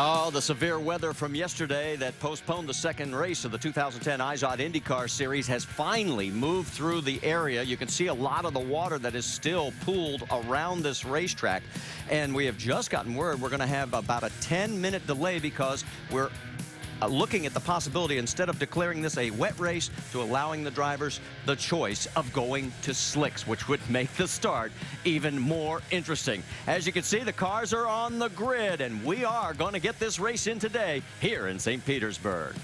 Oh, the severe weather from yesterday that postponed the second race of the 2010 IndyCar Series has finally moved through the area. You can see a lot of the water that is still pooled around this racetrack. And we have just gotten word we're going to have about a 10-minute delay because we're looking at the possibility, instead of declaring this a wet race, to allowing the drivers the choice of going to slicks, which would make the start even more interesting. As you can see, the cars are on the grid, and we are going to get this race in today here in St. Petersburg.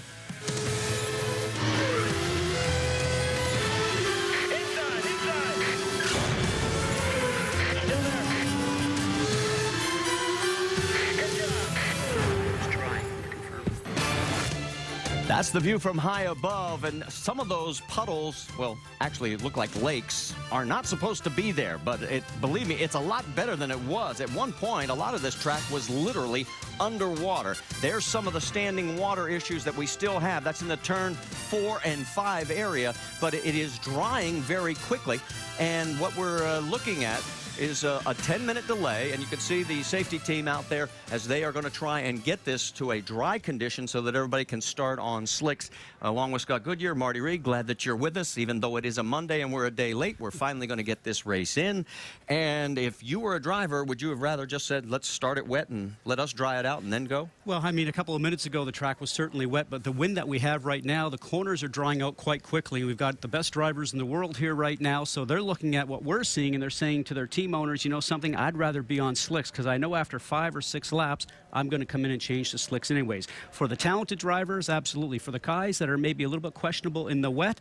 That's the view from high above, and some of those puddles, well, actually look like lakes, are not supposed to be there, but believe me, it's a lot better than it was. At one point, a lot of this track was literally underwater. There's some of the standing water issues that we still have. That's in the turn 4 and 5 area, but it is drying very quickly, and what we're looking at is a 10-minute delay, and you can see the safety team out there as they are going to try and get this to a dry condition so that everybody can start on slicks. Along with Scott Goodyear, Marty Reed, glad that you're with us. Even though it is a Monday and we're a day late, we're finally going to get this race in. And if you were a driver, would you have rather just said, let's start it wet and let us dry it out and then go? Well, I mean, a couple of minutes ago, the track was certainly wet, but the wind that we have right now, the corners are drying out quite quickly. We've got the best drivers in the world here right now, so they're looking at what we're seeing, and they're saying to their team owners, you know something, I'd rather be on slicks, because I know after 5 or 6 laps, I'm going to come in and change to slicks anyways. For the talented drivers, absolutely. For the guys that are maybe a little bit questionable in the wet,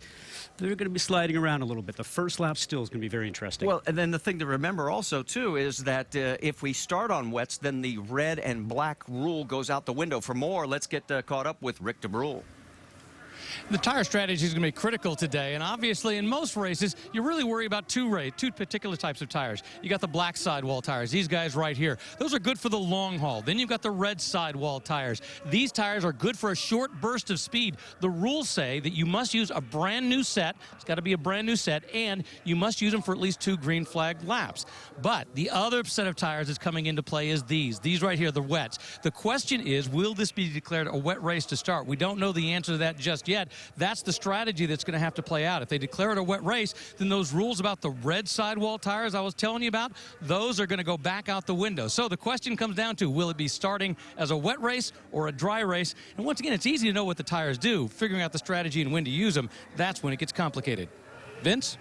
they're going to be sliding around a little bit. The first lap still is going to be very interesting. Well, and then the thing to remember also, too, is that if we start on wets, then the red and black rule goes out the window. For more, let's get caught up with Rick DeBrule. The tire strategy is going to be critical today, and obviously in most races you really worry about two particular types of tires. You got the black sidewall tires, these guys right here. Those are good for the long haul. Then you've got the red sidewall tires. These tires are good for a short burst of speed. The rules say that you must use a brand new set. It's got to be a brand new set, and you must use them for at least 2 green flag laps. But the other set of tires that's coming into play is these right here, the wets. The question is, will this be declared a wet race to start? We don't know the answer to that just yet. That's the strategy that's going to have to play out. If they declare it a wet race, then those rules about the red sidewall tires I was telling you about, those are going to go back out the window. So the question comes down to, will it be starting as a wet race or a dry race? And once again, it's easy to know what the tires do. Figuring out the strategy and when to use them, that's when it gets complicated. Vince?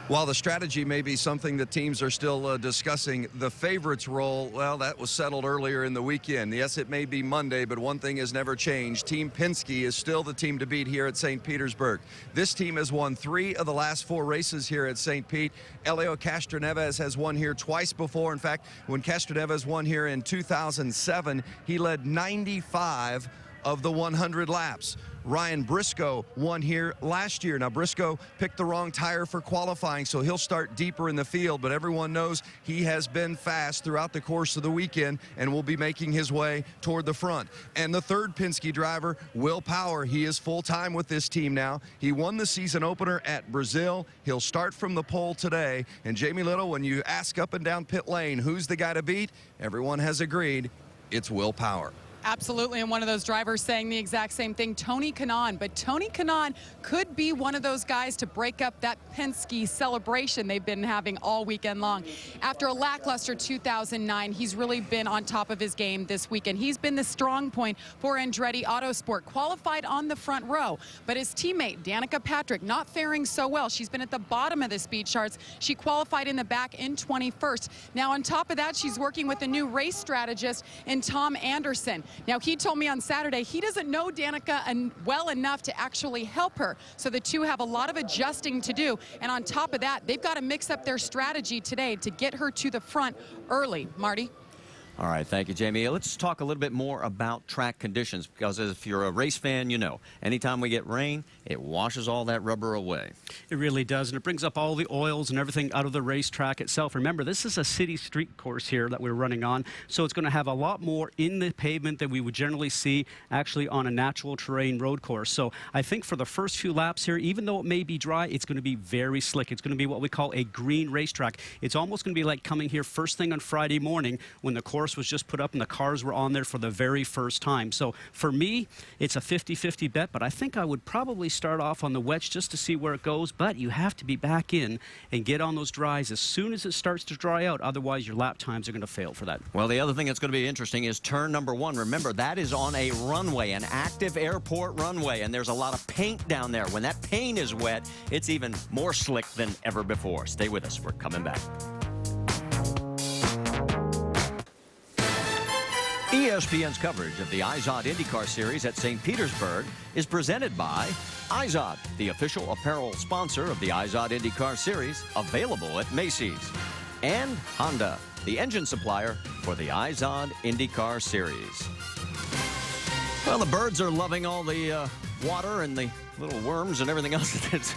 While the strategy may be something that teams are still discussing, the favorites role, well, that was settled earlier in the weekend. Yes, it may be Monday, but one thing has never changed. Team Penske is still the team to beat here at St. Petersburg. This team has won 3 of the last 4 races here at St. Pete. Elio Castroneves has won here twice before. In fact, when Castroneves won here in 2007, he led 95 of the 100 laps. Ryan Briscoe won here last year. Now, Briscoe picked the wrong tire for qualifying, so he'll start deeper in the field, but everyone knows he has been fast throughout the course of the weekend and will be making his way toward the front. And the third Penske driver, Will Power, he is full-time with this team now. He won the season opener at Brazil. He'll start from the pole today. And Jamie Little, when you ask up and down pit lane, who's the guy to beat? Everyone has agreed it's Will Power. Absolutely, and one of those drivers saying the exact same thing, Tony Kanaan. But Tony Kanaan could be one of those guys to break up that Penske celebration they've been having all weekend long. After a lackluster 2009, he's really been on top of his game this weekend. He's been the strong point for Andretti Autosport, qualified on the front row. But his teammate, Danica Patrick, not faring so well. She's been at the bottom of the speed charts. She qualified in the back in 21st. Now, on top of that, she's working with a new race strategist in Tom Anderson. Now, he told me on Saturday he doesn't know Danica well enough to actually help her. So the two have a lot of adjusting to do. And on top of that, they've got to mix up their strategy today to get her to the front early. Marty? All right, thank you, Jamie. Let's talk a little bit more about track conditions, because if you're a race fan, you know, anytime we get rain, it washes all that rubber away. It really does, and it brings up all the oils and everything out of the racetrack itself. Remember, this is a city street course here that we're running on, so it's going to have a lot more in the pavement than we would generally see actually on a natural terrain road course. So I think for the first few laps here, even though it may be dry, it's going to be very slick. It's going to be what we call a green racetrack. It's almost going to be like coming here first thing on Friday morning when the course course was just put up and the cars were on there for the very first time. So for me, it's a 50-50 bet, but I think I would probably start off on the wets just to see where it goes. But you have to be back in and get on those dries as soon as it starts to dry out. Otherwise, your lap times are going to fail for that. Well, the other thing that's going to be interesting is turn number 1. Remember, that is on a runway, an active airport runway, and there's a lot of paint down there. When that paint is wet, it's even more slick than ever before. Stay with us. We're coming back. ESPN's coverage of the IZOD IndyCar Series at St. Petersburg is presented by IZOD, the official apparel sponsor of the IZOD IndyCar Series, available at Macy's, and Honda, the engine supplier for the IZOD IndyCar Series. Well, the birds are loving all the water and the little worms and everything else that's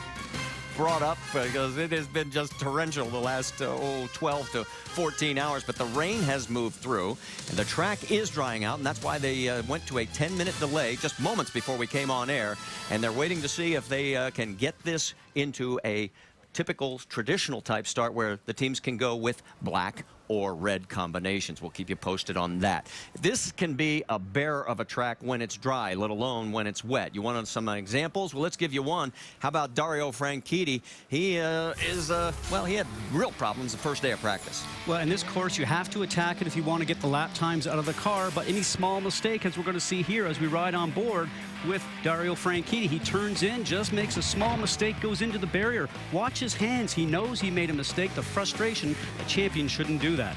brought up because it has been just torrential the last 12 to 14 hours, but the rain has moved through and the track is drying out, and that's why they went to a 10-minute delay just moments before we came on air, and they're waiting to see if they can get this into a typical traditional type start where the teams can go with black or red combinations. We'll keep you posted on that. This can be a bear of a track when it's dry, let alone when it's wet. You want some examples? Well, let's give you one. How about Dario Franchitti? He well, he had real problems the first day of practice. Well, in this course, you have to attack it if you want to get the lap times out of the car, but any small mistake, as we're going to see here as we ride on board with Dario Franchitti, he turns in, just makes a small mistake, goes into the barrier. Watch his hands. He knows he made a mistake. The frustration, a champion shouldn't do that.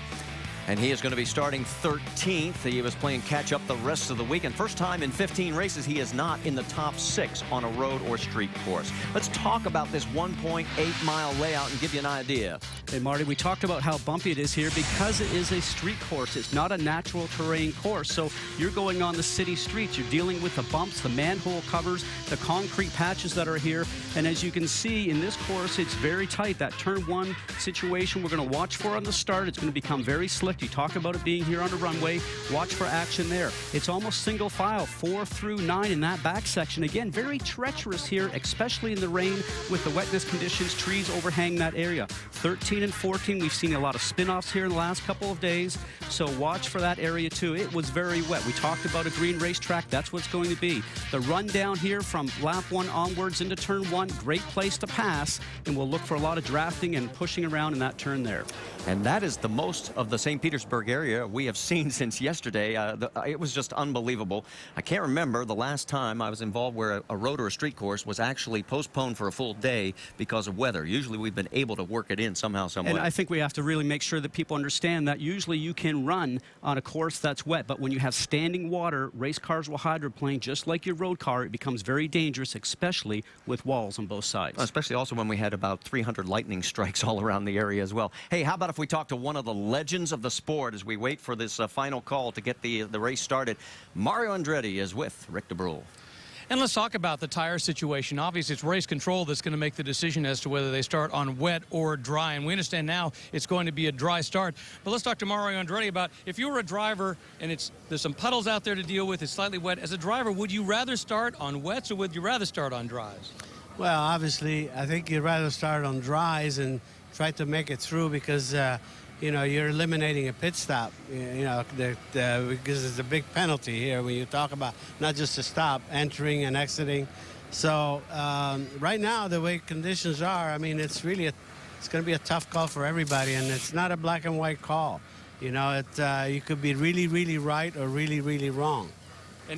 And he is going to be starting 13th. He was playing catch-up the rest of the weekend. First time in 15 races he is not in the top 6 on a road or street course. Let's talk about this 1.8-mile layout and give you an idea. Hey, Marty, we talked about how bumpy it is here because it is a street course. It's not a natural terrain course. So you're going on the city streets. You're dealing with the bumps, the manhole covers, the concrete patches that are here. And as you can see in this course, it's very tight. That turn 1 situation we're going to watch for on the start. It's going to become very slick. You talk about it being here on the runway. Watch for action there. It's almost single file, 4 through 9 in that back section. Again, very treacherous here, especially in the rain with the wetness conditions. Trees overhang that area. 13 and 14, we've seen a lot of spin-offs here in the last couple of days, so watch for that area too. It was very wet. We talked about a green racetrack. That's what's going to be. The run down here from lap 1 onwards into turn 1, great place to pass, and we'll look for a lot of drafting and pushing around in that turn there. And that is the most of the St. Petersburg area we have seen since yesterday. It was just unbelievable. I can't remember the last time I was involved where a road or a street course was actually postponed for a full day because of weather. Usually we've been able to work it in somehow, some way. And I think we have to really make sure that people understand that usually you can run on a course that's wet, but when you have standing water, race cars will hydroplane just like your road car. It becomes very dangerous, especially with walls on both sides. Especially also when we had about 300 lightning strikes all around the area as well. Hey, how about if we talk to one of the legends of the sport as we wait for this final call to get the race started? Mario Andretti is with Rick DeBrule. And let's talk about the tire situation. Obviously, it's race control that's going to make the decision as to whether they start on wet or dry. And we understand now it's going to be a dry start. But let's talk to Mario Andretti about if you were a driver and there's some puddles out there to deal with, it's slightly wet. As a driver, would you rather start on wets or would you rather start on dries? Well, obviously, I think you'd rather start on dries and try to make it through because you know, you're eliminating a pit stop, you know, because it's a big penalty here when you talk about not just a stop, entering and exiting. So right now, the way conditions are, I mean, it's really it's going to be a tough call for everybody, and it's not a black and white call. You know, you could be really, really right or really, really wrong.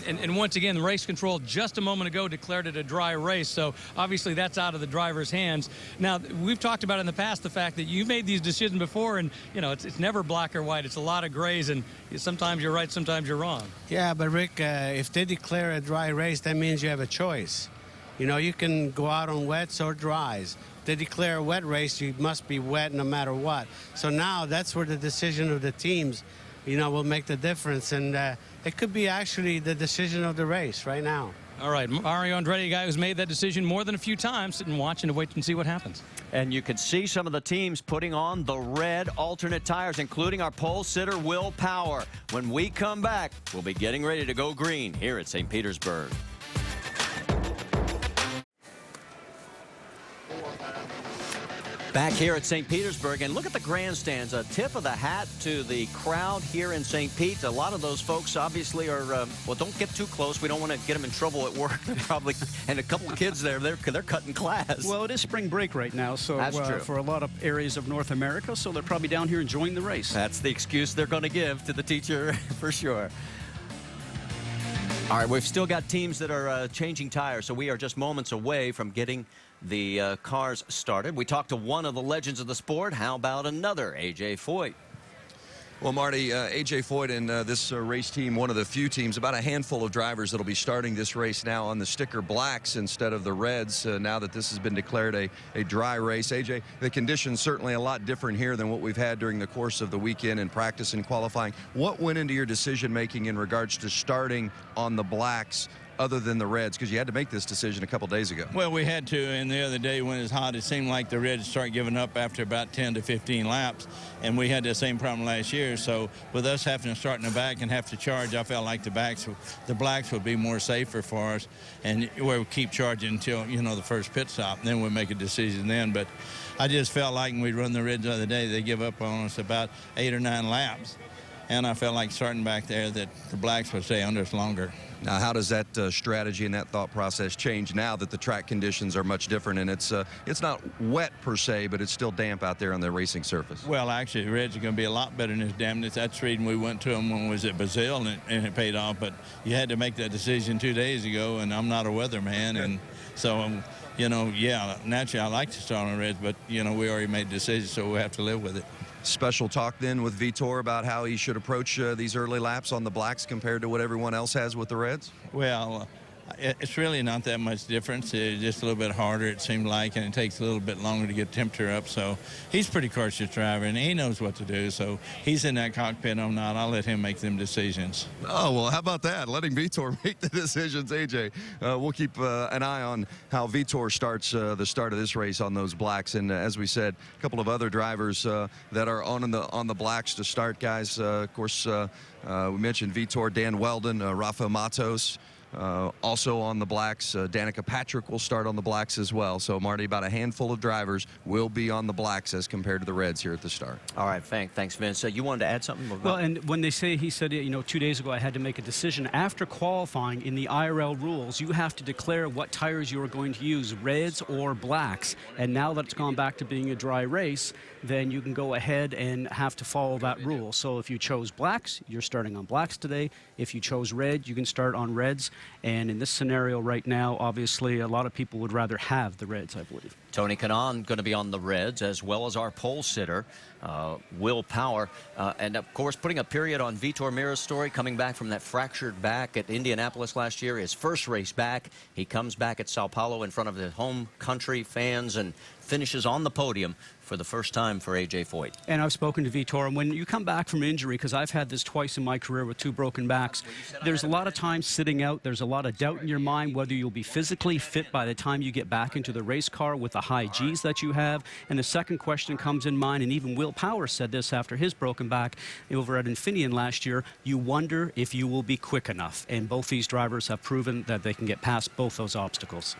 And once again, the race control just a moment ago declared it a dry race, so obviously that's out of the driver's hands. Now, we've talked about in the past the fact that you've made these decisions before, and, you know, it's never black or white. It's a lot of grays, and sometimes you're right, sometimes you're wrong. Yeah, but Rick, if they declare a dry race, that means you have a choice. You know, you can go out on wets or dries. If they declare a wet race, you must be wet no matter what. So now that's where the decision of the teams, you know, will make the difference. And it could be actually the decision of the race right now. All right, Mario Andretti, a guy who's made that decision more than a few times, sitting watching to wait and see what happens. And you can see some of the teams putting on the red alternate tires, including our pole sitter, Will Power. When we come back, we'll be getting ready to go green here at St. Petersburg. Back here at St. Petersburg, and look at the grandstands. A tip of the hat to the crowd here in St. Pete. A lot of those folks obviously are, well, don't get too close. We don't want to get them in trouble at work. They're probably, and a couple of kids there, they're cutting class. Well, it is spring break right now, so That's true. for a lot of areas of North America, so they're probably down here enjoying the race. That's the excuse they're going to give to the teacher for sure. All right, we've still got teams that are changing tires, so we are just moments away from getting the cars started. We talked to one of the legends of the sport. How about another, A.J. Foyt? Well, Marty, A.J. Foyt and this race team, one of the few teams, about a handful of drivers that will be starting this race now on the sticker blacks instead of the reds, now that this has been declared a dry race. A.J., the conditions certainly a lot different here than what we've had during the course of the weekend in practice and qualifying. What went into your decision-making in regards to starting on the blacks other than the reds, because you had to make this decision a couple days ago? Well, we had to, and the other day when it was hot, it seemed like the reds started giving up after about 10 to 15 laps, and we had the same problem last year. So with us having to start in the back and have to charge, I felt like the blacks would be more safer for us, and we'll keep charging until, you know, the first pit stop, and then we'll make a decision then. But I just felt like when we run the reds the other day, they give up on us about 8 or 9 laps, and I felt like starting back there that the blacks would stay under us longer. Now, how does that strategy and that thought process change now that the track conditions are much different and it's not wet per se, but it's still damp out there on the racing surface? Well, actually, the reds are going to be a lot better than this dampness. That's the reason we went to them when we was at Brazil, and it paid off. But you had to make that decision 2 days ago, and I'm not a weatherman, and so you know, yeah, naturally I like to start on the reds, but you know, we already made the decision, so we have to live with it. Special talk then with Vitor about how he should approach these early laps on the blacks compared to what everyone else has with the reds? Well, it's really not that much difference. It's just a little bit harder, it seemed like, and it takes a little bit longer to get temperature up. So he's a pretty cautious driver, and he knows what to do. So he's in that cockpit. I'm not. I'll let him make them decisions. Oh, well, how about that? Letting Vitor make the decisions, AJ. We'll keep an eye on how Vitor starts the start of this race on those blacks. And as we said, a couple of other drivers that are on the blacks to start, guys. Of course, we mentioned Vitor, Dan Weldon, Rafa Matos. Also on the blacks, Danica Patrick will start on the blacks as well. So, Marty, about a handful of drivers will be on the blacks as compared to the reds here at the start. All right, thanks, Vince. You wanted to add something about? Well, and when they say, he said, you know, 2 days ago I had to make a decision. After qualifying in the IRL rules, you have to declare what tires you are going to use, reds or blacks. And now that it's gone back to being a dry race, then you can go ahead and have to follow that rule. So if you chose blacks, you're starting on blacks today. If you chose red, you can start on reds. And in this scenario right now, obviously, a lot of people would rather have the reds, I believe. Tony Kanaan going to be on the reds, as well as our pole sitter, Will Power. And, of course, putting a period on Vitor Meira's story, coming back from that fractured back at Indianapolis last year, his first race back. He comes back at Sao Paulo in front of the home country fans and finishes on the podium for the first time for A.J. Foyt. And I've spoken to Vitor, and when you come back from injury, because I've had this twice in my career with 2 broken backs, there's a lot of time sitting out. There's a lot of doubt in your mind whether you'll be physically fit by the time you get back into the race car with the high Gs that you have. And the second question comes in mind, and even Will Power said this after his broken back over at Infineon last year, you wonder if you will be quick enough. And both these drivers have proven that they can get past both those obstacles.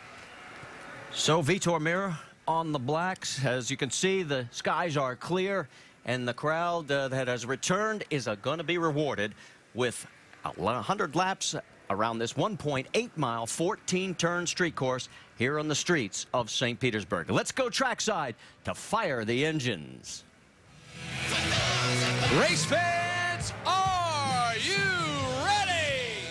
So Vitor Meira on the blacks. As you can see, the skies are clear, and the crowd that has returned is going to be rewarded with 100 laps around this 1.8-mile, 14-turn street course here on the streets of St. Petersburg. Let's go trackside to fire the engines. Race fans, are you ready?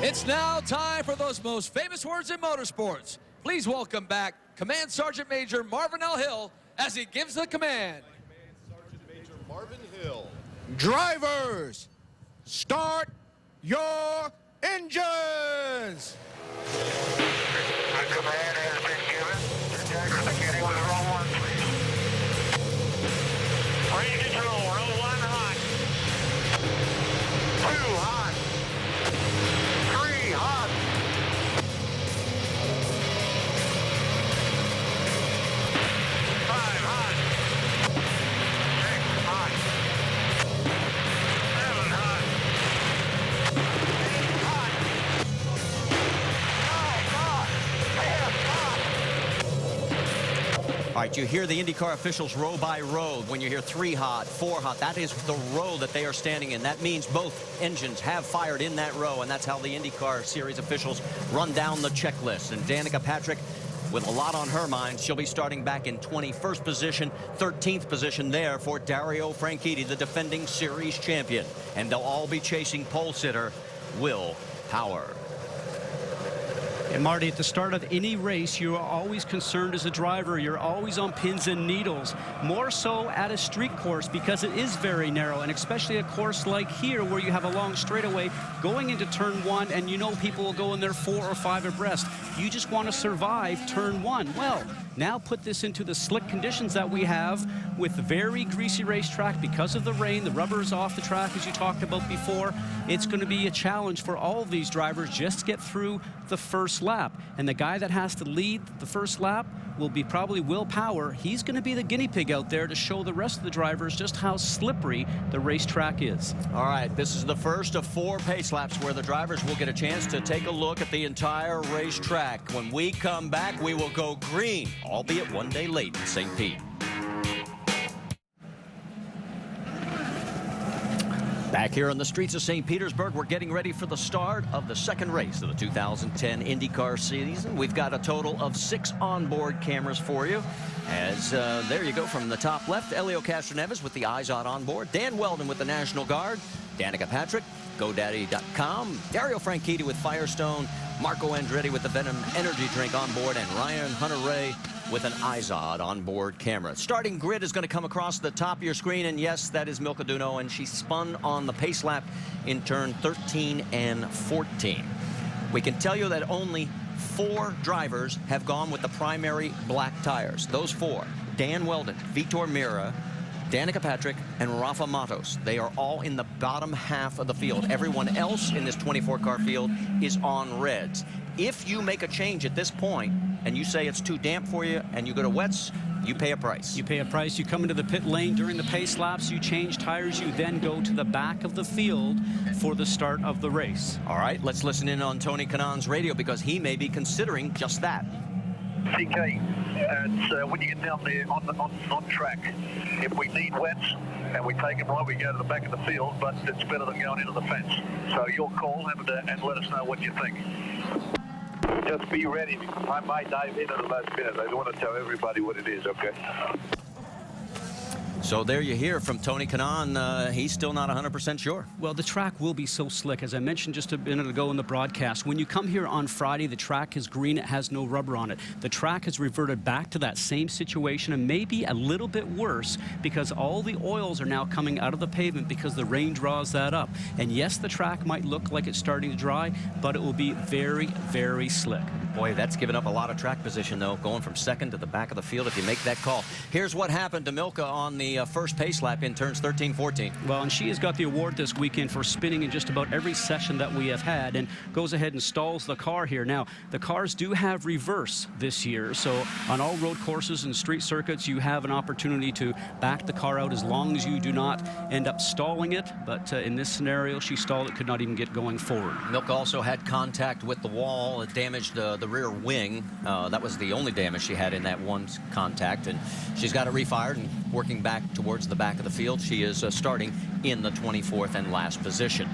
It's now time for those most famous words in motorsports. Please welcome back Command Sergeant Major Marvin L. Hill as he gives the command. Command Sergeant Major Marvin Hill. Drivers, start your engines! The command has been given. Beginning with roll 1, please. Raise control, roll 1 hot. 2 hot. 3 hot. 5 hot. 6 hot. 7 hot. 8 hot. 9 hot. 10 hot. All right, you hear the IndyCar officials row by row. When you hear 3 hot, 4 hot, that is the row that they are standing in. That means both engines have fired in that row, and that's how the IndyCar Series officials run down the checklist. And Danica Patrick, with a lot on her mind, she'll be starting back in 21st position, 13th position there for Dario Franchitti, the defending series champion. And they'll all be chasing pole sitter Will Power. And Marty, at the start of any race, you are always concerned as a driver. You're always on pins and needles, more so at a street course because it is very narrow, and especially a course like here where you have a long straightaway going into turn 1, and you know people will go in there 4 or 5 abreast. You just want to survive turn 1. Well, now put this into the slick conditions that we have with very greasy racetrack because of the rain. The rubber is off the track, as you talked about before. It's going to be a challenge for all of these drivers just to get through the first lap. And the guy that has to lead the first lap will be probably Will Power. He's going to be the guinea pig out there to show the rest of the drivers just how slippery the racetrack is. All right, this is the first of 4 pace laps where the drivers will get a chance to take a look at the entire racetrack. When we come back, we will go green, albeit one day late in St. Pete. Back here on the streets of St. Petersburg, we're getting ready for the start of the second race of the 2010 IndyCar season. We've got a total of 6 onboard cameras for you. As there you go from the top left, Elio Castroneves with the IZOD onboard, Dan Weldon with the National Guard, Danica Patrick, GoDaddy.com, Dario Franchitti with Firestone, Marco Andretti with the Venom Energy Drink on board, and Ryan Hunter-Reay with an IZOD onboard camera. Starting grid is going to come across the top of your screen, and yes, that is Milka Duno, and she spun on the pace lap in turn 13 and 14. We can tell you that only 4 drivers have gone with the primary black tires. Those 4, Dan Weldon, Vitor Meira, Danica Patrick, and Rafa Matos. They are all in the bottom half of the field. Everyone else in this 24-car field is on reds. If you make a change at this point and you say it's too damp for you and you go to wets, you pay a price. You pay a price. You come into the pit lane during the pace laps, you change tires, you then go to the back of the field for the start of the race. All right, let's listen in on Tony Kanaan's radio because he may be considering just that. CK, when you get down there on track, if we need wets and we take them right, we go to the back of the field, but it's better than going into the fence. So your call and let us know what you think. Just be ready. I might dive in the last minute. I don't want to tell everybody what it is, okay? So there you hear from Tony Kanaan. He's still not 100% sure. Well, the track will be so slick. As I mentioned just a minute ago in the broadcast, when you come here on Friday, the track is green. It has no rubber on it. The track has reverted back to that same situation and maybe a little bit worse because all the oils are now coming out of the pavement because the rain draws that up. And yes, the track might look like it's starting to dry, but it will be very, very slick. Boy, that's given up a lot of track position, though, going from second to the back of the field if you make that call. Here's what happened to Milka on the first pace lap in turns 13, 14. Well, and she has got the award this weekend for spinning in just about every session that we have had and goes ahead and stalls the car here. Now, the cars do have reverse this year, so on all road courses and street circuits, you have an opportunity to back the car out as long as you do not end up stalling it. But in this scenario, she stalled it, could not even get going forward. Milka also had contact with the wall. It damaged the rear wing. That was the only damage she had in that one contact, and she's got it refired and working back towards the back of the field. She is starting in the 24th and last position.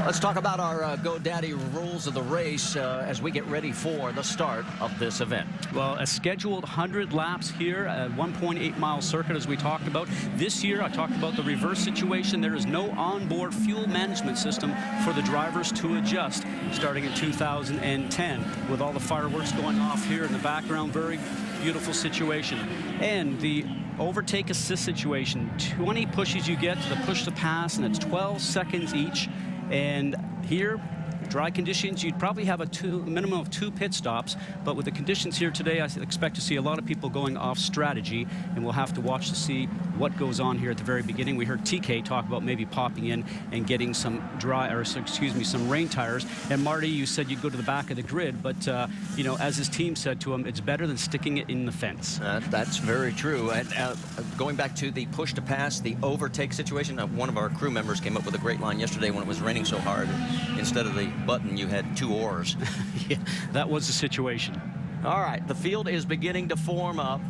Let's talk about our GoDaddy rules of the race as we get ready for the start of this event. Well, a scheduled 100 laps here, a 1.8-mile circuit, as we talked about. This year, I talked about the reverse situation. There is no onboard fuel management system for the drivers to adjust starting in 2010. With all the fireworks going off here in the background, very beautiful situation. And the overtake assist situation, 20 pushes you get to the push to pass, and it's 12 seconds each. And here, dry conditions, you'd probably have a minimum of 2 pit stops, but with the conditions here today, I expect to see a lot of people going off strategy, and we'll have to watch to see what goes on here at the very beginning. We heard TK talk about maybe popping in and getting some some rain tires. And Marty, you said you'd go to the back of the grid, but you know, as his team said to him, it's better than sticking it in the fence. That's very true. And going back to the push to pass, the overtake situation, one of our crew members came up with a great line yesterday when it was raining so hard. Instead of the button, you had 2 oars. Yeah, that was the situation. All right, the field is beginning to form up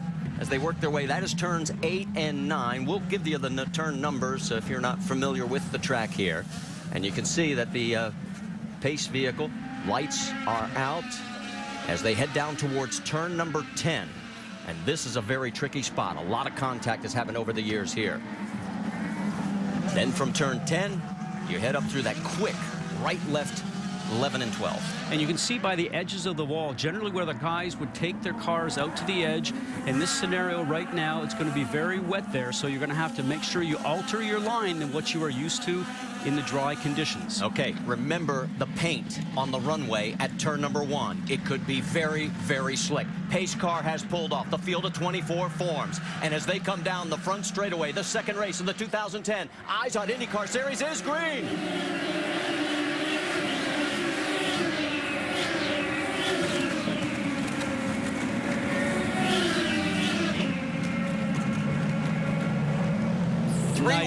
as they work their way. That is turns 8 and 9. We'll give you the turn numbers if you're not familiar with the track here. And you can see that the pace vehicle lights are out as they head down towards turn number 10. And this is a very tricky spot. A lot of contact has happened over the years here. Then from turn 10, you head up through that quick right, left, 11 and 12. And you can see by the edges of the wall, generally where the guys would take their cars out to the edge. In this scenario right now, it's going to be very wet there, so you're going to have to make sure you alter your line than what you are used to in the dry conditions. Okay, remember the paint on the runway at turn number 1. It could be very, very slick. Pace car has pulled off. The field of 24 forms. And as they come down the front straightaway, the second race of the 2010 Eyes on IndyCar Series is green.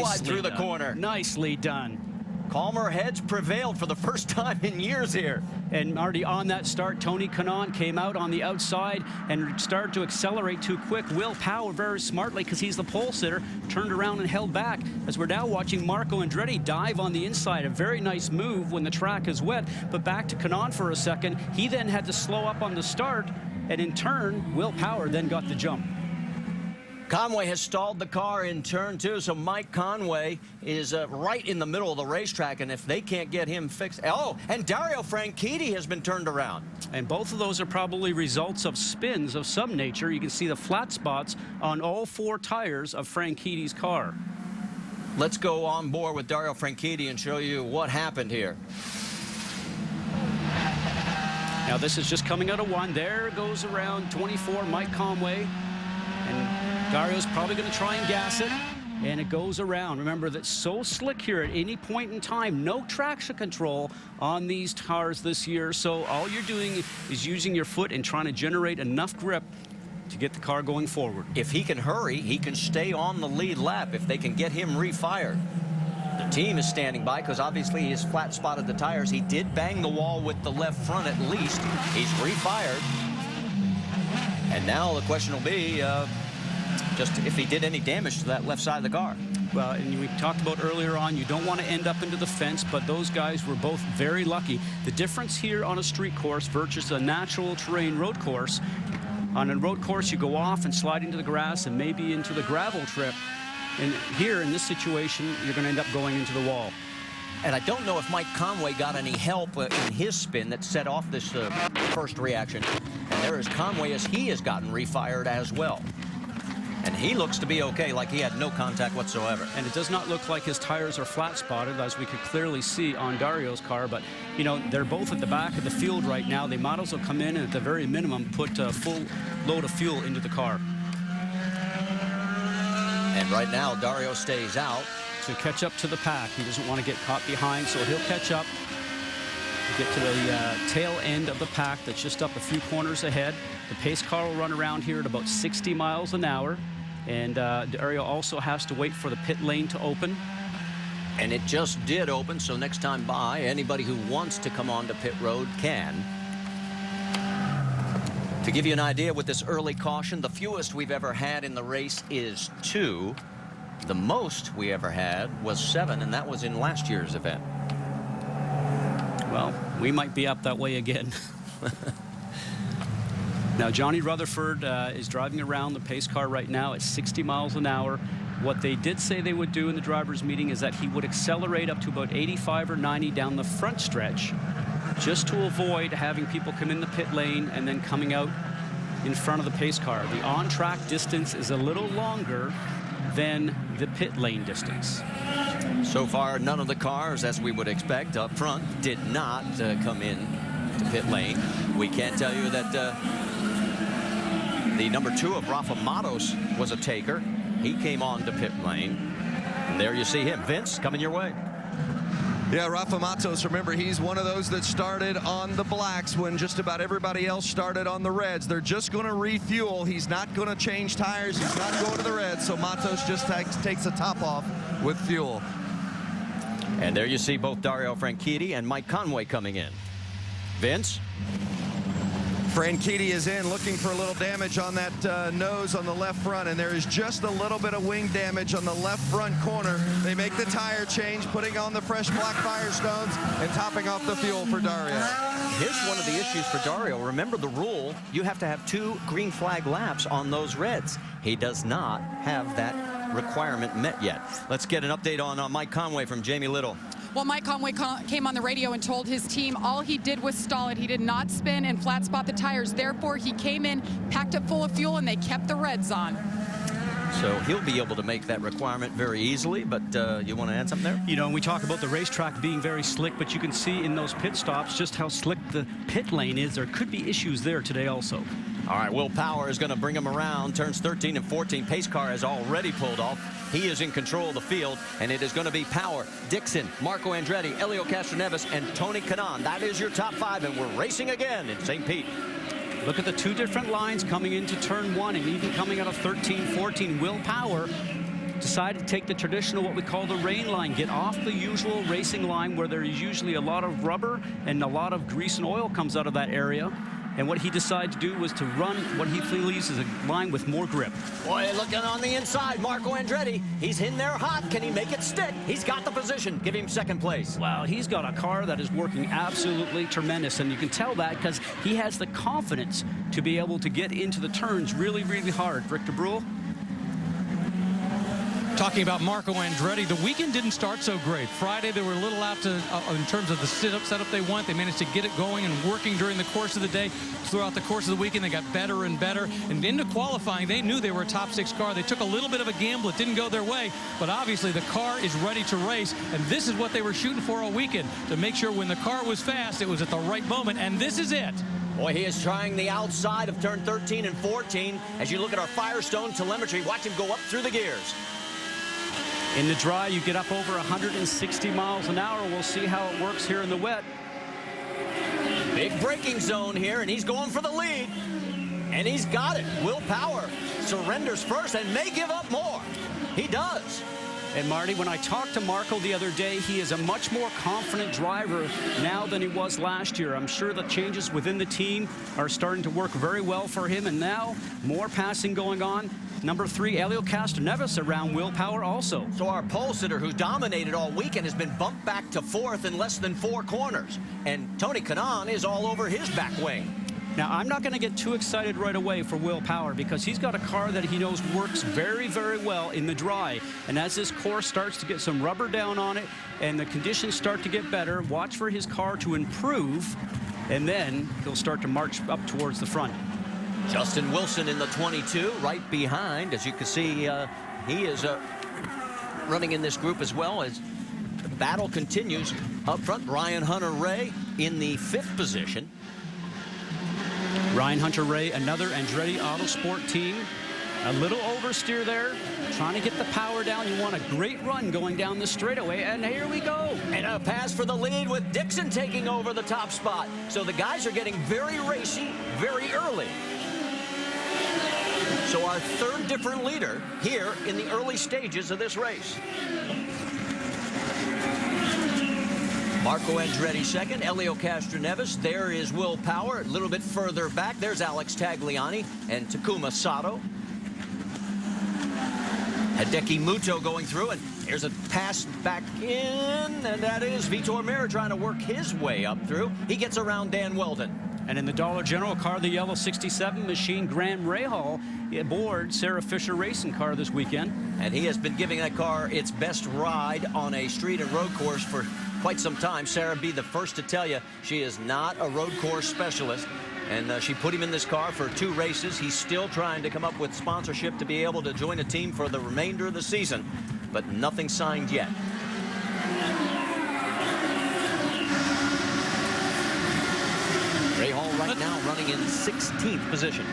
Wide through the corner. Nicely done. Calmer heads prevailed for the first time in years here. And Marty, on that start, Tony Kanaan came out on the outside and started to accelerate too quick. Will Power very smartly, because he's the pole sitter, turned around and held back. As we're now watching Marco Andretti dive on the inside. A very nice move when the track is wet. But back to Kanaan for a second. He then had to slow up on the start. And in turn, Will Power then got the jump. Conway has stalled the car in turn 2, so Mike Conway is right in the middle of the racetrack, and if they can't get him fixed... Oh, and Dario Franchitti has been turned around. And both of those are probably results of spins of some nature. You can see the flat spots on all 4 tires of Franchitti's car. Let's go on board with Dario Franchitti and show you what happened here. Now this is just coming out of 1. There goes around 24, Mike Conway. And Dario's probably going to try and gas it, and it goes around. Remember, that's so slick here at any point in time. No traction control on these cars this year, so all you're doing is using your foot and trying to generate enough grip to get the car going forward. If he can hurry, he can stay on the lead lap if they can get him refired. The team is standing by because obviously he's flat-spotted the tires. He did bang the wall with the left front at least. He's refired. And now the question will be just if he did any damage to that left side of the car. Well, and we talked about earlier on, you don't want to end up into the fence, but those guys were both very lucky. The difference here on a street course versus a natural terrain road course, on a road course you go off and slide into the grass and maybe into the gravel trip. And here in this situation, you're going to end up going into the wall. And I don't know if Mike Conway got any help in his spin that set off this first reaction. And there is Conway as he has gotten refired as well. And he looks to be okay, like he had no contact whatsoever. And it does not look like his tires are flat spotted, as we could clearly see on Dario's car. But, you know, they're both at the back of the field right now. They might as well come in and at the very minimum put a full load of fuel into the car. And right now, Dario stays out. To catch up to the pack. He doesn't want to get caught behind, so he'll catch up. Get to the tail end of the pack that's just up a few corners ahead. The pace car will run around here at about 60 miles an hour. And Dario also has to wait for the pit lane to open. And it just did open, so next time by, anybody who wants to come onto pit road can. To give you an idea with this early caution, the fewest we've ever had in the race is 2. The most we ever had was 7, and that was in last year's event. Well, we might be up that way again. Now, Johnny Rutherford is driving around the pace car right now at 60 miles an hour. What they did say they would do in the drivers' meeting is that he would accelerate up to about 85 or 90 down the front stretch, just to avoid having people come in the pit lane and then coming out in front of the pace car. The on-track distance is a little longer than the pit lane distance. So far, none of the cars, as we would expect up front, did not come in to pit lane. We can't tell you that the number 2 of Rafa Matos was a taker. He came on to pit lane. And there you see him. Vince, coming your way. Yeah, Rafa Matos, remember, he's one of those that started on the blacks when just about everybody else started on the reds. They're just going to refuel. He's not going to change tires. He's not going to the reds. So Matos just takes the top off with fuel. And there you see both Dario Franchitti and Mike Conway coming in. Vince? Franchitti is in, looking for a little damage on that nose on the left front, and there is just a little bit of wing damage on the left front corner. They make the tire change, putting on the fresh black Firestones and topping off the fuel for Dario. Here's one of the issues for Dario. Remember the rule, you have to have 2 green flag laps on those reds. He does not have that requirement met yet. Let's get an update on Mike Conway from Jamie Little. Well, Mike Conway came on the radio and told his team all he did was stall it. He did not spin and flat spot the tires. Therefore, he came in, packed it full of fuel, and they kept the reds on. So he'll be able to make that requirement very easily, but you want to add something there? You know, and we talk about the racetrack being very slick, but you can see in those pit stops just how slick the pit lane is. There could be issues there today also. All right, Will Power is going to bring him around. Turns 13 and 14. Pace car has already pulled off. He is in control of the field, and it is going to be Power, Dixon, Marco Andretti, Helio Castroneves, and Tony Kanaan. That is your top 5, and we're racing again in St. Pete. Look at the 2 different lines coming into turn 1 and even coming out of 13, 14. Will Power decided to take the traditional, what we call the rain line, get off the usual racing line where there is usually a lot of rubber and a lot of grease and oil comes out of that area. And what he decided to do was to run what he believes is a line with more grip. Boy, looking on the inside, Marco Andretti. He's in there hot. Can he make it stick? He's got the position. Give him second place. Wow, he's got a car that is working absolutely tremendous. And you can tell that because he has the confidence to be able to get into the turns really, really hard. Victor Brule? Talking about Marco Andretti, the weekend didn't start so great. Friday, they were a little out to, in terms of the setup they want. They managed to get it going and working during the course of the day. Throughout the course of the weekend, they got better and better. And into qualifying, they knew they were a top 6 car. They took a little bit of a gamble. It didn't go their way, but obviously the car is ready to race. And this is what they were shooting for all weekend, to make sure when the car was fast, it was at the right moment. And this is it. Boy, he is trying the outside of turn 13 and 14. As you look at our Firestone telemetry, watch him go up through the gears. In the dry, you get up over 160 miles an hour. We'll see how it works here in the wet. Big braking zone here, and he's going for the lead. And he's got it. Will Power surrenders first and may give up more. He does. And Marty, when I talked to Marco the other day, he is a much more confident driver now than he was last year. I'm sure the changes within the team are starting to work very well for him. And now more passing going on. Number 3, Helio Castroneves around Will Power also. So our pole sitter, who dominated all weekend, has been bumped back to 4th in less than 4 corners. And Tony Kanaan is all over his back wing. Now, I'm not going to get too excited right away for Will Power because he's got a car that he knows works very, very well in the dry. And as this course starts to get some rubber down on it and the conditions start to get better, watch for his car to improve, and then he'll start to march up towards the front. Justin Wilson in the 22, right behind. As you can see, he is running in this group as well as the battle continues up front. Ryan Hunter-Ray in the 5th position. Ryan Hunter-Ray, another Andretti Autosport team. A little oversteer there, trying to get the power down. You want a great run going down the straightaway, and here we go. And a pass for the lead with Dixon taking over the top spot. So the guys are getting very racy very early. So our 3rd different leader here in the early stages of this race. Marco Andretti 2nd, Helio Castroneves. There is Will Power a little bit further back. There's Alex Tagliani and Takuma Sato. Hideki Muto going through, and here's a pass back in, and that is Vitor Meira trying to work his way up through. He gets around Dan Weldon. And in the Dollar General car, the yellow 67 machine, Graham Rahal aboard Sarah Fisher racing car this weekend. And he has been giving that car its best ride on a street and road course for quite some time. Sarah, be the first to tell you, she is not a road course specialist. And she put him in this car for 2 races. He's still trying to come up with sponsorship to be able to join a team for the remainder of the season, but nothing signed yet. Rahal right now running in 16th position.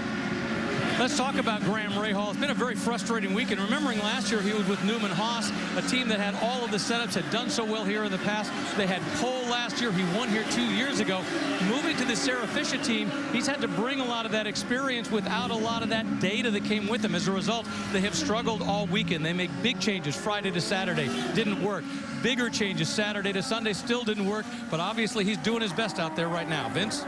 Let's talk about Graham Rahal. It's been a very frustrating weekend. Remembering last year he was with Newman Haas, a team that had all of the setups, had done so well here in the past. They had pole last year. He won here 2 years ago. Moving to the Sarah Fisher team, he's had to bring a lot of that experience without a lot of that data that came with him. As a result, they have struggled all weekend. They make big changes Friday to Saturday. Didn't work. Bigger changes Saturday to Sunday. Still didn't work. But obviously he's doing his best out there right now. Vince?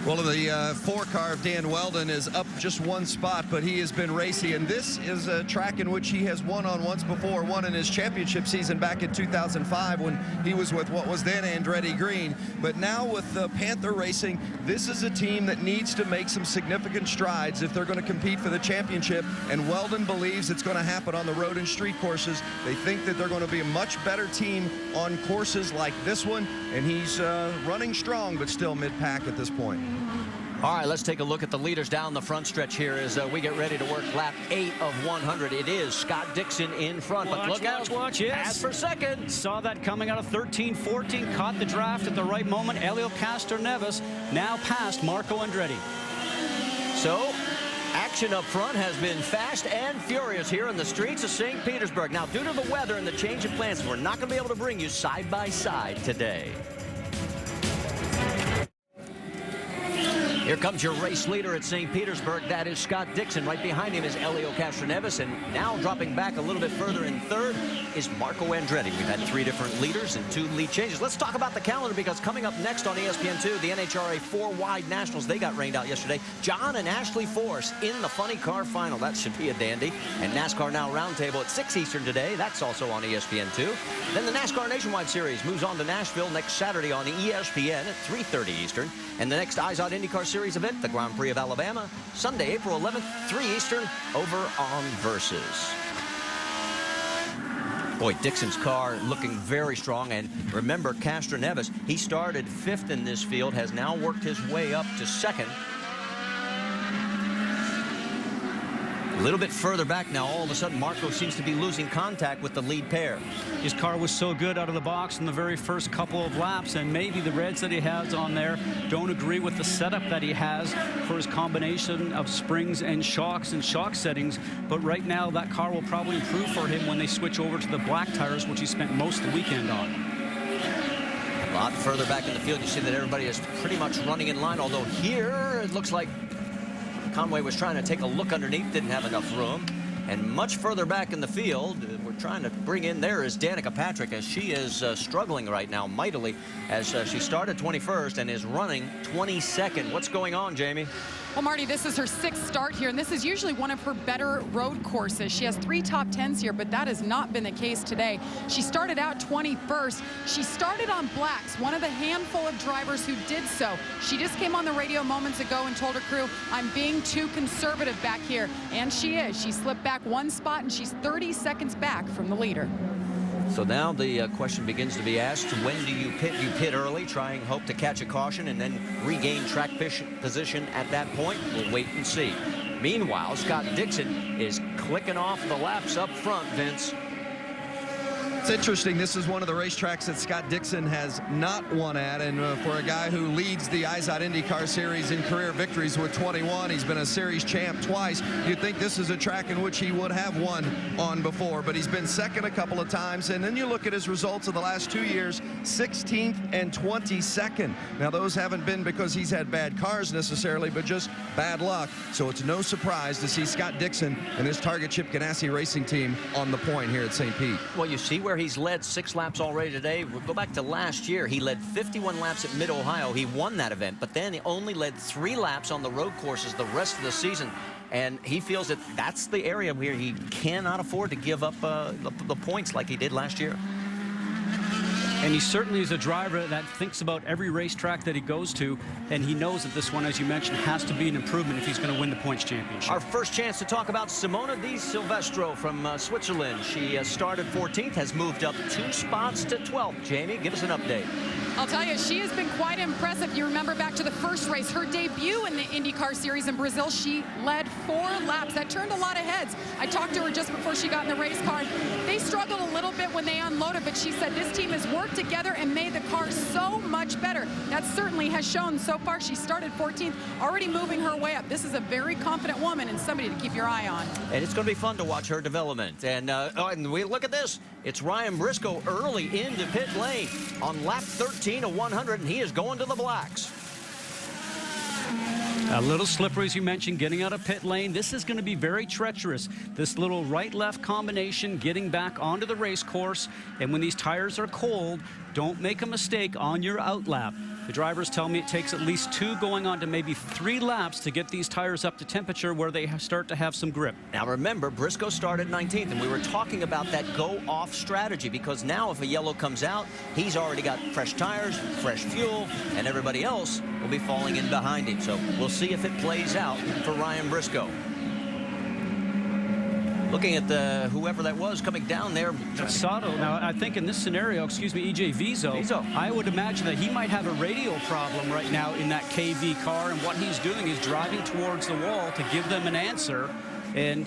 Well, the 4-car of Dan Weldon is up just one spot, but he has been racy, and this is a track in which he has won on once before, won in his championship season back in 2005 when he was with what was then Andretti Green. But now with Panther Racing, this is a team that needs to make some significant strides if they're going to compete for the championship, and Weldon believes it's going to happen on the road and street courses. They think that they're going to be a much better team on courses like this one, and he's running strong, but still mid-pack at this point. All right, let's take a look at the leaders down the front stretch here as we get ready to work lap 8 of 100. It is Scott Dixon in front, but look out. Watch, yes. Pass for second. Saw that coming out of 13-14, caught the draft at the right moment. Elio Castroneves now past Marco Andretti. So, action up front has been fast and furious here in the streets of St. Petersburg. Now, due to the weather and the change of plans, we're not going to be able to bring you side by side today. Here comes your race leader at St. Petersburg. That is Scott Dixon. Right behind him is Elio Castroneves. And now dropping back a little bit further in third is Marco Andretti. We've had 3 different leaders and 2 lead changes. Let's talk about the calendar, because coming up next on ESPN2, the NHRA 4-wide Nationals. They got rained out yesterday. John and Ashley Force in the funny car final. That should be a dandy. And NASCAR Now Roundtable at 6 Eastern today. That's also on ESPN2. Then the NASCAR Nationwide Series moves on to Nashville next Saturday on ESPN at 3:30 Eastern. And the next IZOD IndyCar Series event, the Grand Prix of Alabama, Sunday, April 11th, 3 Eastern, over on Versus. Boy, Dixon's car looking very strong. And remember, Castroneves, he started 5th in this field, has now worked his way up to 2nd. A little bit further back now, all of a sudden, Marco seems to be losing contact with the lead pair. His car was so good out of the box in the very first couple of laps, and maybe the reds that he has on there don't agree with the setup that he has for his combination of springs and shock settings. But right now, that car will probably improve for him when they switch over to the black tires, which he spent most of the weekend on. A lot further back in the field, you see that everybody is pretty much running in line, although here it looks like Conway was trying to take a look underneath, didn't have enough room. And much further back in the field, we're trying to bring in there is Danica Patrick, as she is struggling right now mightily, as she started 21st and is running 22nd. What's going on, Jamie? Well, Marty, this is her 6th start here, and this is usually one of her better road courses. She has 3 top 10s here, but that has not been the case today. She started out 21st. She started on blacks, one of the handful of drivers who did so. She just came on the radio moments ago and told her crew, I'm being too conservative back here. And she is. She slipped back 1 spot, and she's 30 seconds back from the leader. So now the question begins to be asked, when do you pit? You pit early, hope to catch a caution, and then regain track position at that point. We'll wait and see. Meanwhile, Scott Dixon is clicking off the laps up front, Vince. It's interesting. This is one of the racetracks that Scott Dixon has not won at, and for a guy who leads the IZOD IndyCar Series in career victories with 21, he's been a series champ twice. You'd think this is a track in which he would have won on before, but he's been 2nd a couple of times. And then you look at his results of the last 2 years, 16th and 22nd. Now, those haven't been because he's had bad cars necessarily, but just bad luck. So it's no surprise to see Scott Dixon and his Target Chip Ganassi racing team on the point here at St. Pete. Well, you see where he's led 6 laps already today. We'll go back to last year. He led 51 laps at Mid-Ohio. He won that event, but then he only led 3 laps on the road courses the rest of the season. And he feels that that's the area where he cannot afford to give up the points like he did last year. And he certainly is a driver that thinks about every racetrack that he goes to, and he knows that this one, as you mentioned, has to be an improvement if he's going to win the points championship. Our first chance to talk about Simona Di Silvestro from Switzerland. She started 14th, has moved up 2 spots to 12th. Jamie, give us an update. I'll tell you, she has been quite impressive. You remember back to the first race, her debut in the IndyCar Series in Brazil, she led 4 laps. That turned a lot of heads. I talked to her just before she got in the race car. They struggled a little bit when they unloaded, but she said this team has worked together and made the car so much better. That certainly has shown so far. She started 14th, already moving her way up. This is a very confident woman and somebody to keep your eye on. And it's going to be fun to watch her development. And we look at this. It's Ryan Briscoe early into pit lane on lap 13 of 100, and he is going to the blacks. A little slippery, as you mentioned, getting out of pit lane. This is going to be very treacherous. This little right-left combination, getting back onto the race course. And when these tires are cold, don't make a mistake on your outlap. The drivers tell me it takes at least 2 going on to maybe 3 laps to get these tires up to temperature where they start to have some grip. Now remember, Briscoe started 19th, and we were talking about that go-off strategy, because now if a yellow comes out, he's already got fresh tires, fresh fuel, and everybody else will be falling in behind him. So we'll see if it plays out for Ryan Briscoe. Looking at whoever that was coming down there. Sato. Now, I think in this scenario, EJ Vizo, I would imagine that he might have a radio problem right now in that KV car, and what he's doing is driving towards the wall to give them an answer. And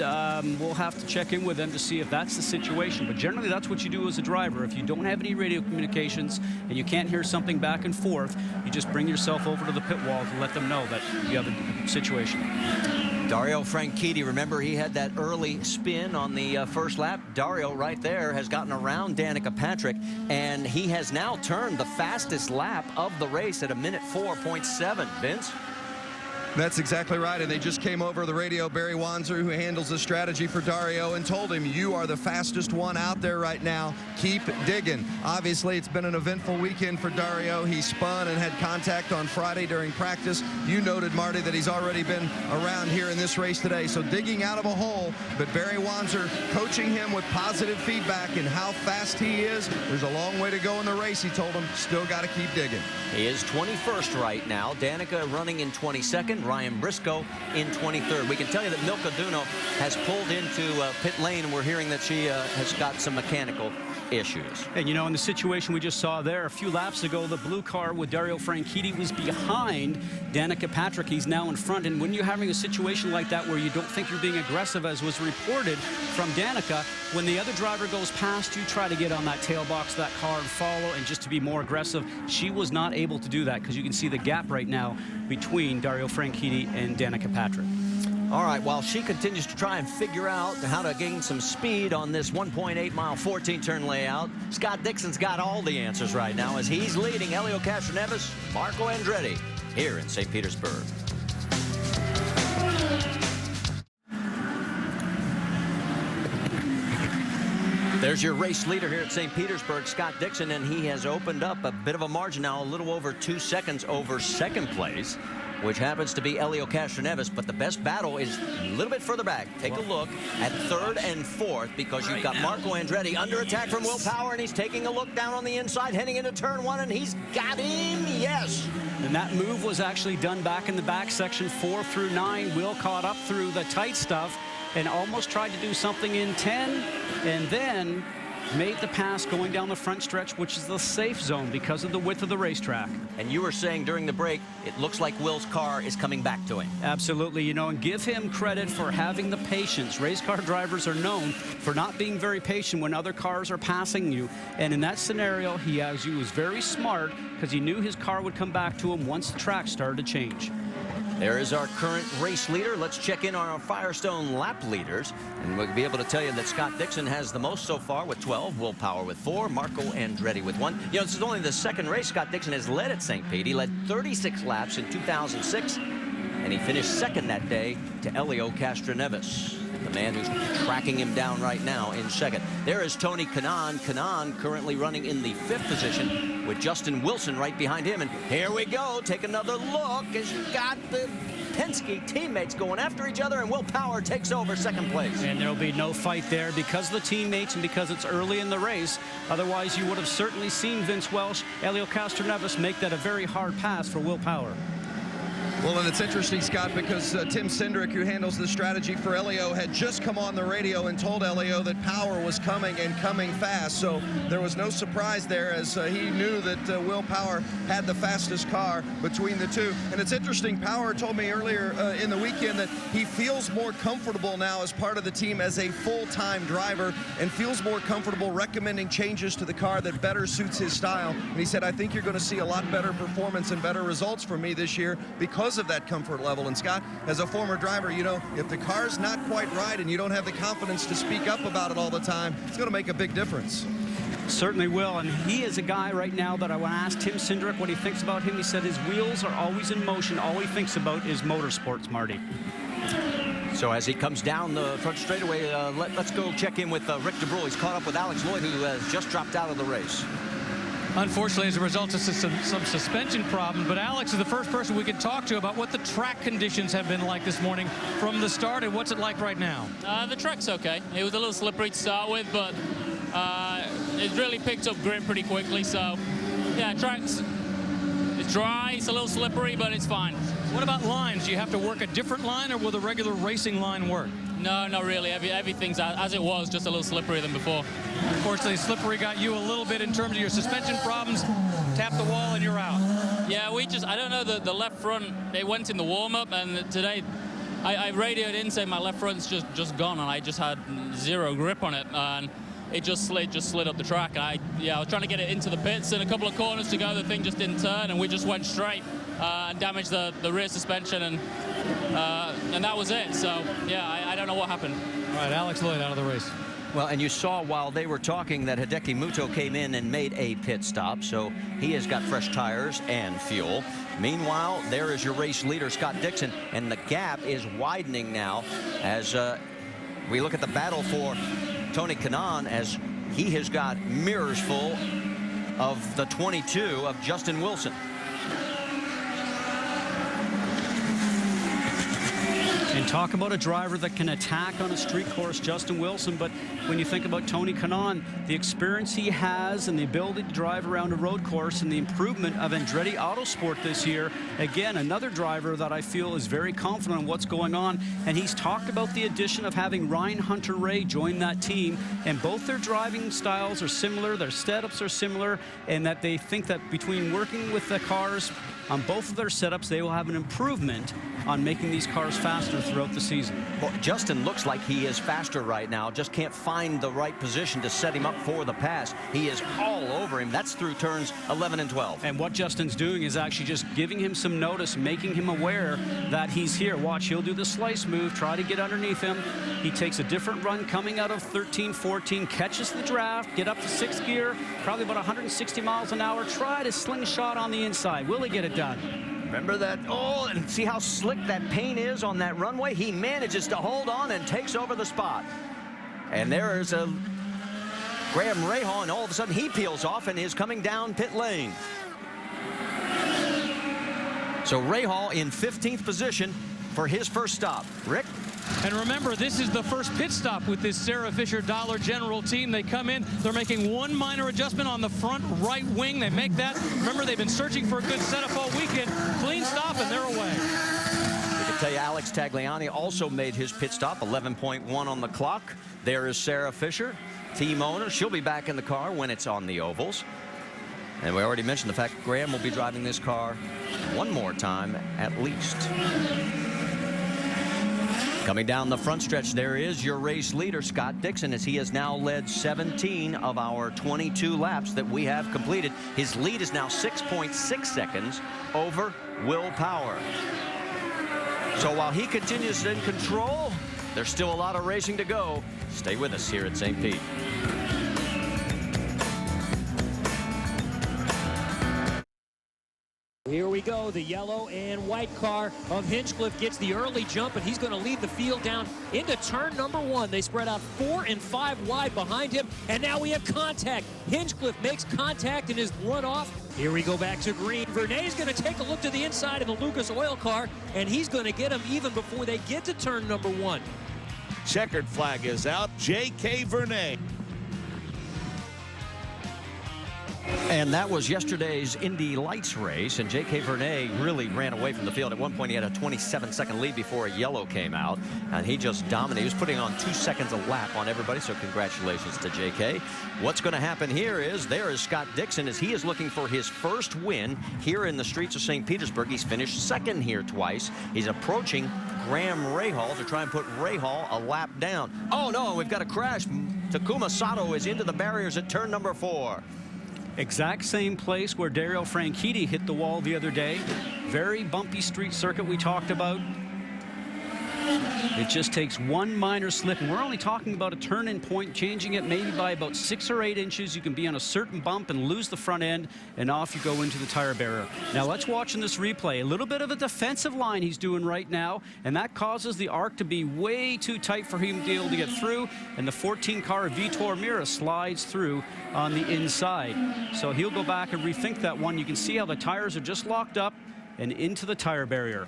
we'll have to check in with them to see if that's the situation. But generally, that's what you do as a driver. If you don't have any radio communications and you can't hear something back and forth, you just bring yourself over to the pit wall to let them know that you have a situation. Dario Franchitti, remember, he had that early spin on the first lap. Dario right there has gotten around Danica Patrick, and he has now turned the fastest lap of the race at 1:04.7. Vince? That's exactly right, and they just came over the radio. Barry Wanzer, who handles the strategy for Dario, and told him, you are the fastest one out there right now. Keep digging. Obviously, it's been an eventful weekend for Dario. He spun and had contact on Friday during practice. You noted, Marty, that he's already been around here in this race today, so digging out of a hole. But Barry Wanzer coaching him with positive feedback and how fast he is. There's a long way to go in the race, he told him. Still got to keep digging. He is 21st right now. Danica running in 22nd. Ryan Briscoe in 23rd. We can tell you that Milka Duno has pulled into pit lane, and we're hearing that she has got some mechanical issues. And you know, in the situation we just saw there a few laps ago, the blue car with Dario Franchitti was behind Danica Patrick. He's now in front, and when you're having a situation like that where you don't think you're being aggressive, as was reported from Danica, when the other driver goes past you, try to get on that tailbox of that car and follow, and just to be more aggressive. She was not able to do that, because you can see the gap right now between Dario Franchitti and Danica Patrick. All right, while she continues to try and figure out how to gain some speed on this 1.8-mile 14-turn layout, Scott Dixon's got all the answers right now as he's leading Helio Castroneves, Marco Andretti here in St. Petersburg. There's your race leader here at St. Petersburg, Scott Dixon, and he has opened up a bit of a margin now, a little over 2 seconds over second place, which happens to be Helio Castroneves. But the best battle is a little bit further back. Take a look at 3rd and 4th, because you've got Marco Andretti under attack from Will Power, and he's taking a look down on the inside, heading into turn 1, and he's got him, yes. And that move was actually done back in the back section 4 through 9. Will caught up through the tight stuff and almost tried to do something in 10, and then made the pass going down the front stretch, which is the safe zone because of the width of the racetrack. And you were saying during the break, it looks like Will's car is coming back to him. Absolutely, you know, and give him credit for having the patience. Race car drivers are known for not being very patient when other cars are passing you. And in that scenario, he was very smart, because he knew his car would come back to him once the track started to change. There is our current race leader. Let's check in on our Firestone lap leaders, and we'll be able to tell you that Scott Dixon has the most so far with 12, Will Power with 4, Marco Andretti with 1. You know, this is only the second race Scott Dixon has led at St. Pete. He led 36 laps in 2006, and he finished second that day to Helio Castroneves, the man who's tracking him down right now in second. There is Tony Kanaan. Kanaan currently running in the 5th position with Justin Wilson right behind him. And here we go. Take another look as you've got the Penske teammates going after each other, and Will Power takes over second place. And there'll be no fight there because of the teammates and because it's early in the race. Otherwise, you would have certainly seen Vince Welch, Helio Castroneves make that a very hard pass for Will Power. Well, and it's interesting, Scott, because Tim Cindric, who handles the strategy for Helio, had just come on the radio and told Helio that Power was coming and coming fast. So there was no surprise there, as he knew that Will Power had the fastest car between the two. And it's interesting, Power told me earlier in the weekend that he feels more comfortable now as part of the team as a full-time driver, and feels more comfortable recommending changes to the car that better suits his style. And he said, I think you're going to see a lot better performance and better results from me this year because of that comfort level. And Scott, as a former driver, you know, if the car's not quite right and you don't have the confidence to speak up about it all the time, it's going to make a big difference. Certainly will, and he is a guy right now that I want to ask Tim Cindric what he thinks about him. He said his wheels are always in motion. All he thinks about is motorsports, Marty. So as he comes down the front straightaway, let's go check in with Rick DeBrule. He's caught up with Alex Lloyd, who has just dropped out of the race. Unfortunately, as a result of some suspension problems. But Alex is the first person we can talk to about what the track conditions have been like this morning from the start, and what's it like right now? The track's okay. It was a little slippery to start with, but it really picked up grip pretty quickly. So, yeah, it's dry, it's a little slippery, but it's fine. What about lines? Do you have to work a different line, or will the regular racing line work? No, not really. Everything's as it was, just a little slipperier than before. Unfortunately, slippery got you a little bit in terms of your suspension problems. Tap the wall and you're out. Yeah, I don't know, the left front, it went in the warm-up, and today I radioed in saying my left front's just gone, and I just had zero grip on it, and it just slid up the track. I was trying to get it into the pits, and a couple of corners to go, the thing just didn't turn, and we just went straight and damaged the rear suspension, and that was it. So, yeah, I don't know what happened. All right, Alex Lloyd out of the race. Well, and you saw while they were talking that Hideki Muto came in and made a pit stop, so he has got fresh tires and fuel. Meanwhile, there is your race leader, Scott Dixon, and the gap is widening now as we look at the battle for Tony Kanaan, as he has got mirrors full of the 22 of Justin Wilson. And talk about a driver that can attack on a street course, Justin Wilson. But when you think about Tony Kanaan, the experience he has and the ability to drive around a road course and the improvement of Andretti Autosport this year, again, another driver that I feel is very confident in what's going on. And he's talked about the addition of having Ryan Hunter-Reay join that team. And both their driving styles are similar, their setups are similar, and that they think that between working with the cars on both of their setups, they will have an improvement on making these cars faster throughout the season. Well, Justin looks like he is faster right now, just can't find the right position to set him up for the pass. He is all over him. That's through turns 11 and 12. And what Justin's doing is actually just giving him some notice, making him aware that he's here. Watch, he'll do the slice move, try to get underneath him. He takes a different run coming out of 13, 14, catches the draft, get up to 6th gear, probably about 160 miles an hour, try to slingshot on the inside. Will he get it done? Remember that? Oh, and see how slick that paint is on that runway? He manages to hold on and takes over the spot. And there is a Graham Rahal, and all of a sudden he peels off and is coming down pit lane. So Rahal in 15th position for his first stop. Rick? And remember, this is the first pit stop with this Sarah Fisher Dollar General team. They come in, they're making one minor adjustment on the front right wing. They make that. Remember, they've been searching for a good setup all weekend. Clean stop, and they're away. We can tell you Alex Tagliani also made his pit stop, 11.1 on the clock. There is Sarah Fisher, team owner. She'll be back in the car when it's on the ovals. And we already mentioned the fact Graham will be driving this car one more time at least. Coming down the front stretch, there is your race leader, Scott Dixon, as he has now led 17 of our 22 laps that we have completed. His lead is now 6.6 seconds over Will Power. So while he continues in control, there's still a lot of racing to go. Stay with us here at St. Pete. Here we go. The yellow and white car of Hinchcliffe gets the early jump, and he's going to lead the field down into turn number 1. They spread out 4 and 5 wide behind him, and now we have contact. Hinchcliffe makes contact in his runoff. Here we go back to green. Vernay's going to take a look to the inside of the Lucas Oil car, and he's going to get him even before they get to turn number 1. Checkered flag is out. J.K. Vernay. And that was yesterday's Indy Lights race, and J.K. Vernay really ran away from the field. At one point, he had a 27-second lead before a yellow came out, and he just dominated. He was putting on 2 seconds a lap on everybody, so congratulations to J.K. What's going to happen here is there is Scott Dixon as he is looking for his first win here in the streets of St. Petersburg. He's finished second here twice. He's approaching Graham Rahal to try and put Rahal a lap down. Oh, no, we've got a crash. Takuma Sato is into the barriers at turn number 4. Exact same place where Dario Franchitti hit the wall the other day. Very bumpy street circuit we talked about. It just takes one minor slip, and we're only talking about a turn-in point, changing it maybe by about 6 or 8 inches. You can be on a certain bump and lose the front end, and off you go into the tire barrier. Now let's watch in this replay. A little bit of a defensive line he's doing right now, and that causes the arc to be way too tight for him to be able to get through, and the 14 car Vitor Meira slides through on the inside. So he'll go back and rethink that one. You can see how the tires are just locked up and into the tire barrier.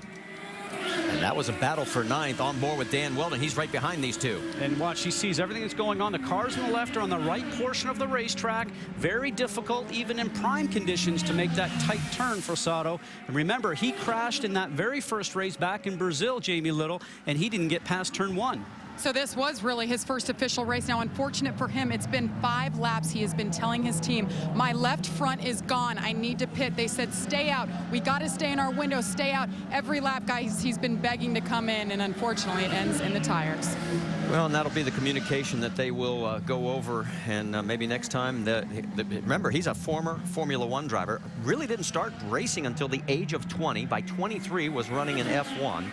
And that was a battle for 9th on board with Dan Weldon. He's right behind these two. And watch, he sees everything that's going on. The cars on the left are on the right portion of the racetrack. Very difficult, even in prime conditions, to make that tight turn for Sato. And remember, he crashed in that very first race back in Brazil, Jamie Little, and he didn't get past turn 1. So this was really his first official race. Now, unfortunate for him, it's been 5 laps. He has been telling his team, my left front is gone. I need to pit. They said, stay out. We got to stay in our window. Stay out. Every lap, guys, he's been begging to come in, and unfortunately, it ends in the tires. Well, and that'll be the communication that they will go over, and maybe next time. Remember, he's a former Formula One driver. Really didn't start racing until the age of 20. By 23, was running in F1.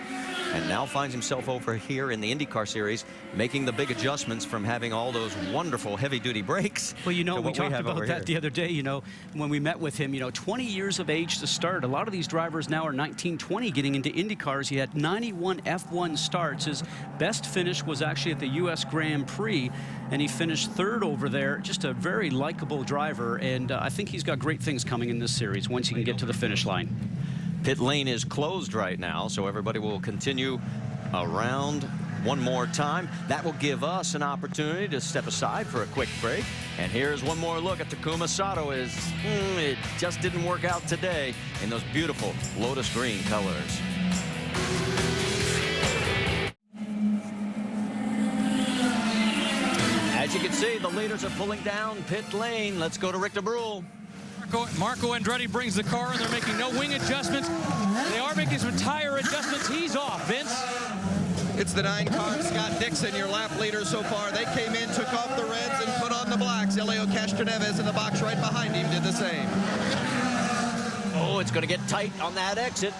And now finds himself over here in the IndyCar series, making the big adjustments from having all those wonderful heavy-duty brakes. Well, you know, we talked about that the other day, you know, when we met with him. You know, 20 years of age to start. A lot of these drivers now are 19, 20 getting into IndyCars. He had 91 F1 starts. His best finish was actually at the U.S. Grand Prix, and he finished 3rd over there. Just a very likable driver, and I think he's got great things coming in this series once he can get to the finish line. Pit lane is closed right now, so everybody will continue around one more time. That will give us an opportunity to step aside for a quick break. And here's one more look at Takuma Sato. It just didn't work out today in those beautiful Lotus green colors. As you can see, the leaders are pulling down pit lane. Let's go to Rick DeBrule. Marco Andretti brings the car, and they're making no wing adjustments. They are making some tire adjustments. He's off, Vince. It's the 9 car, Scott Dixon, your lap leader so far. They came in, took off the reds, and put on the blacks. Elio Castroneves in the box right behind him did the same. Oh, it's going to get tight on that exit.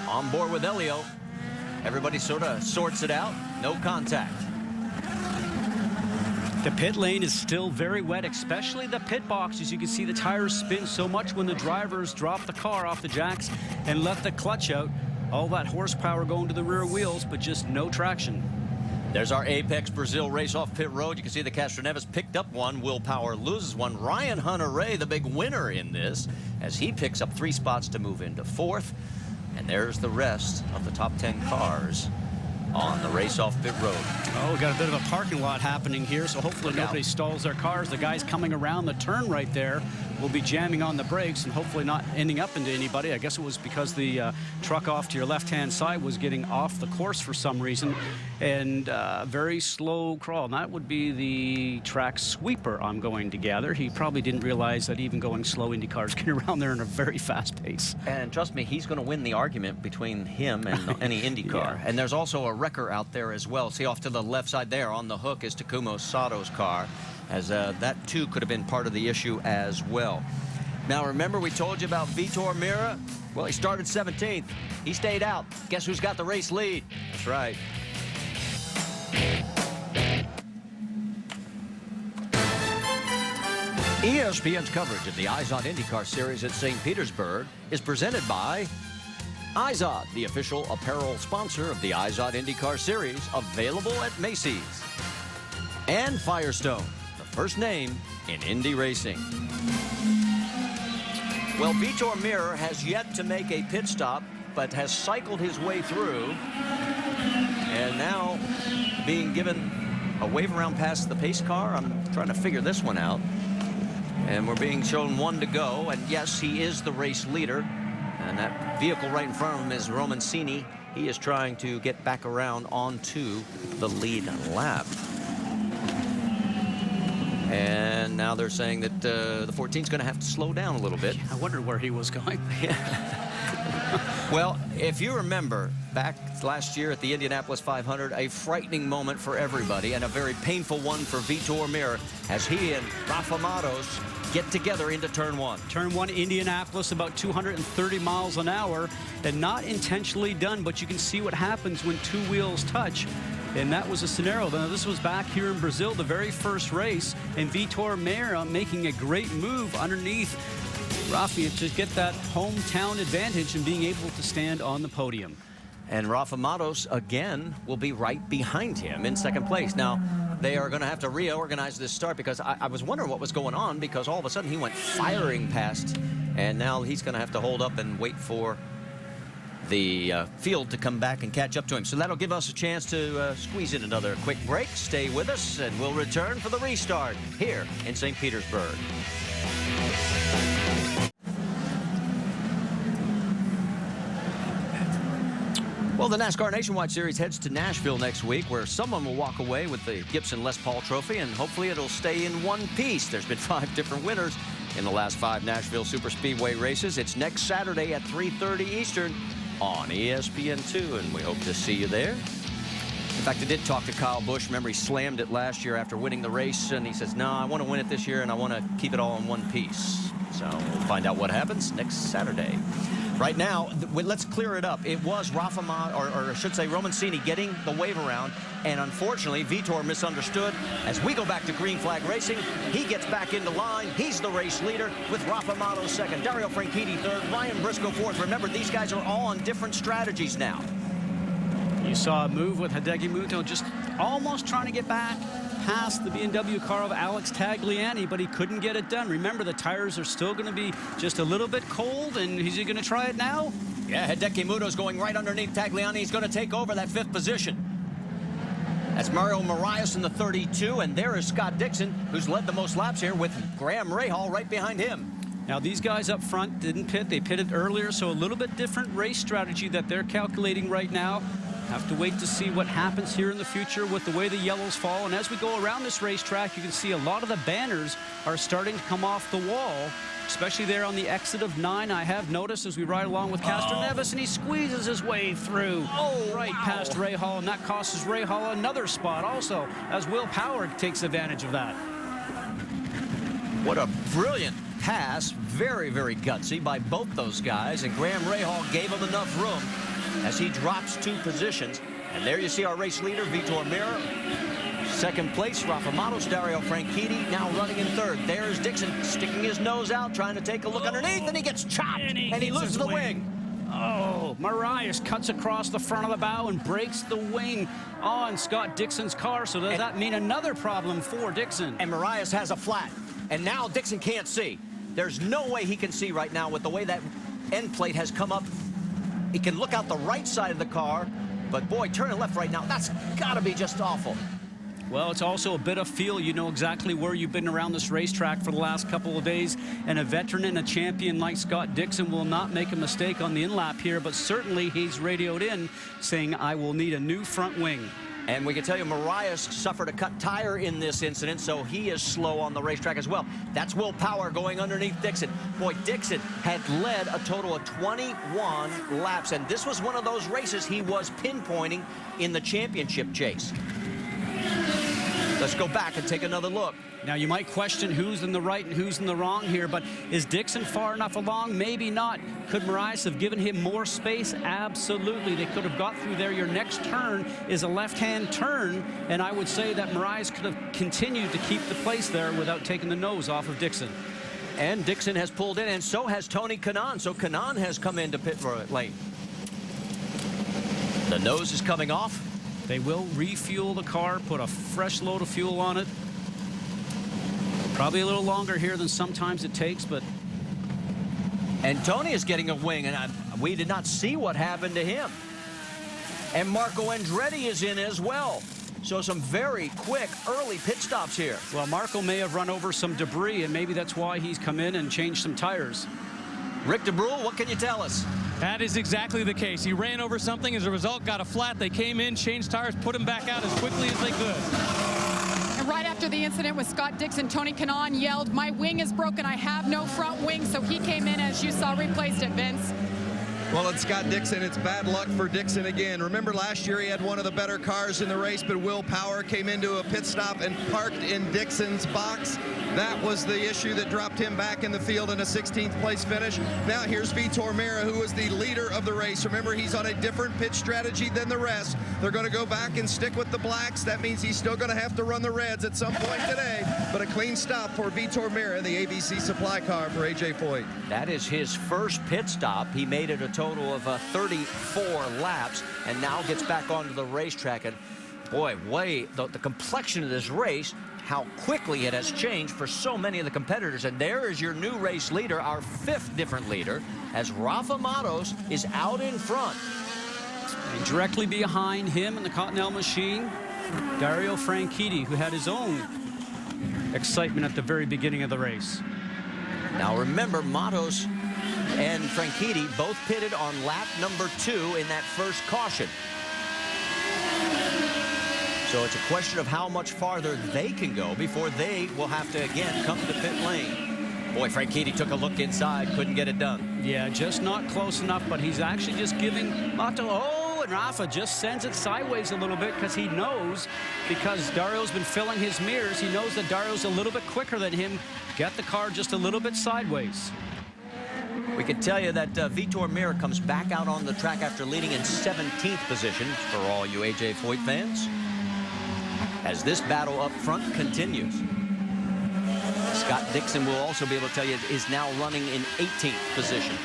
On board with Elio. Everybody sort of sorts it out. No contact. The pit lane is still very wet, especially the pit box. As you can see, the tires spin so much when the drivers drop the car off the jacks and let the clutch out. All that horsepower going to the rear wheels, but just no traction. There's our Apex Brazil race off pit road. You can see the Castroneves picked up one. Will Power loses one. Ryan Hunter-Reay, the big winner in this, as he picks up 3 spots to move into 4th. And there's the rest of the top 10 cars on the race off pit road. Oh, we got a bit of a parking lot happening here, so hopefully nobody stalls their cars. The guys coming around the turn right there will be jamming on the brakes and hopefully not ending up into anybody. I guess it was because the truck off to your left-hand side was getting off the course for some reason, and very slow crawl. And that would be the track sweeper, I'm going to gather. He probably didn't realize that even going slow, Indy cars get around there in a very fast pace. And trust me, he's going to win the argument between him and any Indy car. Yeah. And there's also a wrecker out there as well. See, off to the left side there on the hook is Takuma Sato's car, as that too could have been part of the issue as well. Now remember, we told you about Vitor Meira. Well, he started 17th. He stayed out. Guess who's got the race lead? That's right. ESPN's coverage of the IZOD IndyCar Series at St. Petersburg is presented by IZOD, the official apparel sponsor of the IZOD IndyCar Series, available at Macy's. And Firestone, the first name in Indy racing. Well, Vitor Meira has yet to make a pit stop, but has cycled his way through. And now being given a wave around past the pace car. I'm trying to figure this one out. And we're being shown 1 to go. And yes, he is the race leader. And that vehicle right in front of him is Romancini. He is trying to get back around onto the lead lap. And now they're saying that the 14's going to have to slow down a little bit. I wondered where he was going. Well, if you remember, back last year at the Indianapolis 500, a frightening moment for everybody and a very painful one for Vitor Meira, as he and Rafa Matos get together into turn one. Turn one, Indianapolis, about 230 miles an hour, and not intentionally done, but you can see what happens when two wheels touch. And that was a scenario. Now, this was back here in Brazil, the very first race, and Vitor Meira making a great move underneath Rafi to get that hometown advantage and being able to stand on the podium. And Rafa Matos, again, will be right behind him in second place. Now, they are going to have to reorganize this start because I was wondering what was going on because all of a sudden he went firing past, and now he's going to have to hold up and wait for the field to come back and catch up to him. So that'll give us a chance to squeeze in another quick break. Stay with us, and we'll return for the restart here in St. Petersburg. Well, the NASCAR Nationwide Series heads to Nashville next week, where someone will walk away with the Gibson Les Paul Trophy, and hopefully it'll stay in one piece. There's been 5 different winners in the last 5 Nashville Superspeedway races. It's next Saturday at 3:30 Eastern on ESPN2, and we hope to see you there. In fact, I did talk to Kyle Busch. Remember, he slammed it last year after winning the race, and he says, no, I want to win it this year, and I want to keep it all in one piece. So we'll find out what happens next Saturday. Right now, let's clear it up. It was Rafa, or I should say Romancini, getting the wave around, and unfortunately, Vitor misunderstood. As we go back to green flag racing, he gets back into line. He's the race leader with Rafa Matos second, Dario Franchitti third, Ryan Briscoe fourth. Remember, these guys are all on different strategies now. You saw a move with Hideki Muto just almost trying to get back past the BMW car of Alex Tagliani, but he couldn't get it done. Remember, the tires are still going to be just a little bit cold, and is he going to try it now? Yeah, Hideki Muto's going right underneath Tagliani. He's going to take over that 5th position. That's Mario Moraes in the 32, and there is Scott Dixon, who's led the most laps here with Graham Rahal right behind him. Now, these guys up front didn't pit. They pitted earlier, so a little bit different race strategy that they're calculating right now. Have to wait to see what happens here in the future with the way the yellows fall. And as we go around this racetrack, you can see a lot of the banners are starting to come off the wall, especially there on the exit of 9. I have noticed as we ride along with Castro Neves, and he squeezes his way through past Rahal, and that costs Rahal another spot also, as Will Power takes advantage of that. What a brilliant pass. Very, very gutsy by both those guys, and Graham Rahal gave him enough room as he drops 2 positions. And there you see our race leader, Vitor Meira. Second place, Rafa Matos, Dario Franchitti now running in third. There's Dixon sticking his nose out, trying to take a look underneath, and he gets chopped, and he loses the wing. Oh, Moraes cuts across the front of the bow and breaks the wing on Scott Dixon's car. So does that mean another problem for Dixon? And Moraes has a flat, and now Dixon can't see. There's no way he can see right now with the way that end plate has come up. He can look out the right side of the car, but boy, turning left right now, that's got to be just awful. Well, it's also a bit of feel. You know exactly where you've been around this racetrack for the last couple of days, and a veteran and a champion like Scott Dixon will not make a mistake on the in-lap here, but certainly he's radioed in saying, I will need a new front wing. And we can tell you Moraes suffered a cut tire in this incident, so he is slow on the racetrack as well. That's Will Power going underneath Dixon. Boy, Dixon had led a total of 21 laps, and this was one of those races he was pinpointing in the championship chase. Let's go back and take another look. Now, you might question who's in the right and who's in the wrong here, but is Dixon far enough along? Maybe not. Could Moraes have given him more space? Absolutely. They could have got through there. Your next turn is a left-hand turn, and I would say that Moraes could have continued to keep the place there without taking the nose off of Dixon. And Dixon has pulled in, and so has Tony Kanaan. So Kanaan has come into pit lane. The nose is coming off. They will refuel the car, put a fresh load of fuel on it. Probably a little longer here than sometimes it takes, but... And Tony is getting a wing, and we did not see what happened to him. And Marco Andretti is in as well. So some very quick early pit stops here. Well, Marco may have run over some debris, and maybe that's why he's come in and changed some tires. Rick DeBrule, what can you tell us? That is exactly the case. He ran over something. As a result, got a flat. They came in, changed tires, put him back out as quickly as they could. And right after the incident with Scott Dixon, Tony Kanaan yelled, my wing is broken. I have no front wing. So he came in, as you saw, replaced it, Vince. Well, it's Scott Dixon. It's bad luck for Dixon again. Remember last year he had one of the better cars in the race, but Will Power came into a pit stop and parked in Dixon's box. That was the issue that dropped him back in the field in a 16th place finish. Now here's Vitor Meira, who was the leader of the race. Remember, he's on a different pitch strategy than the rest. They're going to go back and stick with the blacks. That means he's still going to have to run the reds at some point today. But a clean stop for Vitor Meira, the ABC supply car for A.J. Foyt. That is his first pit stop. He made it a total of 34 laps and now gets back onto the racetrack. And boy, the complexion of this race, how quickly it has changed for so many of the competitors. And there is your new race leader, our 5th different leader, as Rafa Matos is out in front. And directly behind him in the Cottonelle machine, Dario Franchitti, who had his own excitement at the very beginning of the race. Now remember, Matos and Franchitti both pitted on lap number 2 in that first caution. So it's a question of how much farther they can go before they will have to, again, come to pit lane. Boy, Franchitti took a look inside, couldn't get it done. Yeah, just not close enough, but he's actually just giving Matos, and Rafa just sends it sideways a little bit because he knows, because Dario's been filling his mirrors, he knows that Dario's a little bit quicker than him. Get the car just a little bit sideways. We can tell you that Vitor Meira comes back out on the track after leading in 17th position for all you A.J. Foyt fans, as this battle up front continues. Scott Dixon will also be able to tell you is now running in 18th position.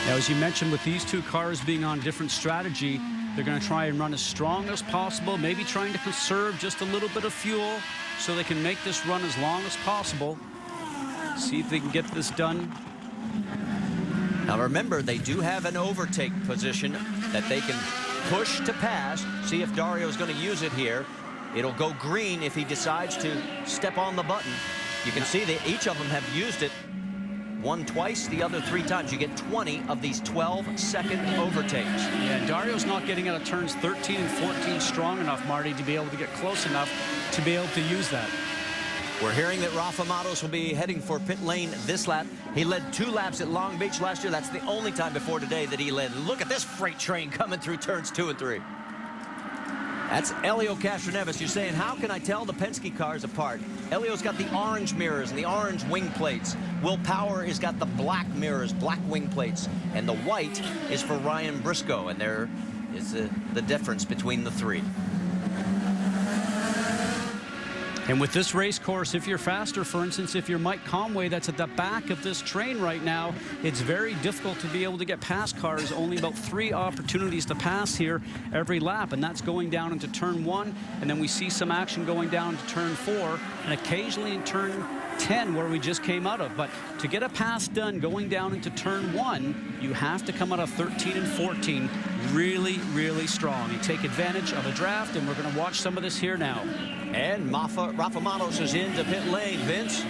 Now, as you mentioned, with these two cars being on different strategy, they're going to try and run as strong as possible, maybe trying to conserve just a little bit of fuel so they can make this run as long as possible. See if they can get this done. Now remember, they do have an overtake position that they can push to pass. See if Dario's going to use it here. It'll go green if he decides to step on the button. You can see that each of them have used it. One twice, the other 3 times. You get 20 of these 12-second overtakes. Yeah, Dario's not getting out of turns 13 and 14 strong enough, Marty, to be able to get close enough to be able to use that. We're hearing that Rafa Matos will be heading for pit lane this lap. He led 2 laps at Long Beach last year. That's the only time before today that he led. Look at this freight train coming through turns 2 and 3. That's Helio Castroneves. You're saying, how can I tell the Penske cars apart? Helio's got the orange mirrors and the orange wing plates. Will Power has got the black mirrors, black wing plates. And the white is for Ryan Briscoe. And there is the difference between the 3. And with this race course, if you're faster, for instance, if you're Mike Conway, that's at the back of this train right now, it's very difficult to be able to get past cars. Only about 3 opportunities to pass here every lap, and that's going down into turn 1, and then we see some action going down to turn 4, and occasionally in turn 10, where we just came out of. But to get a pass done going down into turn 1, you have to come out of 13 and 14 really, really strong. You take advantage of a draft, and we're going to watch some of this here now. And Rafa Matos is into pit lane. Vince?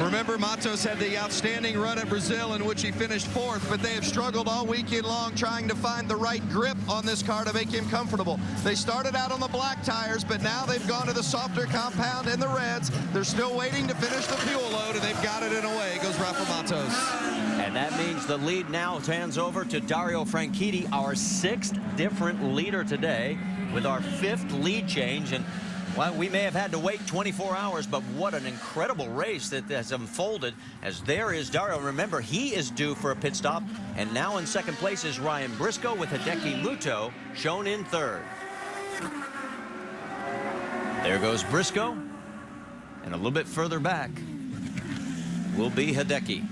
Remember, Matos had the outstanding run at Brazil in which he finished 4th, but they have struggled all weekend long trying to find the right grip on this car to make him comfortable. They started out on the black tires, but now they've gone to the softer compound and the reds. They're still waiting to finish the fuel load, and they've got it in a way. Goes Rafa Matos. And that means the lead now hands over to Dario Franchitti, our 6th different leader today, with our 5th lead change. And well, we may have had to wait 24 hours, but what an incredible race that has unfolded, as there is Dario. Remember, he is due for a pit stop, and now in 2nd place is Ryan Briscoe with Hideki Muto shown in 3rd. There goes Briscoe, and a little bit further back will be Hideki.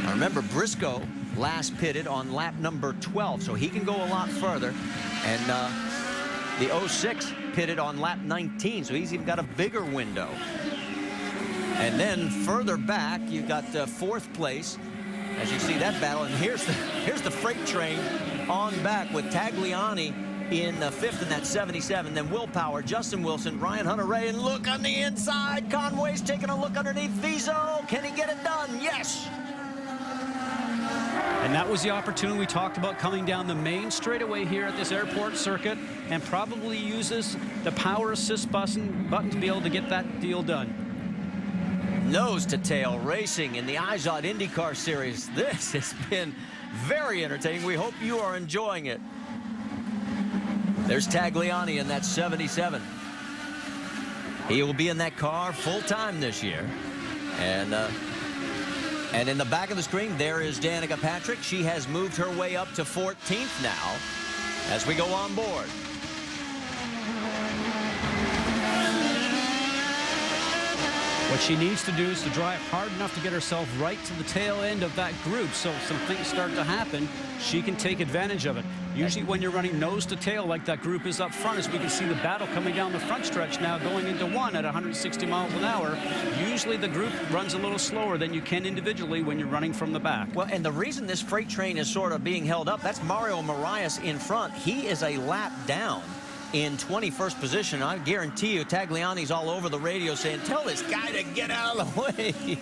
Now remember, Briscoe last pitted on lap number 12, so he can go a lot further, and the 06 pitted on lap 19, so he's even got a bigger window. And then further back, you've got 4th place, as you see that battle. And here's the freight train on back with Tagliani in 5th in that 77. Then Will Power, Justin Wilson, Ryan Hunter-Reay, and look on the inside. Conway's taking a look underneath Vizo. Can he get it done? Yes. And that was the opportunity we talked about, coming down the main straightaway here at this airport circuit, and probably uses the power assist button to be able to get that deal done. Nose to tail racing in the IZOD IndyCar Series. This has been very entertaining. We hope you are enjoying it. There's Tagliani in that 77. He will be in that car full time this year. And in the back of the screen, there is Danica Patrick. She has moved her way up to 14th now as we go on board. What she needs to do is to drive hard enough to get herself right to the tail end of that group, so some things start to happen, she can take advantage of it. Usually when you're running nose to tail like that group is up front, as we can see the battle coming down the front stretch now, going into one at 160 miles an hour. Usually the group runs a little slower than you can individually when you're running from the back. Well, and the reason this freight train is sort of being held up, that's Mario Marias in front. He is a lap down in 21st position. I guarantee you Tagliani's all over the radio saying, tell this guy to get out of the way.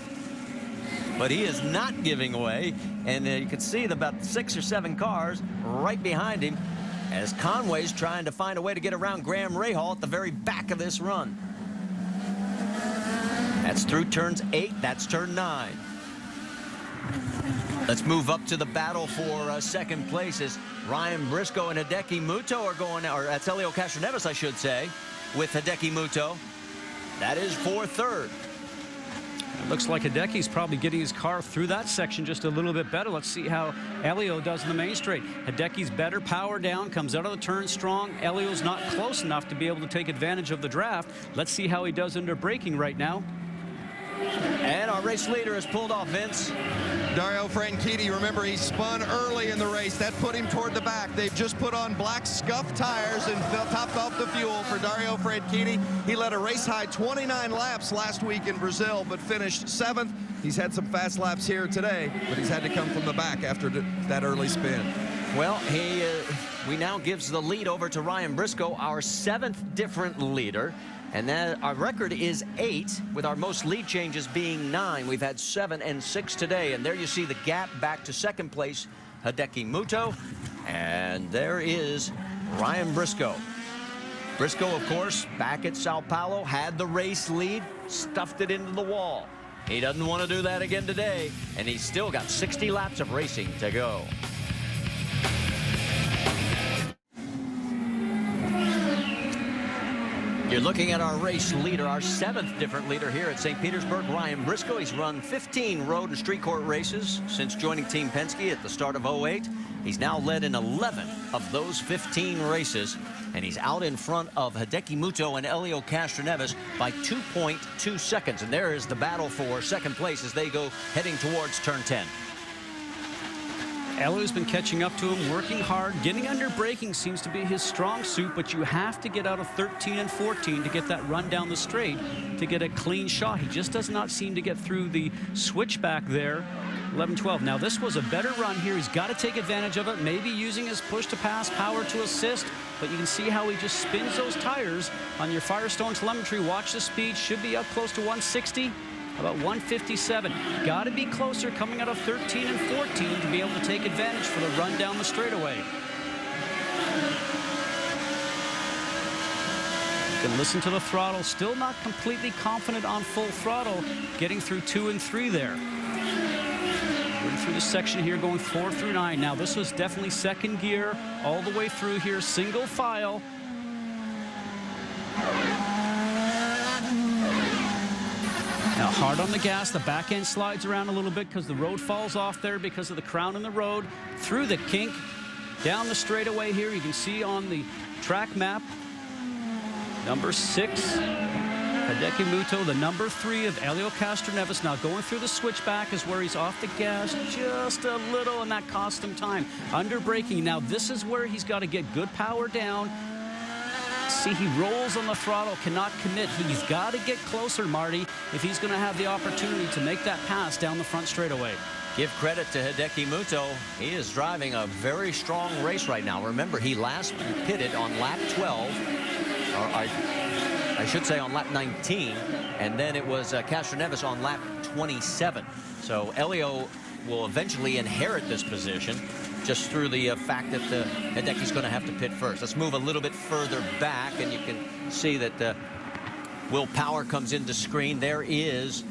But he is not giving away, and you can see about 6 or 7 cars right behind him as Conway's trying to find a way to get around Graham Rahal at the very back of this run. That's through turns 8, that's turn 9. Let's move up to the battle for second place as Ryan Briscoe and Hideki Muto are going, or that's Helio Castroneves, I should say, with Hideki Muto. That is for third. It looks like Hideki's probably getting his car through that section just a little bit better. Let's see how Elio does in the main straight. Hideki's better power down, comes out of the turn strong. Elio's not close enough to be able to take advantage of the draft. Let's see how he does under braking right now. And our race leader has pulled off, Vince. Dario Franchitti, remember, he spun early in the race. That put him toward the back. They've just put on black scuffed tires and topped off the fuel for Dario Franchitti. He led a race-high 29 laps last week in Brazil, but finished 7th. He's had some fast laps here today, but he's had to come from the back after that early spin. Well, we now gives the lead over to Ryan Briscoe, our 7th different leader. And then our record is 8, with our most lead changes being 9. We've had 7 and 6 today. And there you see the gap back to second place, Hideki Muto. And there is Ryan Briscoe. Briscoe, of course, back at Sao Paulo, had the race lead, stuffed it into the wall. He doesn't want to do that again today. And he's still got 60 laps of racing to go. You're looking at our race leader, our 7th different leader here at St. Petersburg, Ryan Briscoe. He's run 15 road and street court races since joining Team Penske at the start of 08. He's now led in 11 of those 15 races, and he's out in front of Hideki Muto and Helio Castroneves by 2.2 seconds. And there is the battle for second place as they go heading towards turn 10. Elio's been catching up to him, working hard. Getting under braking seems to be his strong suit, but you have to get out of 13 and 14 to get that run down the straight to get a clean shot. He just does not seem to get through the switchback there. 11-12. Now, this was a better run here. He's got to take advantage of it, maybe using his push-to-pass power to assist, but you can see how he just spins those tires on your Firestone telemetry. Watch the speed. Should be up close to 160. About 157. Got to be closer coming out of 13 and 14 to be able to take advantage for the run down the straightaway. You can listen to the throttle. Still not completely confident on full throttle. Getting through 2 and 3 there. Going through the section here, going 4 through 9. Now this was definitely second gear all the way through here, single file. Now hard on the gas, the back end slides around a little bit because the road falls off there because of the crown in the road. Through the kink, down the straightaway here, you can see on the track map, number 6, Hideki Muto, the number 3 of Helio Castroneves. Now going through the switchback is where he's off the gas just a little, and that cost him time. Under braking, now this is where he's got to get good power down. See, he rolls on the throttle, cannot commit. He's got to get closer, Marty, if he's going to have the opportunity to make that pass down the front straightaway. Give credit to Hideki Muto. He is driving a very strong race right now. Remember, he last pitted on lap 12, or I should say on lap 19, and then it was Castroneves on lap 27. So Helio will eventually inherit this position just through the fact that Hideki's going to have to pit first. Let's move a little bit further back, and you can see that Will Power comes into screen. There is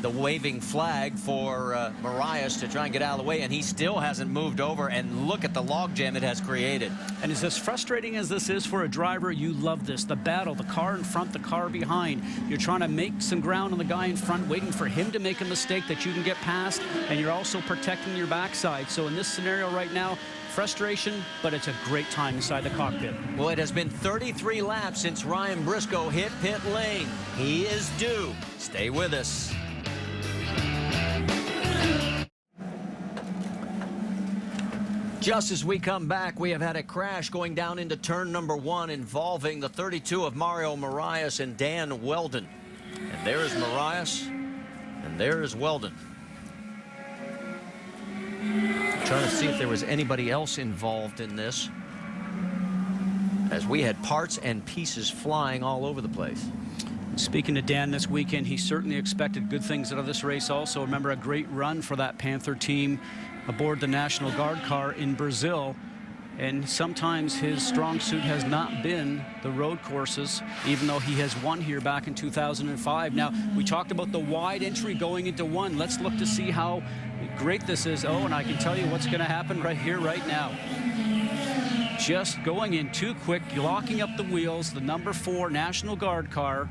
the waving flag for Marias to try and get out of the way, and he still hasn't moved over, and look at the logjam it has created. And as frustrating as this is for a driver, you love this. The battle, the car in front, the car behind. You're trying to make some ground on the guy in front, waiting for him to make a mistake that you can get past, and you're also protecting your backside. So in this scenario right now, frustration, but it's a great time inside the cockpit. Well, it has been 33 laps since Ryan Briscoe hit pit lane. He is due. Stay with us. Just as we come back, we have had a crash going down into turn number 1 involving the 32 of Mario Marias and Dan Weldon. And there is Marias, and there is Weldon. Trying to see if there was anybody else involved in this, as we had parts and pieces flying all over the place. Speaking to Dan this weekend, he certainly expected good things out of this race also. Remember, a great run for that Panther team aboard the National Guard car in Brazil. And sometimes his strong suit has not been the road courses, even though he has won here back in 2005. Now, we talked about the wide entry going into 1. Let's look to see how great this is. Oh, and I can tell you what's going to happen right here, right now. Just going in too quick, locking up the wheels, the number 4 National Guard car.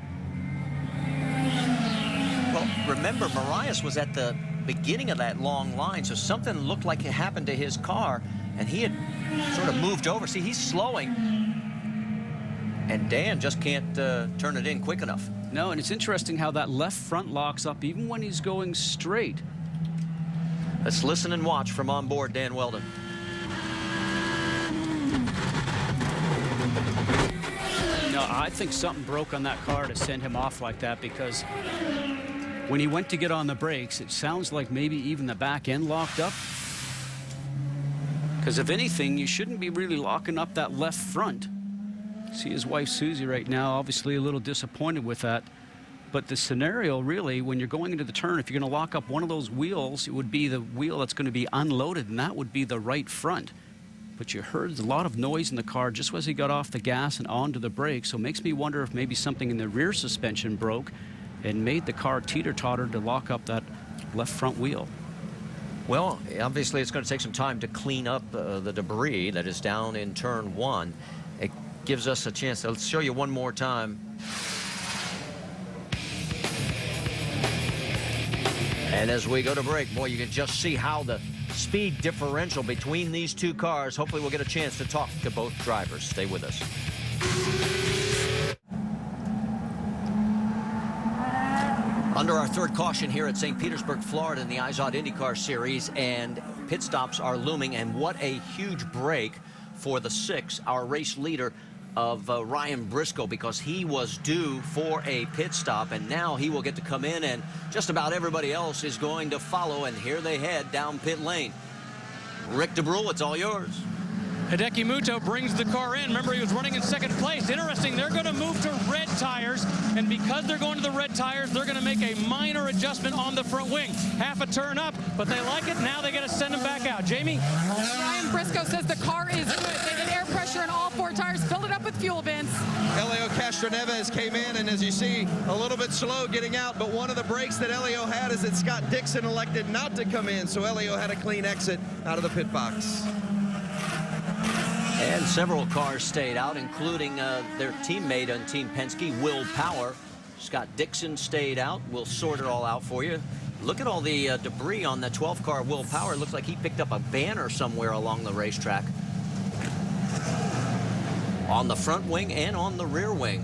Well, remember, Marias was at the beginning of that long line, so something looked like it happened to his car, and he had sort of moved over. See, he's slowing, and Dan just can't turn it in quick enough. No, and it's interesting how that left front locks up even when he's going straight. Let's listen and watch from on board Dan Weldon. No, I think something broke on that car to send him off like that, because when he went to get on the brakes, it sounds like maybe even the back end locked up. Because if anything, you shouldn't be really locking up that left front. See his wife Susie right now, obviously a little disappointed with that. But the scenario really, when you're going into the turn, if you're going to lock up one of those wheels, it would be the wheel that's going to be unloaded, and that would be the right front. But you heard a lot of noise in the car just as he got off the gas and onto the brakes, so it makes me wonder if maybe something in the rear suspension broke and made the car teeter-totter to lock up that left front wheel. Well, obviously it's going to take some time to clean up the debris that is down in turn 1. It gives us a chance. Let's show you one more time. And as we go to break, boy, you can just see how the speed differential between these two cars. Hopefully we'll get a chance to talk to both drivers. Stay with us. Under our third caution here at St. Petersburg, Florida in the IZOD IndyCar Series, and pit stops are looming, and what a huge break for the 6, our race leader of Ryan Briscoe, because he was due for a pit stop, and now he will get to come in, and just about everybody else is going to follow, and here they head down pit lane. Rick DeBrule, it's all yours. Hideki Muto brings the car in. Remember, he was running in second place. Interesting, they're going to move to red tires, and because they're going to the red tires, they're going to make a minor adjustment on the front wing. Half a turn up, but they like it. Now they got to send him back out. Jamie? Ryan Briscoe says the car is good. They get air pressure in all 4 tires. Fill it up with fuel, Vince. Elio Castroneves came in, and as you see, a little bit slow getting out, but one of the breaks that Elio had is that Scott Dixon elected not to come in, so Elio had a clean exit out of the pit box. And several cars stayed out, including their teammate on Team Penske, Will Power. Scott Dixon stayed out. We'll sort it all out for you. Look at all the debris on the 12th car, Will Power. Looks like he picked up a banner somewhere along the racetrack. On the front wing and on the rear wing.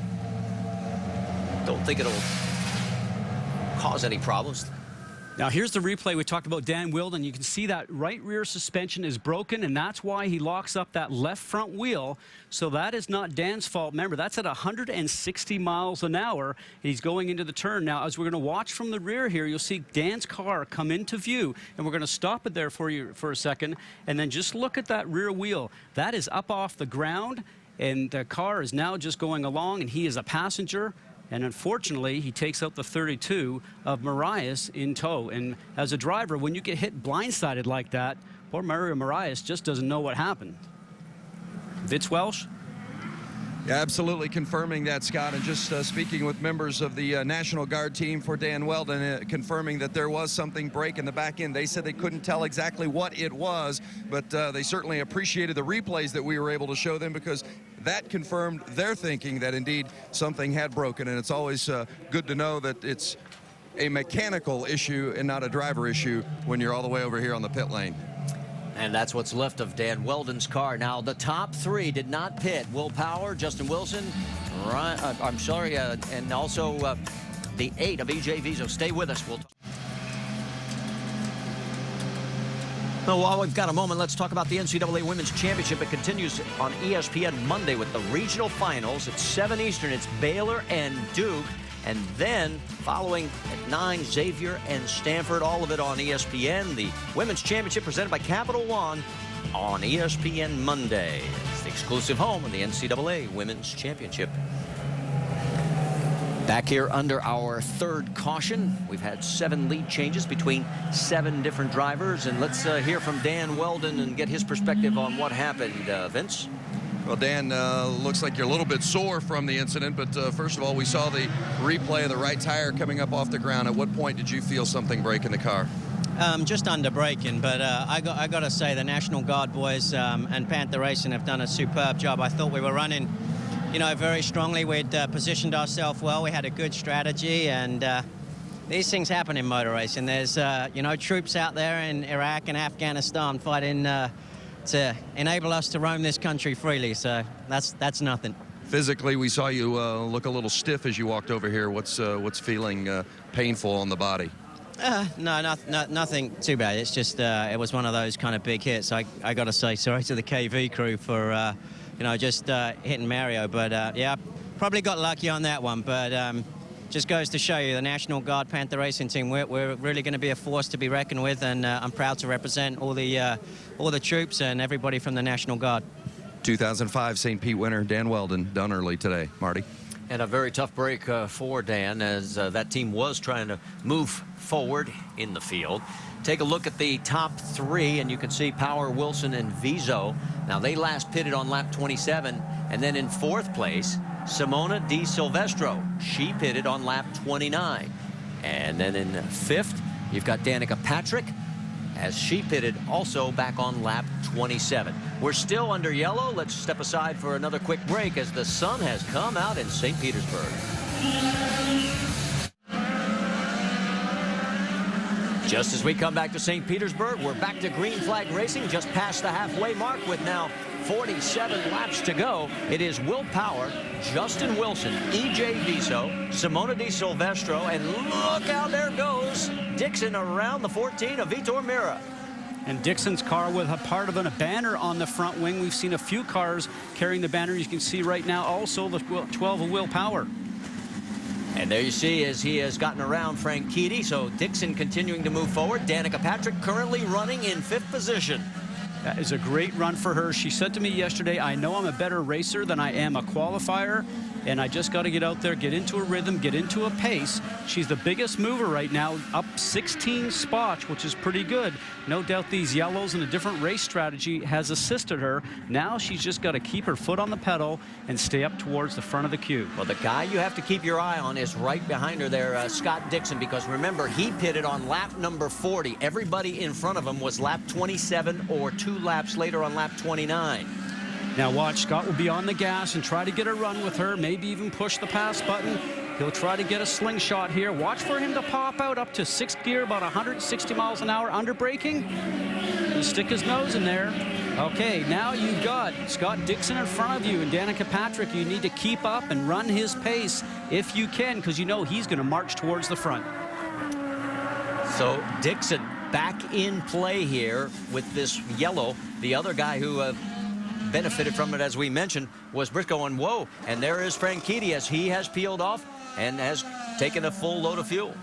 Don't think it'll cause any problems. Now here's the replay. We talked about Dan Weldon. You can see that right rear suspension is broken, and that's why he locks up that left front wheel. So that is not Dan's fault. Remember, that's at 160 miles an hour. He's going into the turn. Now, as we're going to watch from the rear here, you'll see Dan's car come into view, and we're going to stop it there for you for a second, and then just look at that rear wheel. That is up off the ground, and the car is now just going along, and he is a passenger. And unfortunately, he takes out the 32 of Marias in tow. And as a driver, when you get hit blindsided like that, poor Mario Marias just doesn't know what happened. Vince Welsh? Yeah, absolutely confirming that, Scott. And just speaking with members of the National Guard team for Dan Weldon, confirming that there was something break in the back end. They said they couldn't tell exactly what it was, but they certainly appreciated the replays that we were able to show them, because that confirmed their thinking that indeed something had broken. And it's always good to know that it's a mechanical issue and not a driver issue when you're all the way over here on the pit lane. And that's what's left of Dan Weldon's car. Now, the top three did not pit. Will Power, Justin Wilson, and also the 8 of E.J. Viso. Stay with us. Well, while we've got a moment, let's talk about the NCAA Women's Championship. It continues on ESPN Monday with the regional finals. At 7 Eastern, it's Baylor and Duke. And then, following at 9, Xavier and Stanford, all of it on ESPN. The Women's Championship presented by Capital One on ESPN Monday. It's the exclusive home of the NCAA Women's Championship. Back here under our third caution. We've had 7 lead changes between 7 different drivers. And let's hear from Dan Weldon and get his perspective on what happened. Vince? Well, Dan, looks like you're a little bit sore from the incident, but first of all, we saw the replay of the right tire coming up off the ground. At what point did you feel something break in the car? Just under braking, but I got to say the National Guard boys and Panther Racing have done a superb job. I thought we were running, very strongly. We'd positioned ourselves well. We had a good strategy, and these things happen in motor racing. There's, troops out there in Iraq and Afghanistan fighting to enable us to roam this country freely, so that's nothing. Physically, we saw you look a little stiff as you walked over here. What's feeling painful on the body? No, nothing too bad. It's just it was one of those kind of big hits. I got to say sorry to the KV crew for just hitting Mario, but yeah, probably got lucky on that one. But just goes to show you the National Guard Panther Racing team. We're really going to be a force to be reckoned with, and I'm proud to represent all the troops and everybody from the National Guard. 2005 St. Pete winner Dan Weldon, done early today. Marty? And a very tough break for Dan, as that team was trying to move forward in the field. Take a look at the top 3, and you can see Power, Wilson, and Viso. Now, they last pitted on lap 27, and then in 4th place, Simona Di Silvestro. She pitted on lap 29. And then in 5th, you've got Danica Patrick, as she pitted also back on lap 27. We're still under yellow. Let's step aside for another quick break as the sun has come out in St. Petersburg. Just as we come back to St. Petersburg, we're back to green flag racing, just past the halfway mark with now 47 laps to go. It is Will Power, Justin Wilson, E.J. Viso, Simona Di Silvestro, and look out, there goes Dixon around the 14 of Vitor Meira. And Dixon's car with a part of a banner on the front wing. We've seen a few cars carrying the banner. You can see right now also the 12 of Will Power. And there you see as he has gotten around Frank Keedy. So Dixon continuing to move forward. Danica Patrick currently running in 5th position. That is a great run for her. She said to me yesterday, I know I'm a better racer than I am a qualifier, and I just got to get out there, get into a rhythm, get into a pace. She's the biggest mover right now, up 16 spots, which is pretty good. No doubt these yellows and a different race strategy has assisted her. Now she's just got to keep her foot on the pedal and stay up towards the front of the queue. Well, the guy you have to keep your eye on is right behind her there, Scott Dixon, because remember, he pitted on lap number 40. Everybody in front of him was lap 27 or 2 laps later on lap 29. Now watch, Scott will be on the gas and try to get a run with her, maybe even push the pass button. He'll try to get a slingshot here. Watch for him to pop out up to 6th gear, about 160 miles an hour under braking. He'll stick his nose in there. Okay, now you've got Scott Dixon in front of you, and Danica Patrick. You need to keep up and run his pace if you can, because you know he's going to march towards the front. So Dixon back in play here with this yellow. The other guy who benefited from it, as we mentioned, was Briscoe, and whoa, and there is Frank Keedy as he has peeled off and has taken a full load of fuel.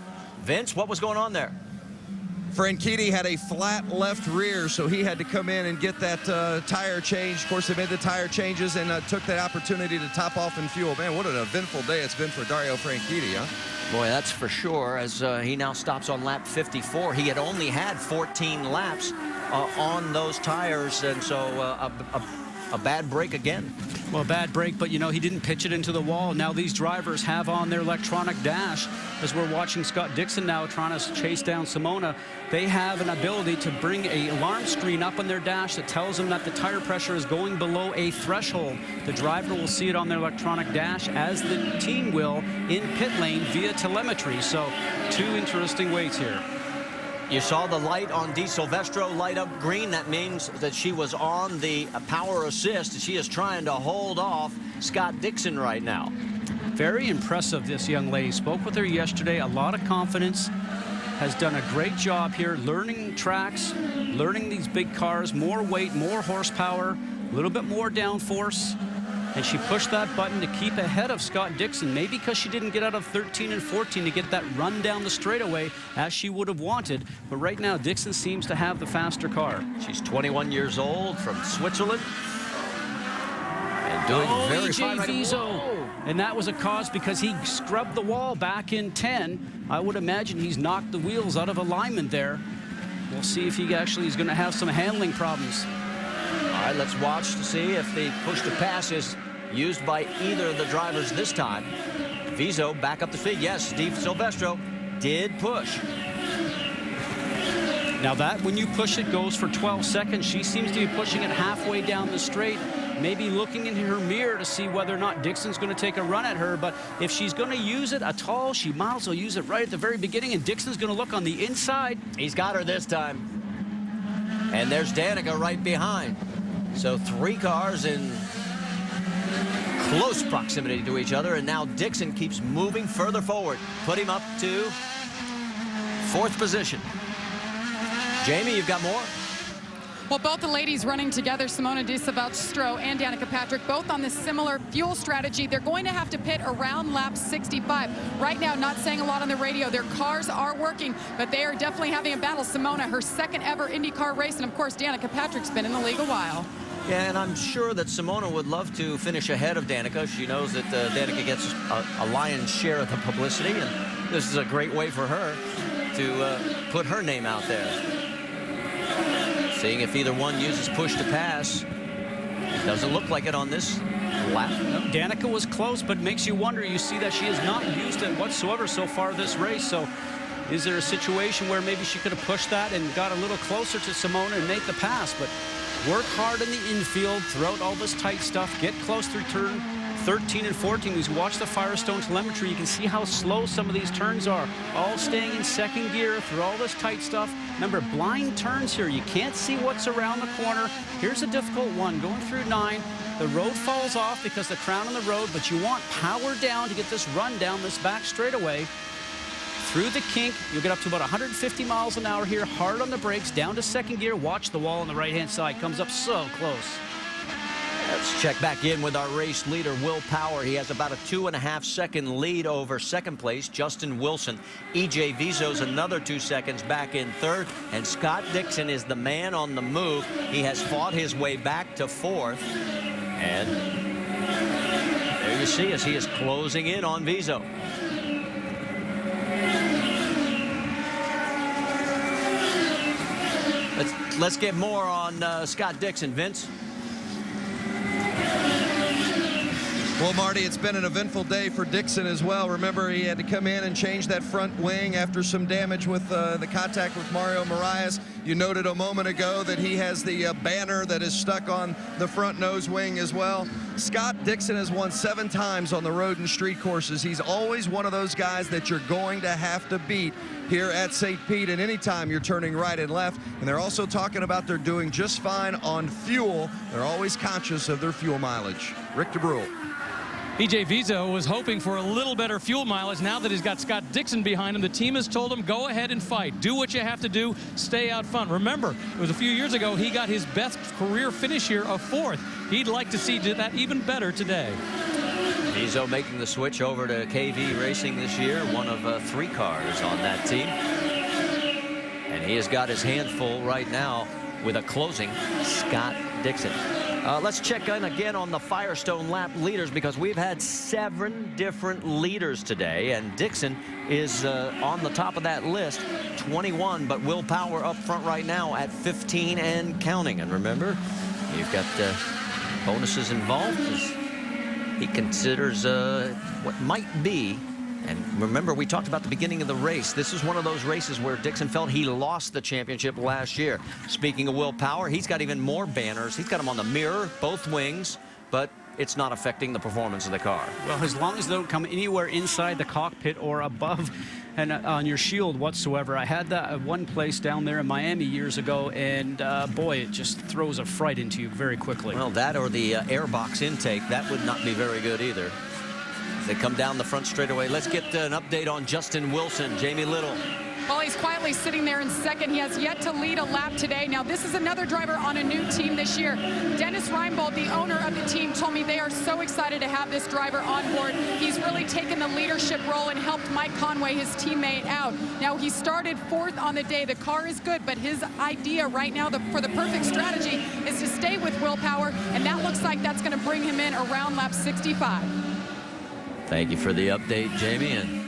Vince, what was going on there? Franchitti had a flat left rear, so he had to come in and get that tire changed. Of course, they made the tire changes and took that opportunity to top off in fuel. Man, what an eventful day it's been for Dario Franchitti, huh? Boy, that's for sure, as he now stops on lap 54. He had only had 14 laps on those tires, and so a a bad break again. Well, a bad break, but, you know, he didn't pitch it into the wall. Now these drivers have on their electronic dash, as we're watching Scott Dixon now trying to chase down Simona. They have an ability to bring an alarm screen up on their dash that tells them that the tire pressure is going below a threshold. The driver will see it on their electronic dash, as the team will in pit lane via telemetry. So 2 interesting ways here. You saw the light on Di Silvestro light up green. That means that she was on the power assist. She is trying to hold off Scott Dixon right now. Very impressive, this young lady. Spoke with her yesterday. A lot of confidence. Has done a great job here learning tracks, learning these big cars, more weight, more horsepower, a little bit more downforce. And she pushed that button to keep ahead of Scott Dixon, maybe because she didn't get out of 13 and 14 to get that run down the straightaway as she would have wanted. But right now, Dixon seems to have the faster car. She's 21 years old, from Switzerland. And doing very fine. Vizo. And that was a cause because he scrubbed the wall back in 10. I would imagine he's knocked the wheels out of alignment there. We'll see if he actually is going to have some handling problems. All right, let's watch to see if the push to pass is used by either of the drivers this time. Vizo back up the speed. Yes, Di Silvestro did push. Now that, when you push it, goes for 12 seconds. She seems to be pushing it halfway down the straight, maybe looking in her mirror to see whether or not Dixon's going to take a run at her. But if she's going to use it at all, she might as well use it right at the very beginning, and Dixon's going to look on the inside. He's got her this time. And there's Danica right behind. So 3 cars in close proximity to each other, and now Dixon keeps moving further forward. Put him up to 4th position. Jamie, you've got more? Well, both the ladies running together, Simona Di Silvestro and Danica Patrick, both on this similar fuel strategy. They're going to have to pit around lap 65. Right now, not saying a lot on the radio. Their cars are working, but they are definitely having a battle. Simona, her 2nd ever IndyCar race, and of course, Danica Patrick's been in the league a while. Yeah, and I'm sure that Simona would love to finish ahead of Danica. She knows that Danica gets a lion's share of the publicity, and this is a great way for her to put her name out there. Seeing if either one uses push to pass. It doesn't look like it on this lap. No, Danica was close, but makes you wonder. You see that she has not used it whatsoever so far this race. So is there a situation where maybe she could have pushed that and got a little closer to Simona and made the pass? But work hard in the infield throughout all this tight stuff. Get close through turn 13 and 14. As you watch the Firestone telemetry, you can see how slow some of these turns are. All staying in 2nd gear through all this tight stuff. Remember, blind turns here. You can't see what's around the corner. Here's a difficult one. Going through 9. The road falls off because the crown on the road, but you want power down to get this run down this back straightaway. Through the kink, you'll get up to about 150 miles an hour here. Hard on the brakes, down to 2nd gear. Watch the wall on the right-hand side. Comes up so close. Let's check back in with our race leader, Will Power. He has about a 2.5-second lead over 2nd place, Justin Wilson. E.J. Vizo's another 2 seconds back in 3rd. And Scott Dixon is the man on the move. He has fought his way back to 4th. And there you see as he is closing in on Vizo. Let's get more on Scott Dixon, Vince. Well, Marty, it's been an eventful day for Dixon as well. Remember, he had to come in and change that front wing after some damage with the contact with Mario Moraes. You noted a moment ago that he has the banner that is stuck on the front nose wing as well. Scott Dixon has won 7 times on the road and street courses. He's always one of those guys that you're going to have to beat here at St. Pete, and anytime you're turning right and left. And they're also talking about they're doing just fine on fuel. They're always conscious of their fuel mileage. Rick DeBrule. E.J. Vizo was hoping for a little better fuel mileage. Now that he's got Scott Dixon behind him, the team has told him, go ahead and fight. Do what you have to do. Stay out front. Remember, it was a few years ago he got his best career finish here of 4th. He'd like to see that even better today. Vizo making the switch over to KV Racing this year, one of 3 cars on that team. And he has got his hands full right now with a closing Scott Dixon. Let's check in again on the Firestone lap leaders, because we've had 7 different leaders today, and Dixon is on the top of that list, 21, but Will Power up front right now at 15 and counting. And remember, you've got bonuses involved as he considers what might be. And remember, we talked about the beginning of the race. This is one of those races where Dixon felt he lost the championship last year. Speaking of Will Power, he's got even more banners. He's got them on the mirror, both wings, but it's not affecting the performance of the car. Well, as long as they don't come anywhere inside the cockpit or above and on your shield whatsoever. I had that at one place down there in Miami years ago, and boy, it just throws a fright into you very quickly. Well, that or the airbox intake, that would not be very good either. As they come down the front straightaway, let's get an update on Justin Wilson. Jamie Little. Well, he's quietly sitting there in second. He has yet to lead a lap today. Now, this is another driver on a new team this year. Dennis Reinbold, the owner of the team, told me they are so excited to have this driver on board. He's really taken the leadership role and helped Mike Conway, his teammate, out. Now, he started fourth on the day. The car is good, but his idea right now for the perfect strategy is to stay with Will Power, and that looks like that's going to bring him in around lap 65. Thank you for the update, Jamie. And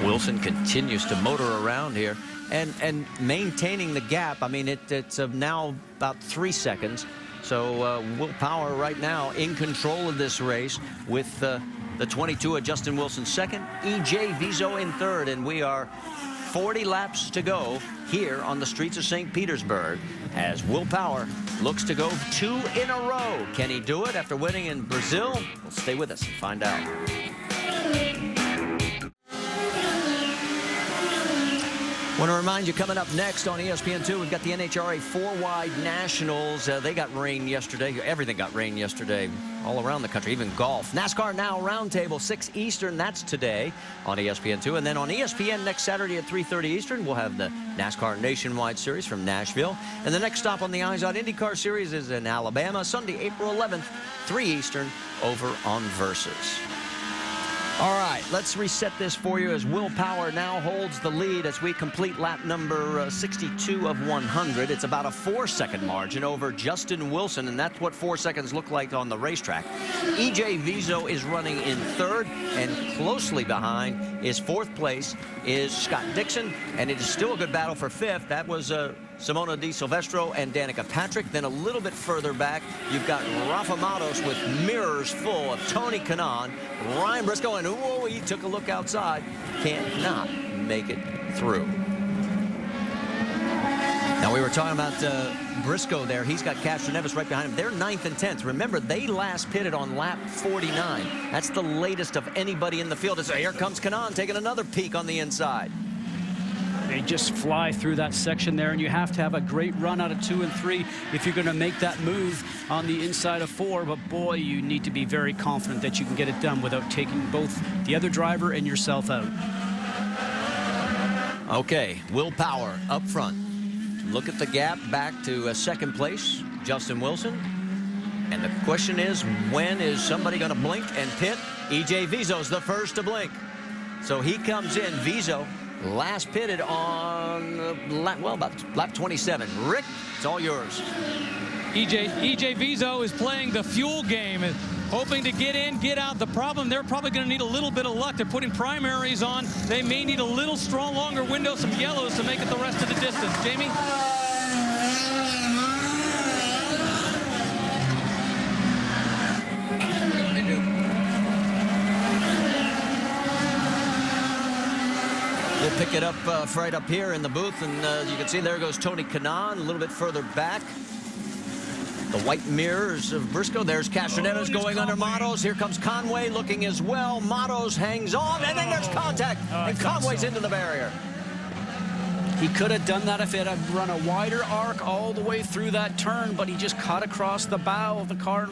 Wilson continues to motor around here and maintaining the gap. I mean, it's now about 3 seconds. So Will Power right now in control of this race with the 22 of Justin Wilson second, E.J. Vizo in third, and we are 40 laps to go here on the streets of St. Petersburg as Will Power looks to go 2 in a row. Can he do it after winning in Brazil? Well, stay with us and find out. I want to remind you, coming up next on ESPN2, we've got the NHRA 4-Wide Nationals. They got rain yesterday. Everything got rain yesterday all around the country, even golf. NASCAR Now Roundtable, 6 Eastern. That's today on ESPN2. And then on ESPN next Saturday at 3:30 Eastern, we'll have the NASCAR Nationwide Series from Nashville. And the next stop on the IZOD IndyCar Series is in Alabama, Sunday, April 11th, 3 Eastern, over on Versus. All right, let's reset this for you as Will Power now holds the lead as we complete lap number 62 of 100. It's about a 4-second margin over Justin Wilson, and that's what 4 seconds look like on the racetrack. E.J. Vizo is running in third, and closely behind is fourth place is Scott Dixon, and it is still a good battle for fifth. That was Simona Di Silvestro and Danica Patrick. Then a little bit further back, you've got Rafa Matos with mirrors full of Tony Kanaan, Ryan Briscoe, and whoa, he took a look outside. Cannot make it through. Now, we were talking about Briscoe there. He's got Castroneves right behind him. They're 9th and 10th. Remember, they last pitted on lap 49. That's the latest of anybody in the field. So here comes Kanaan taking another peek on the inside. They just fly through that section there, and you have to have a great run out of 2 and 3 if you're going to make that move on the inside of 4. But boy, you need to be very confident that you can get it done without taking both the other driver and yourself out. Okay, Will Power up front. Look at the gap back to second place, Justin Wilson. And the question is, when is somebody going to blink and pit? E.J. Vizo's the first to blink. So he comes in. Vizo last pitted on about lap 27. Rick, it's all yours. E.J. Vizo is playing the fuel game, hoping to get in, get out. The problem, they're probably going to need a little bit of luck. They're putting primaries on. They may need a little longer window, some yellows to make it the rest of the distance. Jamie? We'll pick it up right up here in the booth, and you can see there goes Tony Kanaan a little bit further back. The white mirrors of Briscoe. There's Castroneves going under Matos. Here comes Conway looking as well. Matos hangs on, and then there's contact, and Conway's into the barrier. He could have done that if it had run a wider arc all the way through that turn, but he just cut across the bow of the car.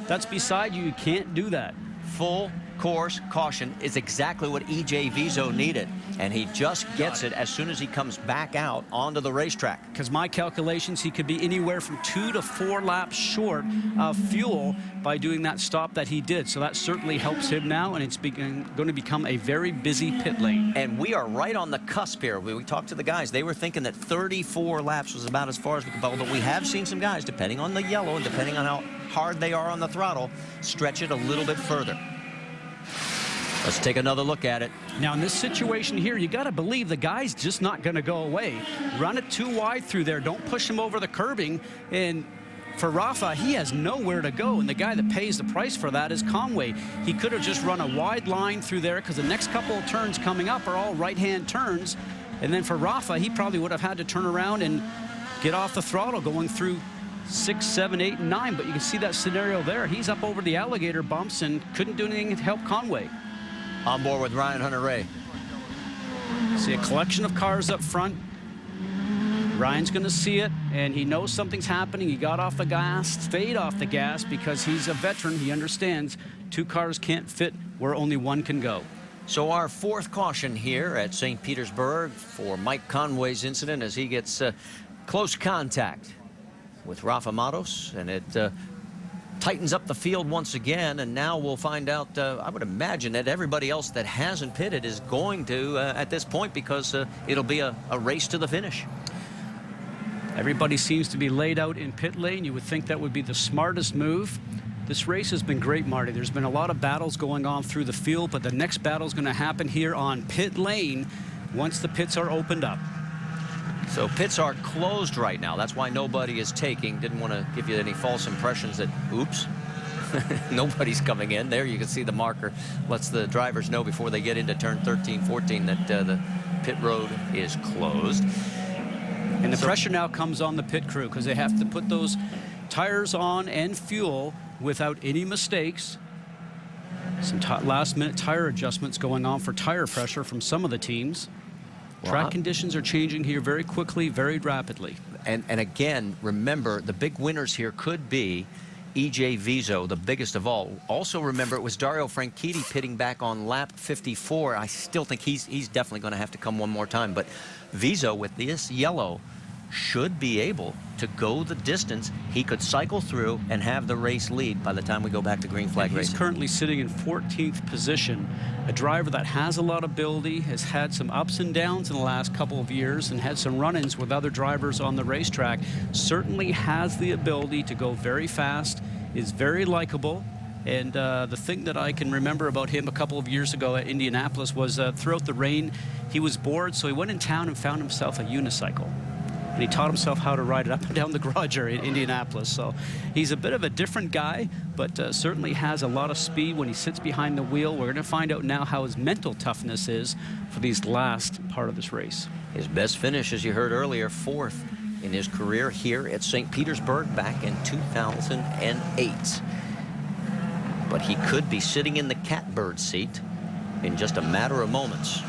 That's beside you. You can't do that. Full course caution is exactly what E.J. Vizo needed, and he just gets it as soon as he comes back out onto the racetrack. Because my calculations, he could be anywhere from 2 to 4 laps short of fuel by doing that stop that he did. So that certainly helps him now, and it's going to become a very busy pit lane. And we are right on the cusp here. We talked to the guys. They were thinking that 34 laps was about as far as we could go, but we have seen some guys, depending on the yellow and depending on how hard they are on the throttle, stretch it a little bit further. Let's take another look at it. Now, in this situation here, you got to believe the guy's just not going to go away. Run it too wide through there. Don't push him over the curbing. And for Rafa, he has nowhere to go, and the guy that pays the price for that is Conway. He could have just run a wide line through there because the next couple of turns coming up are all right-hand turns. And then for Rafa, he probably would have had to turn around and get off the throttle going through 6, 7, 8, and 9. But you can see that scenario there. He's up over the alligator bumps and couldn't do anything to help Conway. On board with Ryan Hunter-Reay. See a collection of cars up front. Ryan's going to see it, and he knows something's happening. He got off the gas, stayed off the gas because he's a veteran. He understands 2 cars can't fit where only one can go. So our 4th caution here at St. Petersburg for Mike Conway's incident as he gets close contact with Rafa Matos, and it tightens up the field once again, and now we'll find out, I would imagine that everybody else that hasn't pitted is going to at this point, because it'll be a race to the finish. Everybody seems to be laid out in pit lane. You would think that would be the smartest move. This race has been great, Marty. There's been a lot of battles going on through the field, but the next battle is going to happen here on pit lane once the pits are opened up. So pits are closed right now. That's why nobody is taking. Didn't want to give you any false impressions that, oops, nobody's coming in. There you can see the marker. Lets the drivers know before they get into turn 13, 14 that the pit road is closed. And the pressure now comes on the pit crew because they have to put those tires on and fuel without any mistakes. Some last-minute tire adjustments going on for tire pressure from some of the teams. Track conditions are changing here very quickly, very rapidly. And again, remember, the big winners here could be E.J. Vizo, the biggest of all. Also remember, it was Dario Franchitti pitting back on lap 54. I still think he's definitely going to have to come one more time. But Vizo, with this yellow, should be able to go the distance. He could cycle through and have the race lead by the time we go back to green flag racing. He's currently sitting in 14th position. A driver that has a lot of ability, has had some ups and downs in the last couple of years and had some run-ins with other drivers on the racetrack. Certainly has the ability to go very fast, is very likable. And the thing that I can remember about him a couple of years ago at Indianapolis was throughout the rain, he was bored, so he went in town and found himself a unicycle. And he taught himself how to ride it up and down the garage area in Indianapolis. So he's a bit of a different guy, but certainly has a lot of speed when he sits behind the wheel. We're going to find out now how his mental toughness is for these last part of this race. His best finish, as you heard earlier, 4th in his career here at St. Petersburg back in 2008. But he could be sitting in the catbird seat in just a matter of moments.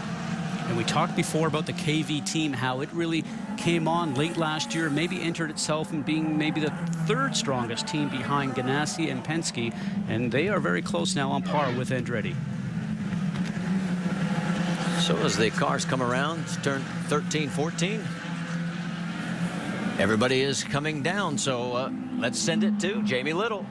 And we talked before about the KV team, how it really came on late last year, maybe entered itself in being maybe the 3rd strongest team behind Ganassi and Penske, and they are very close now on par with Andretti. So as the cars come around, turn 13, 14, everybody is coming down, so let's send it to Jamie Little.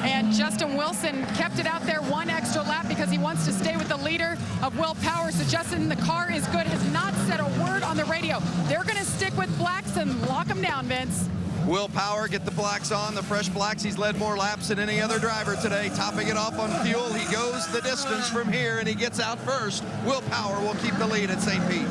And Justin Wilson kept it out there one extra lap because he wants to stay with the leader of Will Power. So Justin, the car is good, has not said a word on the radio. They're going to stick with blacks and lock them down, Vince. Will Power get the blacks on, the fresh blacks. He's led more laps than any other driver today, topping it off on fuel. He goes the distance from here, and he gets out first. Will Power will keep the lead at St. Pete.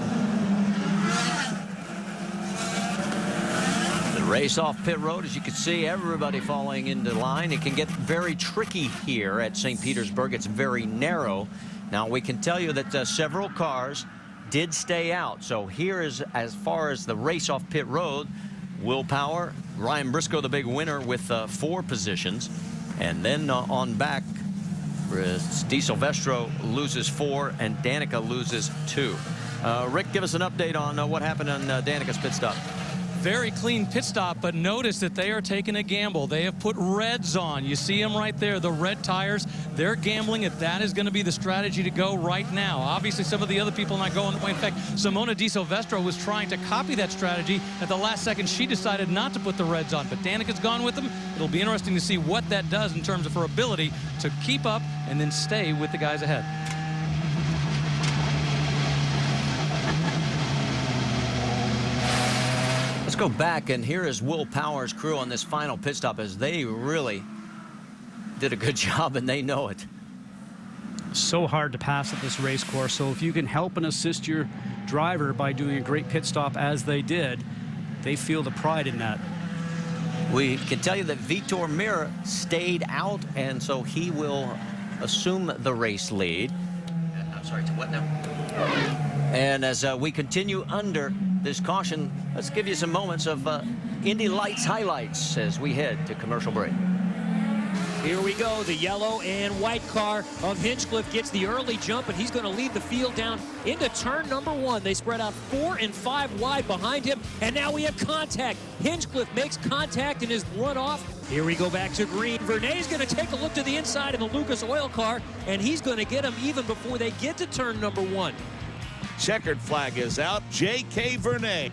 Race off pit road, as you can see, everybody falling into line. It can get very tricky here at St. Petersburg. It's very narrow. Now, we can tell you that several cars did stay out. So here is, as far as the race off pit road, Will Power, Ryan Briscoe, the big winner, with 4 positions. And then on back, Di Silvestro loses 4 and Danica loses 2. Rick, give us an update on what happened on Danica's pit stop. Very clean pit stop, but notice that they are taking a gamble. They have put reds on. You see them right there, the red tires. They're gambling if that is going to be the strategy to go right now. Obviously, some of the other people not going that way. In fact, Simona Di Silvestro was trying to copy that strategy. At the last second, she decided not to put the reds on, but Danica's gone with them. It'll be interesting to see what that does in terms of her ability to keep up and then stay with the guys ahead. Let's go back, and here is Will Power's crew on this final pit stop, as they really did a good job, and they know it. So hard to pass at this race course, so if you can help and assist your driver by doing a great pit stop as they did, they feel the pride in that. We can tell you that Vitor Meira stayed out, and so he will assume the race lead. I'm sorry, to what now? And as we continue under this caution, let's give you some moments of Indy Lights highlights as we head to commercial break. Here we go. The yellow and white car of Hinchcliffe gets the early jump, and he's going to lead the field down into turn number 1. They spread out 4 and 5 wide behind him, and now we have contact. Hinchcliffe makes contact and is run off. Here we go back to green. Vernay's going to take a look to the inside of the Lucas Oil car, and he's going to get him even before they get to turn number 1. Checkered flag is out. J.K. Vernay.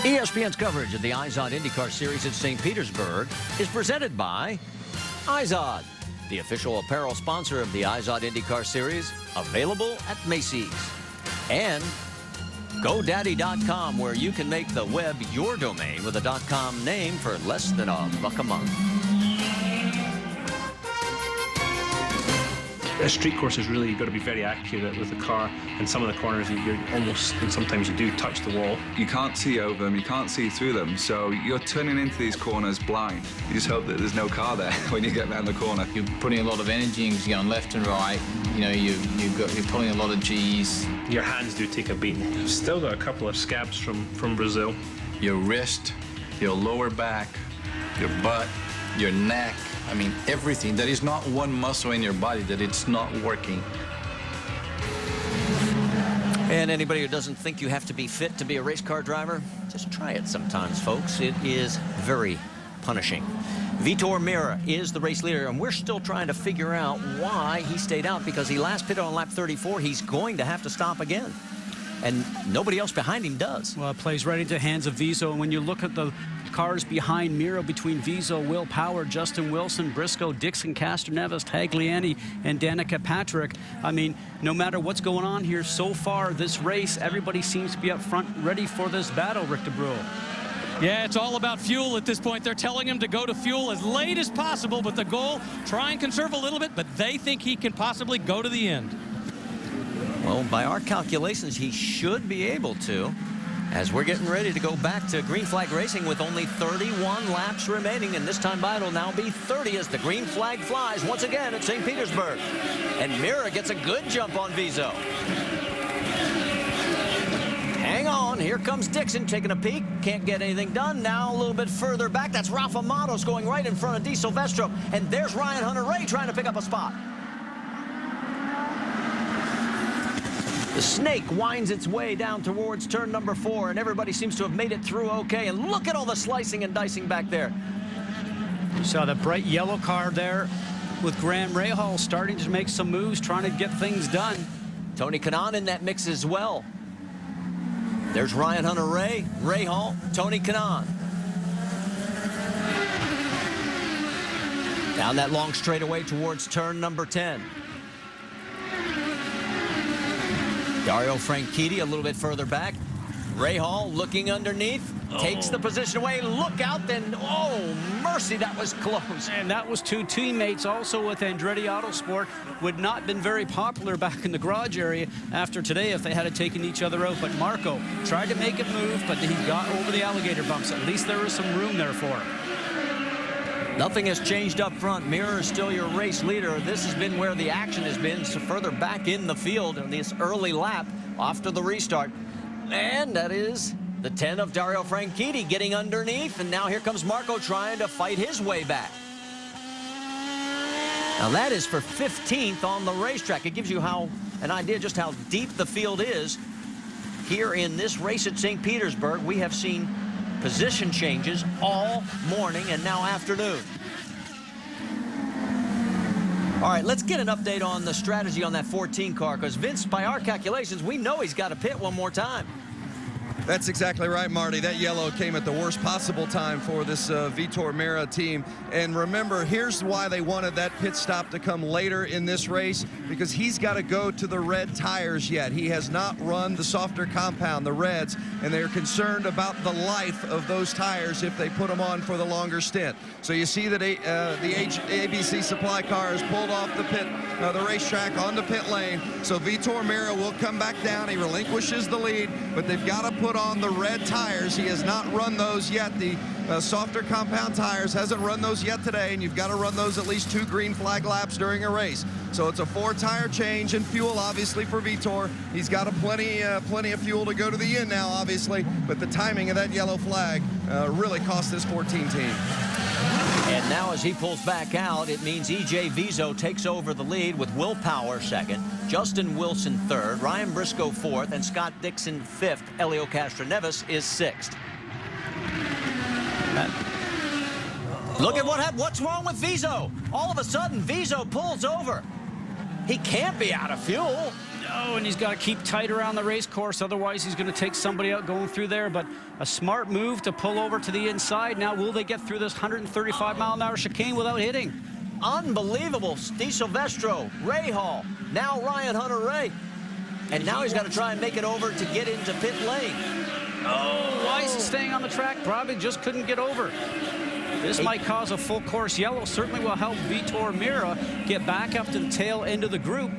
ESPN's coverage of the IZOD IndyCar Series at St. Petersburg is presented by IZOD, the official apparel sponsor of the IZOD IndyCar Series, available at Macy's. And GoDaddy.com, where you can make the web your domain with a .com name for less than $1 a month. A street course is really, you've got to be very accurate with the car, and some of the corners you're almost, and sometimes you do touch the wall. You can't see over them, you can't see through them, so you're turning into these corners blind. You just hope that there's no car there when you get around the corner. You're putting a lot of energy in, you're going left and right, you know, you're pulling a lot of G's. Your hands do take a beating. You've still got a couple of scabs from Brazil. Your wrist, your lower back, your butt, your neck, I mean, everything. There is not one muscle in your body that it's not working. And anybody who doesn't think you have to be fit to be a race car driver, just try it sometimes, folks. It is very punishing. Vitor Meira is the race leader, and we're still trying to figure out why he stayed out, because he last pitted on lap 34. He's going to have to stop again, and nobody else behind him does. Well, it plays right into the hands of Viso, and when you look at the cars behind Meira, between Viso, Will Power, Justin Wilson, Briscoe, Dixon, Castroneves, Tagliani, and Danica Patrick. I mean, no matter what's going on here so far this race, everybody seems to be up front ready for this battle, Rick DeBrule. Yeah, it's all about fuel at this point. They're telling him to go to fuel as late as possible, but the goal, try and conserve a little bit, but they think he can possibly go to the end. Well, by our calculations, he should be able to, as we're getting ready to go back to green flag racing with only 31 laps remaining, and this time by it'll now be 30 as the green flag flies once again at St. Petersburg. And Meira gets a good jump on Viso. Hang on, here comes Dixon taking a peek. Can't get anything done. Now a little bit further back. That's Rafa Matos going right in front of Di Silvestro. And there's Ryan Hunter-Reay trying to pick up a spot. The snake winds its way down towards turn number 4, and everybody seems to have made it through okay. And look at all the slicing and dicing back there. You saw the bright yellow car there with Graham Rahal starting to make some moves, trying to get things done. Tony Kanaan in that mix as well. There's Ryan Hunter-Reay, Rahal, Tony Kanaan. Down that long straightaway towards turn number 10. Dario Franchitti a little bit further back. Rahal looking underneath, takes the position away. Look out, then, oh, mercy, that was close. And that was two teammates also with Andretti Autosport. Would not been very popular back in the garage area after today if they had taken each other out. But Marco tried to make it move, but he got over the alligator bumps. At least there was some room there for him. Nothing has changed up front. Meira is still your race leader. This has been where the action has been, so further back in the field in this early lap after the restart. And that is the 10 of Dario Franchitti getting underneath, and now here comes Marco trying to fight his way back. Now that is for 15th on the racetrack. It gives you an idea just how deep the field is. Here in this race at St. Petersburg, we have seen position changes all morning and now afternoon. All right, let's get an update on the strategy on that 14 car, because Vince, by our calculations, we know he's got to pit one more time. That's exactly right, Marty. That yellow came at the worst possible time for this Vitor Meira team. And remember, here's why they wanted that pit stop to come later in this race, because he's got to go to the red tires yet. He has not run the softer compound, the reds, and they're concerned about the life of those tires if they put them on for the longer stint. So you see that the ABC supply car has pulled off the racetrack on the pit lane. So Vitor Meira will come back down. He relinquishes the lead, but they've got to put on the red tires. He has not run those yet. The softer compound tires, hasn't run those yet today, and you've got to run those at least 2 green flag laps during a race. So it's a 4-tire change and fuel, obviously, for Vitor. He's got plenty of fuel to go to the end now, obviously, but the timing of that yellow flag really cost this 14 team. And now as he pulls back out, it means E.J. Vizo takes over the lead with Will Power second, Justin Wilson third, Ryan Briscoe fourth, and Scott Dixon fifth. Elio Castroneves is sixth. Look at what happened. What's wrong with Vizo? All of a sudden, Vizo pulls over. He can't be out of fuel. No, and he's got to keep tight around the race course. Otherwise, he's going to take somebody out going through there. But a smart move to pull over to the inside. Now, will they get through this 135-mile-an-hour chicane without hitting? Unbelievable. Di Silvestro, Ray Hall, now Ryan Hunter-Ray. And now he's got to try and make it over to get into pit lane. Oh, Weiss is staying on the track. Probably just couldn't get over. This might cause a full course yellow. Certainly will help Vitor Meira get back up to the tail end of the group.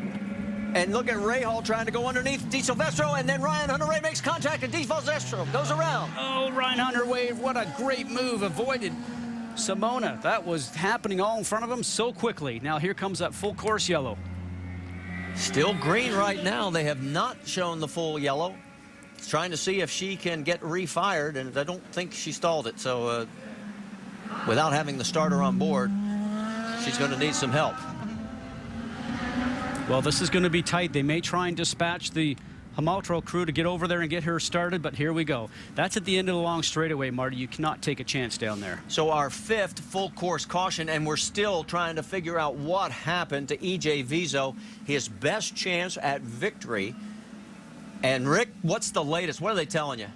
And look at Ray Hall trying to go underneath Di Silvestro, and then Ryan Hunter-Ray makes contact, and Di Silvestro goes around. Oh, Ryan Hunter-Ray, what a great move. Avoided Simona. That was happening all in front of him so quickly. Now here comes that full course yellow. Still green right now. They have not shown the full yellow. He's trying to see if she can get refired, and I don't think she stalled it. So without having the starter on board, she's going to need some help. Well, this is going to be tight. They may try and dispatch the Hamaltro crew to get over there and get her started, but here we go. That's at the end of the long straightaway, Marty. You cannot take a chance down there. So our fifth full course caution, and we're still trying to figure out what happened to E.J. Vizo, his best chance at victory. And Rick, what's the latest? What are they telling you?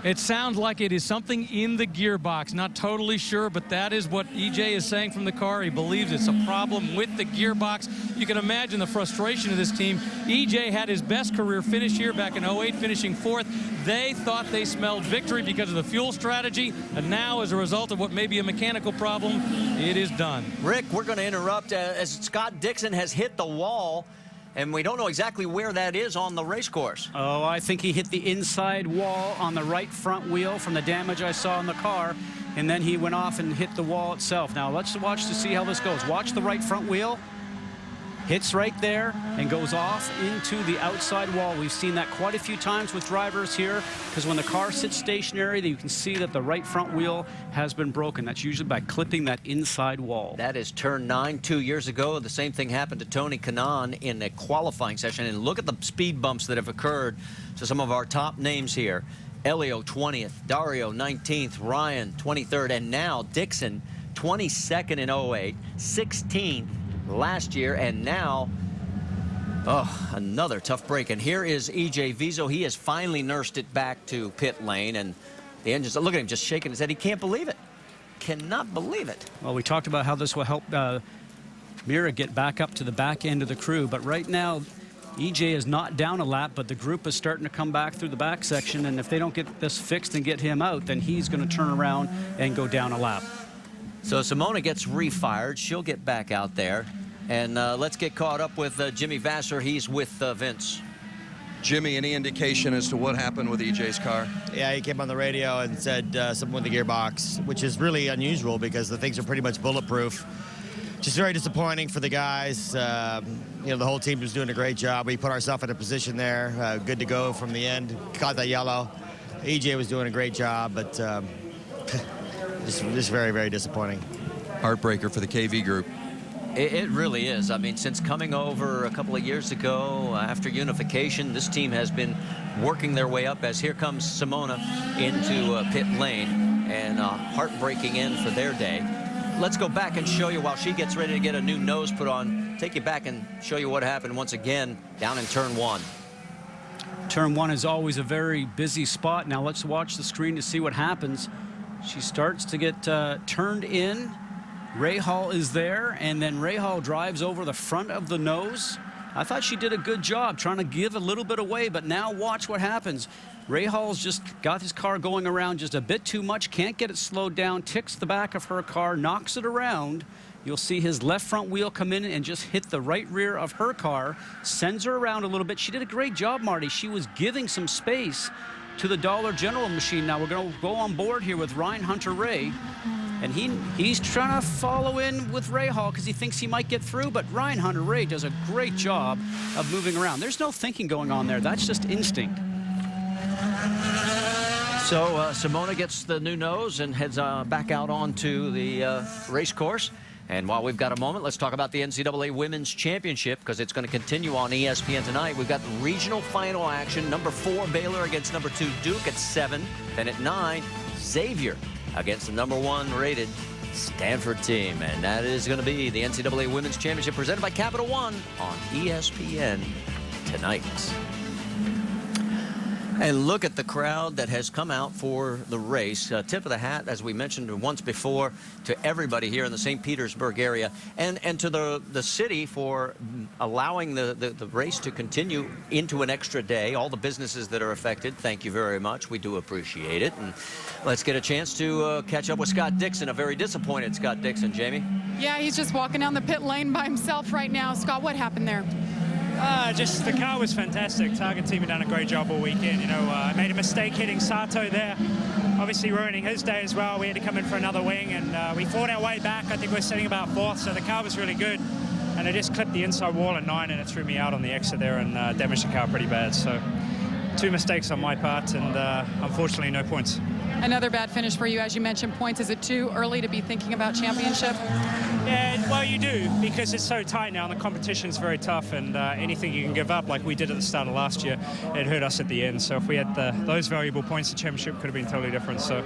It sounds like it is something in the gearbox. Not totally sure, but that is what EJ is saying from the car. He believes it's a problem with the gearbox. You can imagine the frustration of this team. EJ had his best career finish here back in 08, finishing fourth. They thought they smelled victory because of the fuel strategy, and now as a result of what may be a mechanical problem, it is done. Rick, we're going to interrupt as Scott Dixon has hit the wall. And we don't know exactly where that is on the race course. Oh, I think he hit the inside wall on the right front wheel from the damage I saw in the car. And then he went off and hit the wall itself. Now, let's watch to see how this goes. Watch the right front wheel. Hits right there and goes off into the outside wall. We've seen that quite a few times with drivers here, because when the car sits stationary, you can see that the right front wheel has been broken. That's usually by clipping that inside wall. That is turn 9 2 years ago. The same thing happened to Tony Kanaan in a qualifying session. And look at the speed bumps that have occurred to some of our top names here. Elio 20th, Dario 19th, Ryan 23rd, and now Dixon 22nd in 08, 16th last year, and now another tough break. And here is EJ Vizo. He has finally nursed it back to pit lane, and the engine's, look at him just shaking his head. He can't believe it. Cannot believe it. Well, we talked about how this will help Meira get back up to the back end of the crew, but right now EJ is not down a lap, but the group is starting to come back through the back section, and if they don't get this fixed and get him out, then he's going to turn around and go down a lap. So Simona gets refired. She'll get back out there. And let's get caught up with Jimmy Vasser. He's with Vince. Jimmy, any indication as to what happened with EJ's car? Yeah, he came on the radio and said something with the gearbox, which is really unusual because the things are pretty much bulletproof. Just very disappointing for the guys. You know, the whole team was doing a great job. We put ourselves in a position there, good to go from the end. Caught that yellow. EJ was doing a great job, but just very, very disappointing. Heartbreaker for the KV group. It really is. I mean, since coming over a couple of years ago after unification, this team has been working their way up as here comes Simona into pit lane, and heartbreaking end for their day. Let's go back and show you while she gets ready to get a new nose put on. Take you back and show you what happened once again down in turn 1. Turn 1 is always a very busy spot. Now let's watch the screen to see what happens. She starts to get turned in. Rahal is there, and then Rahal drives over the front of the nose. I thought she did a good job trying to give a little bit away, but now watch what happens. Rahal's just got his car going around just a bit too much, can't get it slowed down, ticks the back of her car, knocks it around. You'll see his left front wheel come in and just hit the right rear of her car, sends her around a little bit. She did a great job, Marty. She was giving some space to the Dollar General machine. Now we're going to go on board here with Ryan Hunter-Reay. And he's trying to follow in with Rahal because he thinks he might get through, but Ryan Hunter-Reay does a great job of moving around. There's no thinking going on there. That's just instinct. So Simona gets the new nose and heads back out onto the race course. And while we've got a moment, let's talk about the NCAA Women's Championship because it's going to continue on ESPN tonight. We've got regional final action. Number 4, Baylor against number 2, Duke at 7. Then at 9, Xavier against the number 1 rated Stanford team. And that is going to be the NCAA Women's Championship presented by Capital One on ESPN tonight. And look at the crowd that has come out for the race. Tip of the hat, as we mentioned once before, to everybody here in the St. Petersburg area and to the city for allowing the race to continue into an extra day. All the businesses that are affected, thank you very much. We do appreciate it. And let's get a chance to catch up with Scott Dixon, a very disappointed Scott Dixon. Jamie? Yeah, he's just walking down the pit lane by himself right now. Scott, what happened there? Just the car was fantastic. Target team had done a great job all weekend. You know, I made a mistake hitting Sato there, obviously ruining his day as well. We had to come in for another wing, and we fought our way back. I think we were sitting about 4th, so the car was really good. And I just clipped the inside wall at 9, and it threw me out on the exit there and damaged the car pretty bad. So 2 mistakes on my part, and unfortunately no points. Another bad finish for you, as you mentioned, points. Is it too early to be thinking about championship? Yeah, well, you do, because it's so tight now, and the competition's very tough, and anything you can give up, like we did at the start of last year, it hurt us at the end. So if we had those valuable points, the championship could have been totally different. So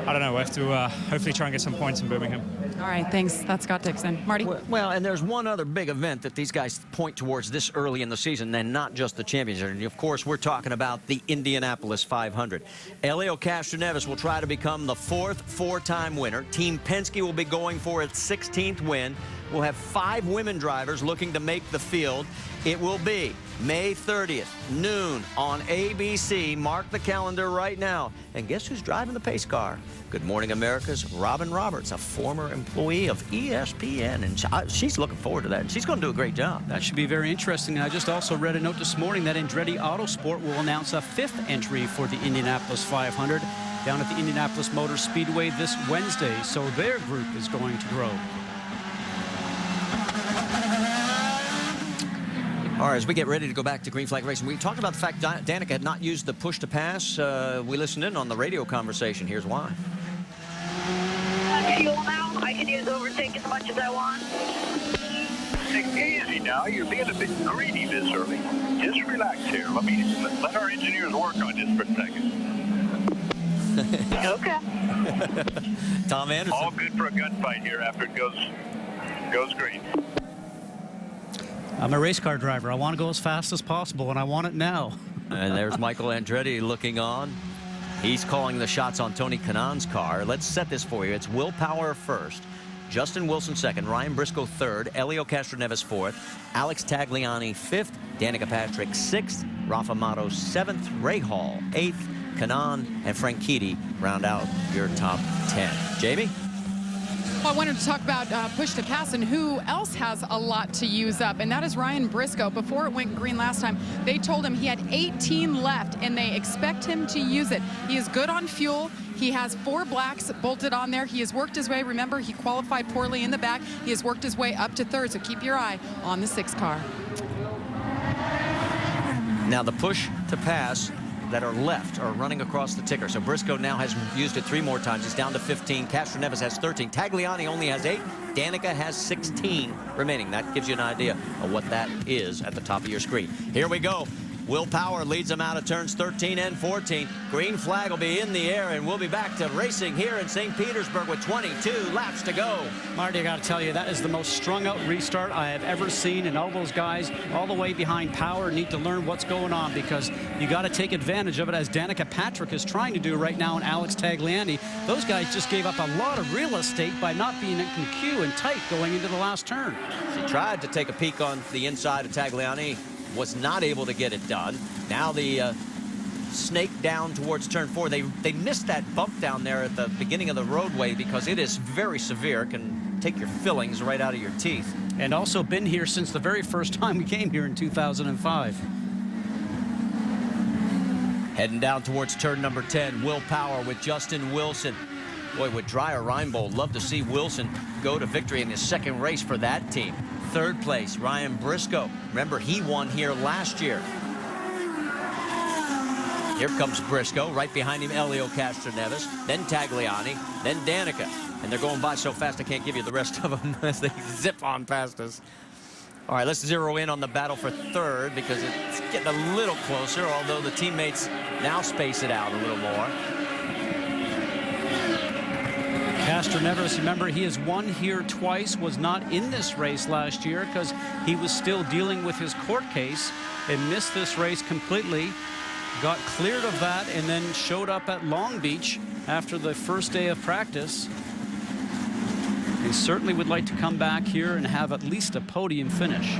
I don't know, we'll have to hopefully try and get some points in Birmingham. All right, thanks. That's Scott Dixon. Marty? Well, and there's one other big event that these guys point towards this early in the season, and not just the championship. And of course, we're talking about the Indianapolis 500. Helio Castroneves will try to become the 4th 4-time winner. Team Penske will be going for its 16th win. We'll have 5 women drivers looking to make the field. It will be May 30th, noon on ABC. Mark the calendar right now. And guess who's driving the pace car? Good Morning America's Robin Roberts, a former employee of ESPN. And she's looking forward to that. And she's going to do a great job. That should be very interesting. And I just also read a note this morning that Andretti Autosport will announce a 5th entry for the Indianapolis 500 down at the Indianapolis Motor Speedway this Wednesday. So their group is going to grow. All right, as we get ready to go back to green flag racing, we talked about the fact Danica had not used the push to pass. We listened in on the radio conversation. Here's why. Fuel now. I can use overtake as much as I want. Take it easy now. You're being a bit greedy this early. Just relax here. Let our engineers work on this for a second. Okay. Tom Anderson. All good for a gunfight here after it goes green. I'm a race car driver. I want to go as fast as possible, and I want it now. And there's Michael Andretti looking on. He's calling the shots on Tony Kanaan's car. Let's set this for you. It's Will Power first, Justin Wilson second, Ryan Briscoe third, Helio Castroneves fourth, Alex Tagliani fifth, Danica Patrick sixth, Rafa Matos seventh, Rahal eighth, Kanaan and Franchitti round out your top 10. Jamie? Well, I wanted to talk about push to pass and who else has a lot to use up, and that is Ryan Briscoe. Before it went green last time, they told him he had 18 left, and they expect him to use it. He is good on fuel. He has 4 blacks bolted on there. He has worked his way. Remember, he qualified poorly in the back. He has worked his way up to third, so keep your eye on the 6 car. Now the push to pass that are left are running across the ticker. So Briscoe now has used it 3 more times. It's down to 15. Castroneves has 13. Tagliani only has 8. Danica has 16 remaining. That gives you an idea of what that is at the top of your screen. Here we go. Will Power leads them out of turns 13 and 14. Green flag will be in the air, and we'll be back to racing here in St. Petersburg with 22 laps to go. Marty, I got to tell you, that is the most strung-out restart I have ever seen, and all those guys all the way behind Power need to learn what's going on, because you got to take advantage of it, as Danica Patrick is trying to do right now, and Alex Tagliani. Those guys just gave up a lot of real estate by not being in queue and tight going into the last turn. She tried to take a peek on the inside of Tagliani, was not able to get it done. Now the snake down towards turn 4. They missed that bump down there at the beginning of the roadway because it is very severe. It can take your fillings right out of your teeth. And also been here since the very first time we came here in 2005. Heading down towards turn number 10, Will Power with Justin Wilson. Boy, with Dreyer Reinbold, love to see Wilson go to victory in his second race for that team. Third place, Ryan Briscoe. Remember, he won here last year. Here comes Briscoe. Right behind him, Elio Castroneves. Then Tagliani. Then Danica. And they're going by so fast I can't give you the rest of them as they zip on past us. All right, let's zero in on the battle for third, because it's getting a little closer, although the teammates now space it out a little more. Castroneves, remember, he has won here twice, was not in this race last year because he was still dealing with his court case and missed this race completely. Got cleared of that and then showed up at Long Beach after the first day of practice. He certainly would like to come back here and have at least a podium finish.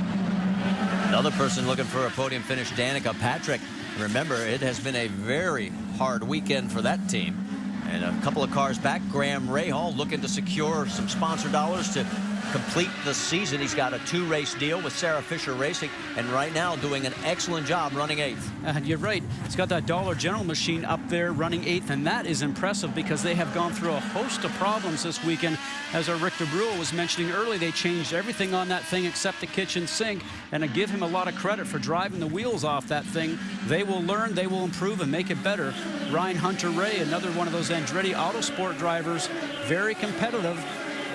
Another person looking for a podium finish, Danica Patrick. Remember, it has been a very hard weekend for that team. And a couple of cars back, Graham Rahal looking to secure some sponsor dollars to complete the season. He's got a 2-race deal with Sarah Fisher Racing, and right now doing an excellent job running 8th. And you're right. It's got that Dollar General machine up there running 8th, and that is impressive because they have gone through a host of problems this weekend. As our Rick DeBrule was mentioning earlier, they changed everything on that thing except the kitchen sink, and I give him a lot of credit for driving the wheels off that thing. They will learn, they will improve, and make it better. Ryan Hunter-Ray, another one of those Andretti Autosport drivers, very competitive.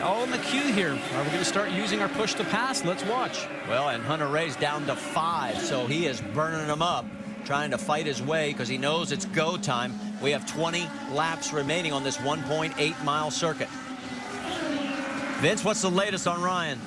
All in the queue here. Are we going to start using our push to pass? Let's watch. Well, and Hunter Ray's down to 5, so he is burning them up, trying to fight his way because he knows it's go time. We have 20 laps remaining on this 1.8-mile circuit. Vince, what's the latest on Ryan?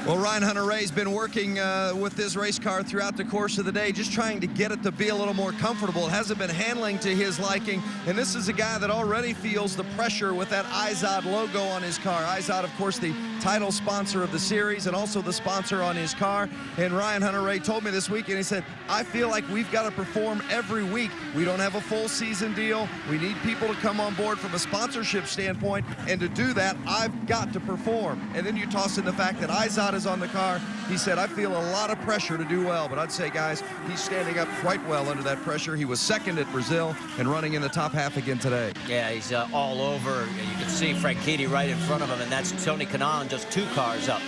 Well, Ryan Hunter-Ray's been working with this race car throughout the course of the day, just trying to get it to be a little more comfortable. It hasn't been handling to his liking, and this is a guy that already feels the pressure with that IZOD logo on his car. IZOD, of course, the title sponsor of the series and also the sponsor on his car. And Ryan Hunter-Ray told me this weekend, he said, I feel like we've got to perform every week. We don't have a full season deal. We need people to come on board from a sponsorship standpoint, and to do that, I've got to perform. And then you toss in the fact that IZOD is on the car. He said, I feel a lot of pressure to do well, but I'd say, guys, he's standing up quite well under that pressure. He was second at Brazil and running in the top half again today. Yeah, he's all over. You can see Franchitti right in front of him, and that's Tony Kanaan just 2 cars up.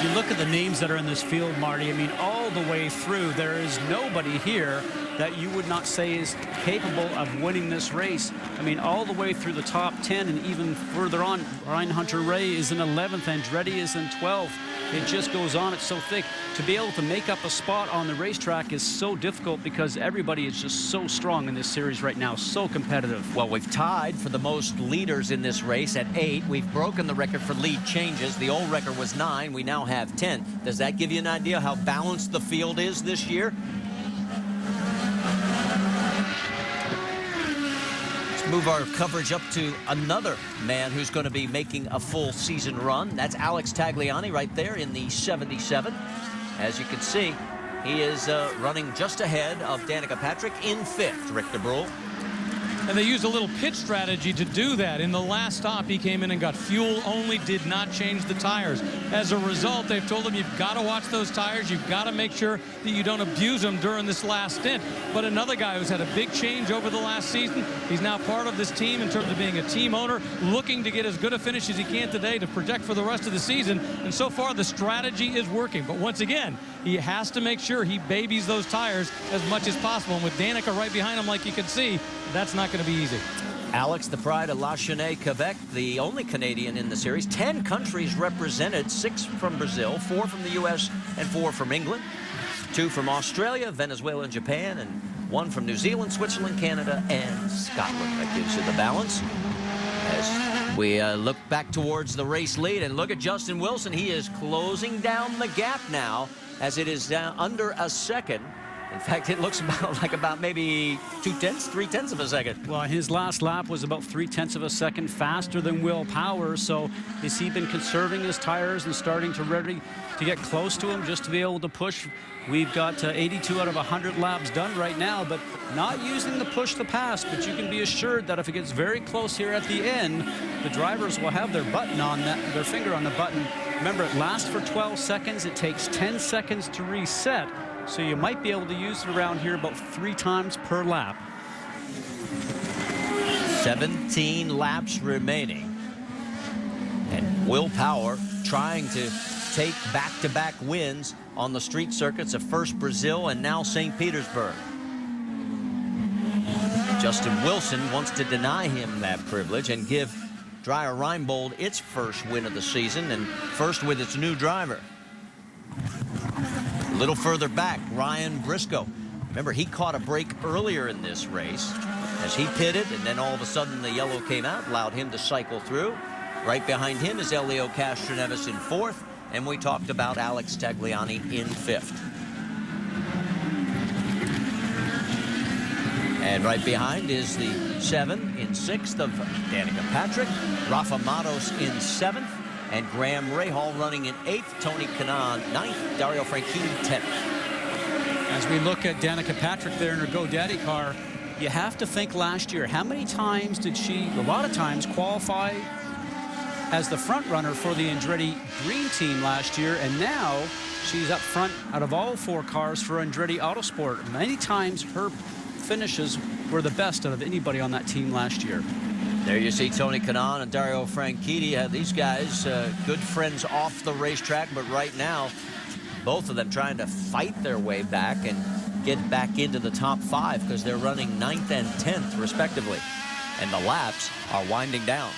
You look at the names that are in this field, Marty, I mean, all the way through, there is nobody here that you would not say is capable of winning this race. I mean, all the way through the top 10 and even further on. Ryan Hunter-Ray is in 11th, Andretti is in 12th. It just goes on, it's so thick. To be able to make up a spot on the racetrack is so difficult because everybody is just so strong in this series right now, so competitive. Well, we've tied for the most leaders in this race at 8. We've broken the record for lead changes. The old record was 9. We now have 10. Does that give you an idea how balanced the field is this year? Move our coverage up to another man who's going to be making a full season run. That's Alex Tagliani right there in the 77. As you can see, he is running just ahead of Danica Patrick in 5th, Rick DeBrule. And they used a little pit strategy to do that. In the last stop, he came in and got fuel only, did not change the tires. As a result, they've told him you've got to watch those tires. You've got to make sure that you don't abuse them during this last stint. But another guy who's had a big change over the last season, he's now part of this team in terms of being a team owner, looking to get as good a finish as he can today to project for the rest of the season. And so far, the strategy is working. But once again, he has to make sure he babies those tires as much as possible. And with Danica right behind him, like you can see, that's not going to be easy. Alex, the pride of La Chesnay, Quebec, the only Canadian in the series. 10 countries represented, 6 from Brazil, 4 from the U.S., and 4 from England. 2 from Australia, Venezuela, and Japan, and 1 from New Zealand, Switzerland, Canada, and Scotland. That gives you the balance. As we look back towards the race lead, and look at Justin Wilson. He is closing down the gap now, as it is down under a second. In fact, it looks about maybe 3/10 of a second. Well, his last lap was about 3/10 of a second faster than Will Power. So has he been conserving his tires and starting to ready to get close to him just to be able to push? We've got 82 out of 100 laps done right now, but not using the push to pass. But you can be assured that if it gets very close here at the end, the drivers will have their button on that, their finger on the button. Remember, it lasts for 12 seconds. It takes 10 seconds to reset. So you might be able to use it around here about 3 times per lap. 17 laps remaining. And Will Power trying to take back-to-back wins on the street circuits of first Brazil and now St. Petersburg. Justin Wilson wants to deny him that privilege and give Dreyer Reinbold its first win of the season, and first with its new driver. A little further back, Ryan Briscoe. Remember, he caught a break earlier in this race as he pitted, and then all of a sudden the yellow came out, allowed him to cycle through. Right behind him is Elio Castroneves in 4th, and we talked about Alex Tagliani in 5th. And right behind is the 7 in 6th of Danica Patrick, Rafa Matos in 7th, and Graham Rahal running in 8th, Tony Kanaan 9th, Dario Franchitti 10th. As we look at Danica Patrick there in her GoDaddy car, you have to think last year, how many times did she, a lot of times, qualify as the front runner for the Andretti Green Team last year, and now she's up front out of all 4 cars for Andretti Autosport. Many times her finishes were the best out of anybody on that team last year. There you see Tony Kanaan and Dario Franchitti. These guys, good friends off the racetrack, but right now, both of them trying to fight their way back and get back into the top 5 because they're running 9th and 10th, respectively. And the laps are winding down.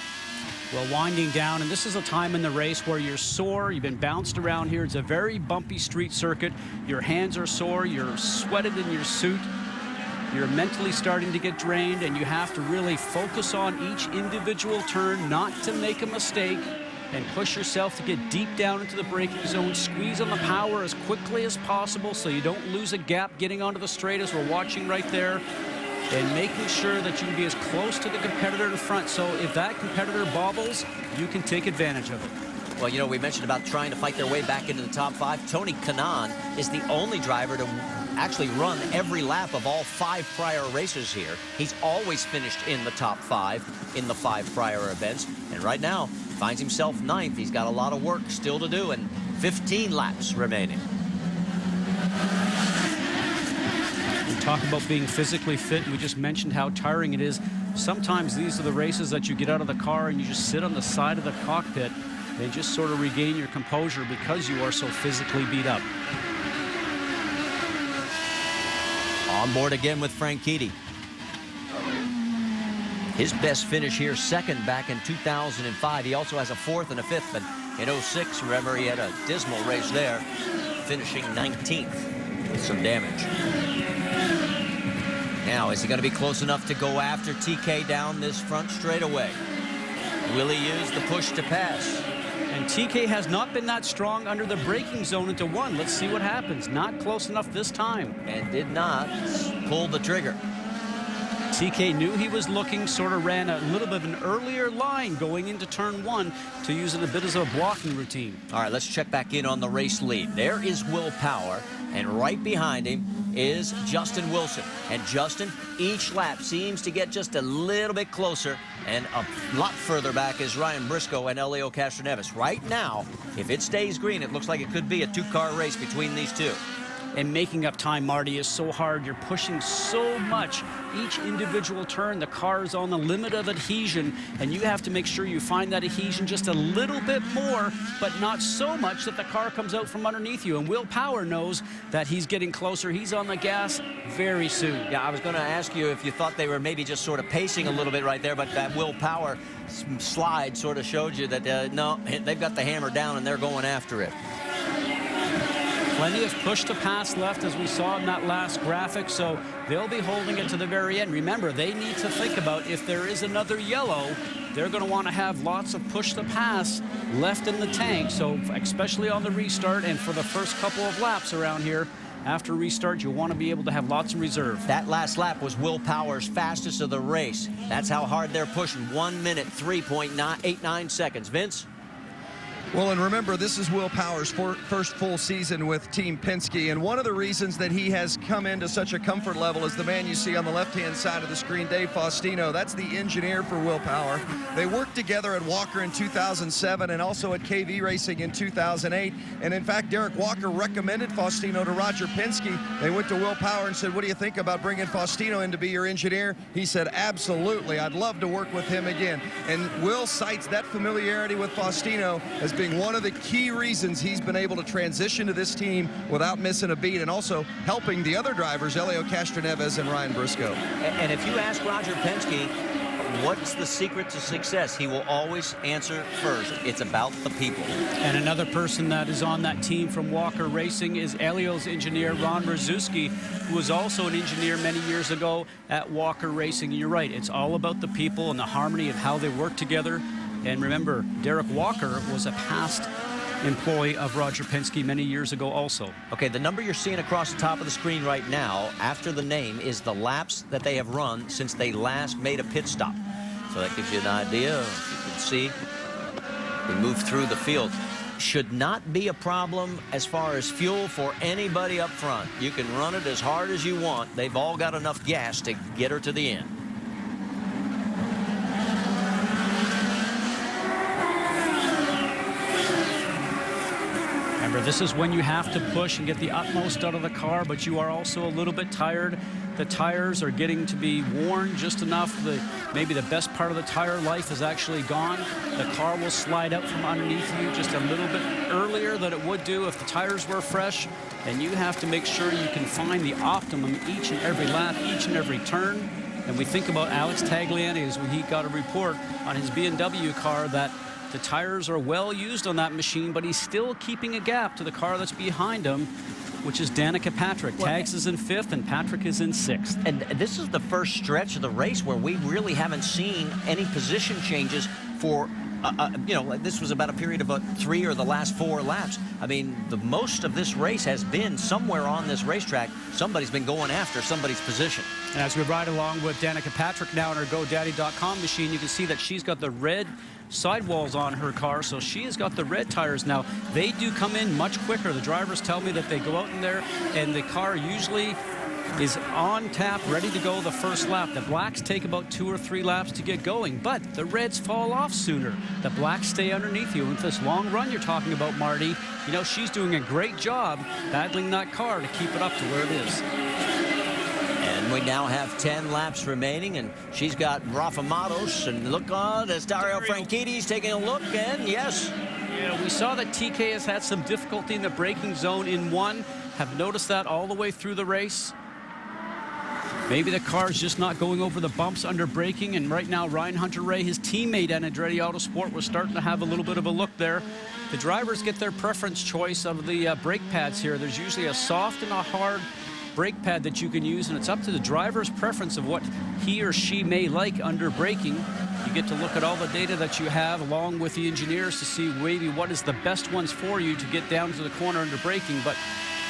Well, winding down, and this is a time in the race where you're sore, you've been bounced around here. It's a very bumpy street circuit. Your hands are sore, you're sweated in your suit. You're mentally starting to get drained, and you have to really focus on each individual turn, not to make a mistake, and push yourself to get deep down into the braking zone. Squeeze on the power as quickly as possible so you don't lose a gap getting onto the straight, as we're watching right there, and making sure that you can be as close to the competitor in front. So if that competitor bobbles, you can take advantage of it. Well, you know, we mentioned about trying to fight their way back into the top 5. Tony Kanaan is the only driver to actually run every lap of all 5 prior races here. He's always finished in the top 5 in the 5 prior events, and right now finds himself 9th. He's got a lot of work still to do, and 15 laps remaining. We talk about being physically fit, and we just mentioned how tiring it is. Sometimes these are the races that you get out of the car and you just sit on the side of the cockpit and just sort of regain your composure because you are so physically beat up. On board again with Franchitti. His best finish here, 2nd back in 2005. He also has a 4th and a 5th, but in 06, remember, he had a dismal race there, finishing 19th with some damage. Now, is he going to be close enough to go after TK down this front straightaway? Will he use the push to pass? And TK has not been that strong under the braking zone into 1. Let's see what happens. Not close enough this time. And did not pull the trigger. TK knew he was looking, sort of ran a little bit of an earlier line going into turn 1 to use it a bit as a blocking routine. All right, let's check back in on the race lead. There is Will Power, and right behind him is Justin Wilson. And Justin, each lap seems to get just a little bit closer, and a lot further back is Ryan Briscoe and Elio Castroneves. Right now, if it stays green, it looks like it could be a 2-car race between these two. And making up time, Marty, is so hard. You're pushing so much. Each individual turn, the car is on the limit of adhesion, and you have to make sure you find that adhesion just a little bit more, but not so much that the car comes out from underneath you. And Will Power knows that he's getting closer. He's on the gas very soon. Yeah, I was going to ask you if you thought they were maybe just sort of pacing a little bit right there, but that Will Power slide sort of showed you that, no, they've got the hammer down and they're going after it. Plenty of push to pass left, as we saw in that last graphic, so they'll be holding it to the very end. Remember, they need to think about if there is another yellow, they're going to want to have lots of push to pass left in the tank, so especially on the restart and for the first couple of laps around here. After restart, you'll want to be able to have lots in reserve. That last lap was Will Power's fastest of the race. That's how hard they're pushing. 1 minute, 3.89 seconds. Vince? Well, and remember, this is Will Power's first full season with Team Penske, and one of the reasons that he has come into such a comfort level is the man you see on the left-hand side of the screen, Dave Faustino. That's the engineer for Will Power. They worked together at Walker in 2007 and also at KV Racing in 2008, and in fact, Derek Walker recommended Faustino to Roger Penske. They went to Will Power and said, what do you think about bringing Faustino in to be your engineer? He said, absolutely, I'd love to work with him again. And Will cites that familiarity with Faustino as being one of the key reasons he's been able to transition to this team without missing a beat, and also helping the other drivers, Elio Castroneves and Ryan Briscoe. And if you ask Roger Penske, what's the secret to success? He will always answer first. It's about the people. And another person that is on that team from Walker Racing is Elio's engineer, Ron Rzuski, who was also an engineer many years ago at Walker Racing. You're right, it's all about the people and the harmony of how they work together. And remember, Derek Walker was a past employee of Roger Penske many years ago also. Okay, the number you're seeing across the top of the screen right now, after the name, is the laps that they have run since they last made a pit stop. So that gives you an idea. You can see we move through the field. Should not be a problem as far as fuel for anybody up front. You can run it as hard as you want. They've all got enough gas to get her to the end. Remember, this is when you have to push and get the utmost out of the car, but you are also a little bit tired. The tires are getting to be worn just enough. Maybe the best part of the tire life is actually gone. The car will slide out from underneath you just a little bit earlier than it would do if the tires were fresh. And you have to make sure you can find the optimum each and every lap, each and every turn. And we think about Alex Tagliani as when he got a report on his BMW car that the tires are well used on that machine, but he's still keeping a gap to the car that's behind him, which is Danica Patrick. Tags is in 5th and Patrick is in 6th. And this is the first stretch of the race where we really haven't seen any position changes for, this was about a period of 3 or the last 4 laps. I mean, the most of this race has been somewhere on this racetrack. Somebody's been going after somebody's position. And as we ride along with Danica Patrick now in her GoDaddy.com machine, you can see that she's got the red sidewalls on her car, so she has got the red tires now. They do come in much quicker. The drivers tell me that they go out in there and the car usually is on tap, ready to go the first lap. The blacks take about 2 or 3 laps to get going, but the reds fall off sooner. The blacks stay underneath you. With this long run you're talking about, Marty, you know, she's doing a great job battling that car to keep it up to where it is. And we now have 10 laps remaining, and she's got Rafa Matos, and look on as Dario Franchitti's taking a look, and yes. Yeah, we saw that TK has had some difficulty in the braking zone in 1. Have noticed that all the way through the race. Maybe the car's just not going over the bumps under braking, and right now Ryan Hunter-Reay, his teammate at Andretti Autosport, was starting to have a little bit of a look there. The drivers get their preference choice of the brake pads here. There's usually a soft and a hard brake pad that you can use, and it's up to the driver's preference of what he or she may like under braking. You get to look at all the data that you have along with the engineers to see maybe what is the best ones for you to get down to the corner under braking, but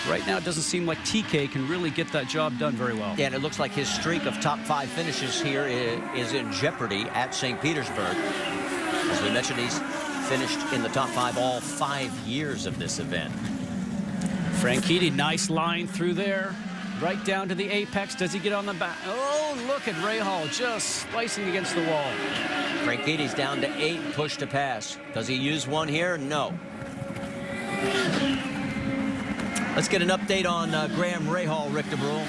right now it doesn't seem like TK can really get that job done very well. Yeah, and it looks like his streak of top 5 finishes here is in jeopardy at St. Petersburg. As we mentioned, he's finished in the top 5 all 5 years of this event. Franchitti, nice line through there. Right down to the apex. Does he get on the back? Oh, look at Rahal just slicing against the wall. Franchitti's down to 8 push to pass. Does he use one here? No. Let's get an update on Graham Rahal, Rick DeBrule.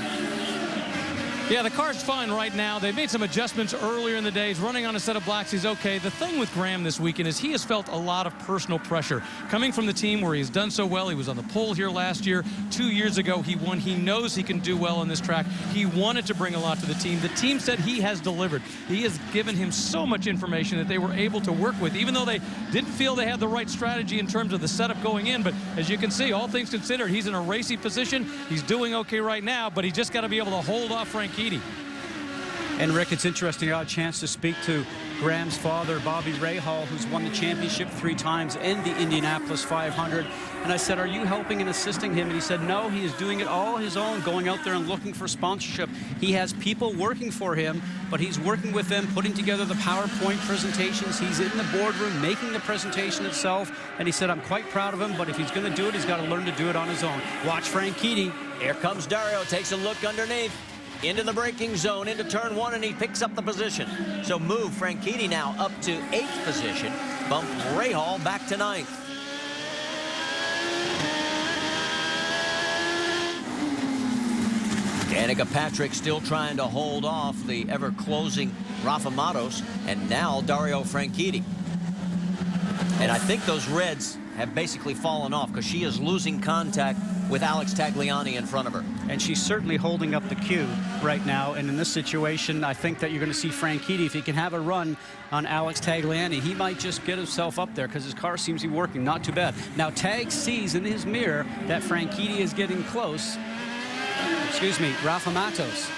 Yeah, the car's fine right now. They made some adjustments earlier in the days. Running on a set of blacks, he's okay. The thing with Graham this weekend is he has felt a lot of personal pressure. Coming from the team where he's done so well, he was on the pole here last year. 2 years ago, he won. He knows he can do well on this track. He wanted to bring a lot to the team. The team said he has delivered. He has given him so much information that they were able to work with, even though they didn't feel they had the right strategy in terms of the setup going in. But as you can see, all things considered, he's in a racy position. He's doing okay right now, but he just got to be able to hold off Franchitti. And Rick, it's interesting. I had a chance to speak to Graham's father, Bobby Rahal, who's won the championship 3 times in the Indianapolis 500. And I said, are you helping and assisting him? And he said, no, he is doing it all his own, going out there and looking for sponsorship. He has people working for him, but he's working with them, putting together the PowerPoint presentations. He's in the boardroom making the presentation itself. And he said, I'm quite proud of him, but if he's going to do it, he's got to learn to do it on his own. Watch Franchitti. Here comes Dario, takes a look underneath. Into the braking zone, into turn 1, and he picks up the position. So move Franchitti now up to 8th position. Bump Rahal back to 9th. Danica Patrick still trying to hold off the ever-closing Rafa Matos, and now Dario Franchitti. And I think those reds have basically fallen off because she is losing contact with Alex Tagliani in front of her. And she's certainly holding up the queue right now. And in this situation, I think that you're going to see Franchitti, if he can have a run on Alex Tagliani, he might just get himself up there because his car seems to be working not too bad. Now, Tag sees in his mirror that Franchitti is getting close. Excuse me, Rafa Matos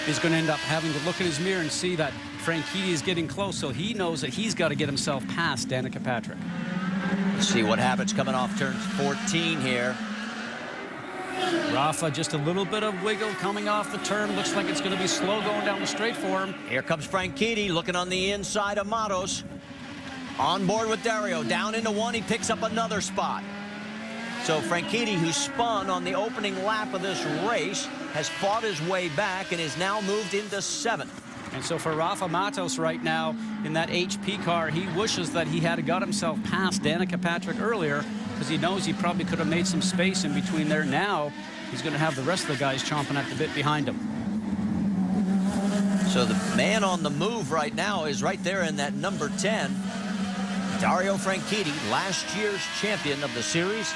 is going to end up having to look in his mirror and see that Franchitti is getting close, so he knows that he's got to get himself past Danica Patrick. Let's see what happens coming off turn 14 here. Rafa, just a little bit of wiggle coming off the turn. Looks like it's going to be slow going down the straight for him. Here comes Franchitti looking on the inside of Matos. On board with Dario. Down into 1, he picks up another spot. So Franchitti, who spun on the opening lap of this race, has fought his way back and is now moved into 7th. And so for Rafa Matos right now in that HP car, he wishes that he had got himself past Danica Patrick earlier because he knows he probably could have made some space in between there. Now he's going to have the rest of the guys chomping at the bit behind him. So the man on the move right now is right there in that number 10. Dario Franchitti, last year's champion of the series.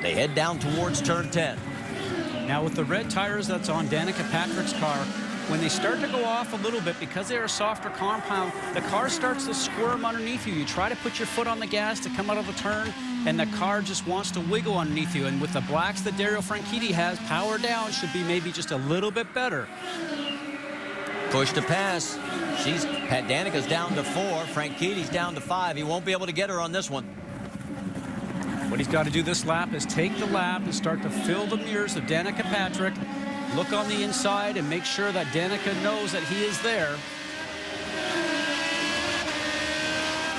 They head down towards turn 10. Now with the red tires that's on Danica Patrick's car, when they start to go off a little bit, because they're a softer compound, the car starts to squirm underneath you. You try to put your foot on the gas to come out of the turn, and the car just wants to wiggle underneath you. And with the blacks that Dario Franchitti has, power down should be maybe just a little bit better. Push to pass. Danica's down to 4. Franchitti's down to 5. He won't be able to get her on this one. What he's got to do this lap is take the lap and start to fill the mirrors of Danica Patrick. Look on the inside and make sure that Danica knows that he is there.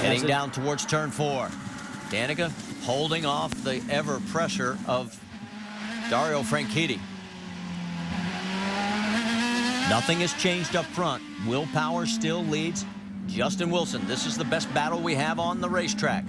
Heading down towards turn 4. Danica holding off the ever pressure of Dario Franchitti. Nothing has changed up front. Will Power still leads Justin Wilson. This is the best battle we have on the racetrack.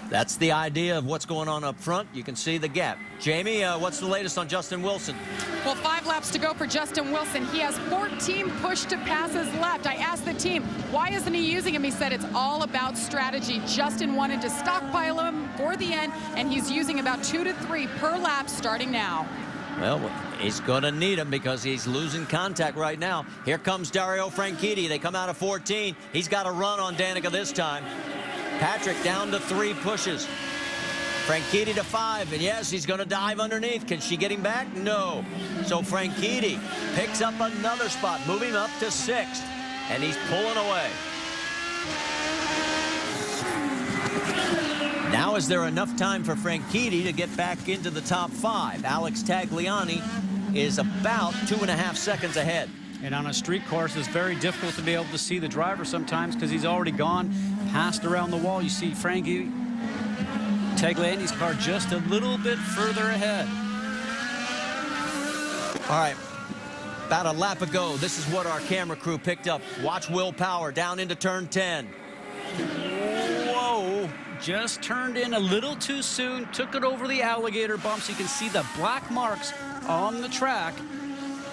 That's the idea of what's going on up front. You can see the gap. Jamie, what's the latest on Justin Wilson? Well, 5 laps to go for Justin Wilson. He has 14 push to passes left. I asked the team, why isn't he using him? He said it's all about strategy. Justin wanted to stockpile him for the end, and he's using about 2 to 3 per lap starting now. Well, he's going to need him because he's losing contact right now. Here comes Dario Franchitti. They come out of 14. He's got a run on Danica this time. Patrick down to 3 pushes. Franchitti to 5, and yes, he's going to dive underneath. Can she get him back? No. So Franchitti picks up another spot, moving up to 6th, and he's pulling away. Now is there enough time for Franchitti to get back into the top 5? Alex Tagliani is about 2.5 seconds ahead. And on a street course, it's very difficult to be able to see the driver sometimes because he's already gone past around the wall. You see Frankie Tagliani's car just a little bit further ahead. All right, about a lap ago, this is what our camera crew picked up. Watch Will Power down into turn 10. Whoa, Oh, just turned in a little too soon, took it over the alligator bumps. You can see the black marks on the track.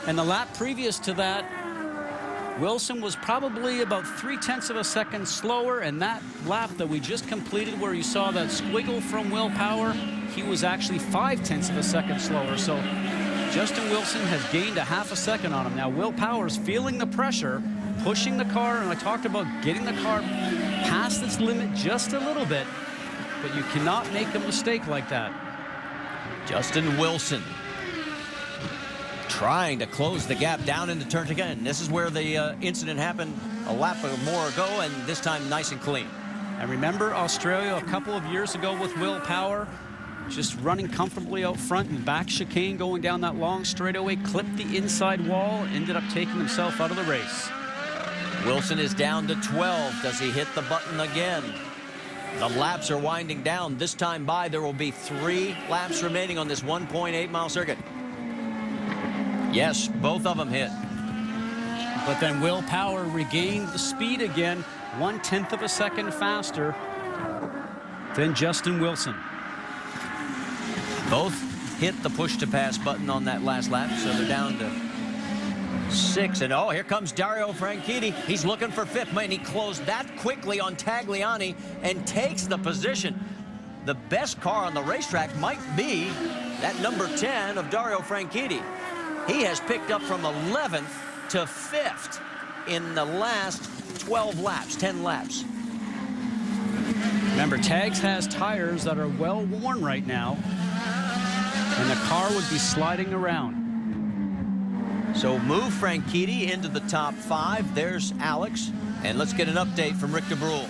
And the lap previous to that, Wilson was probably about 0.3 of a second slower, and that lap that we just completed where you saw that squiggle from Will Power, he was actually 0.5 of a second slower. So Justin Wilson has gained a 0.5 second on him. Now Will Power's feeling the pressure, pushing the car, and I talked about getting the car past its limit just a little bit, but you cannot make a mistake like that. Justin Wilson trying to close the gap down into turn again. This is where the incident happened a lap or more ago, and this time nice and clean. And remember Australia a couple of years ago with Will Power, just running comfortably out front and back chicane going down that long straightaway, clipped the inside wall, ended up taking himself out of the race. Wilson is down to 12. Does he hit the button again? The laps are winding down. This time by, there will be 3 laps remaining on this 1.8-mile circuit. Yes, both of them hit. But then Will Power regained the speed again, 0.1 of a second faster than Justin Wilson. Both hit the push-to-pass button on that last lap, so they're down to 6. And oh, here comes Dario Franchitti. He's looking for 5th. Man, he closed that quickly on Tagliani and takes the position. The best car on the racetrack might be that number 10 of Dario Franchitti. He has picked up from 11th to 5th in the last 12 laps, 10 laps. Remember, Tags has tires that are well worn right now, and the car would be sliding around. So move Franchitti into the top 5. There's Alex. And let's get an update from Rick DeBrule.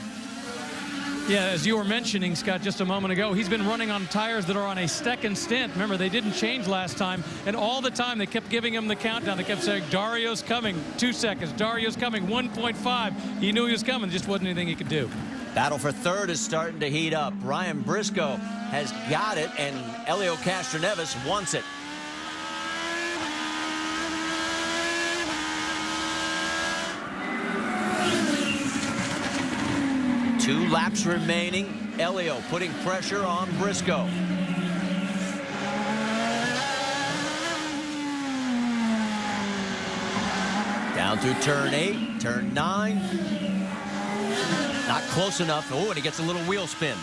Yeah, as you were mentioning, Scott, just a moment ago, he's been running on tires that are on a second stint. Remember, they didn't change last time, and all the time they kept giving him the countdown. They kept saying, Dario's coming, 2 seconds. Dario's coming, 1.5. He knew he was coming, just wasn't anything he could do. Battle for 3rd is starting to heat up. Ryan Briscoe has got it, and Elio Castroneves wants it. Two laps remaining. Elio putting pressure on Briscoe. Down through turn 8, turn 9. Not close enough. Oh, and he gets a little wheel spin.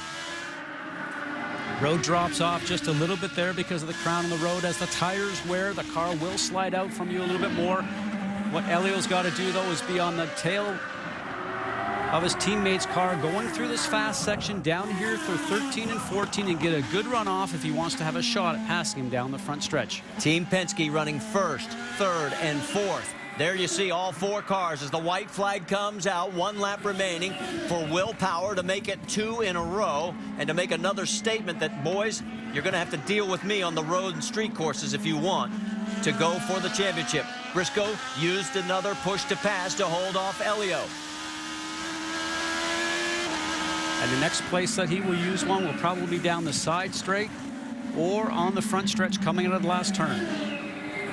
Road drops off just a little bit there because of the crown of the road. As the tires wear, the car will slide out from you a little bit more. What Elio's got to do, though, is be on the tail of his teammate's car going through this fast section down here through 13 and 14 and get a good run off if he wants to have a shot at passing him down the front stretch. Team Penske running 1st, 3rd, and 4th. There you see all 4 cars as the white flag comes out. 1 lap remaining for Will Power to make it 2 in a row and to make another statement that, boys, you're going to have to deal with me on the road and street courses if you want to go for the championship. Briscoe used another push to pass to hold off Elio. And the next place that he will use one will probably be down the side straight or on the front stretch coming out of the last turn.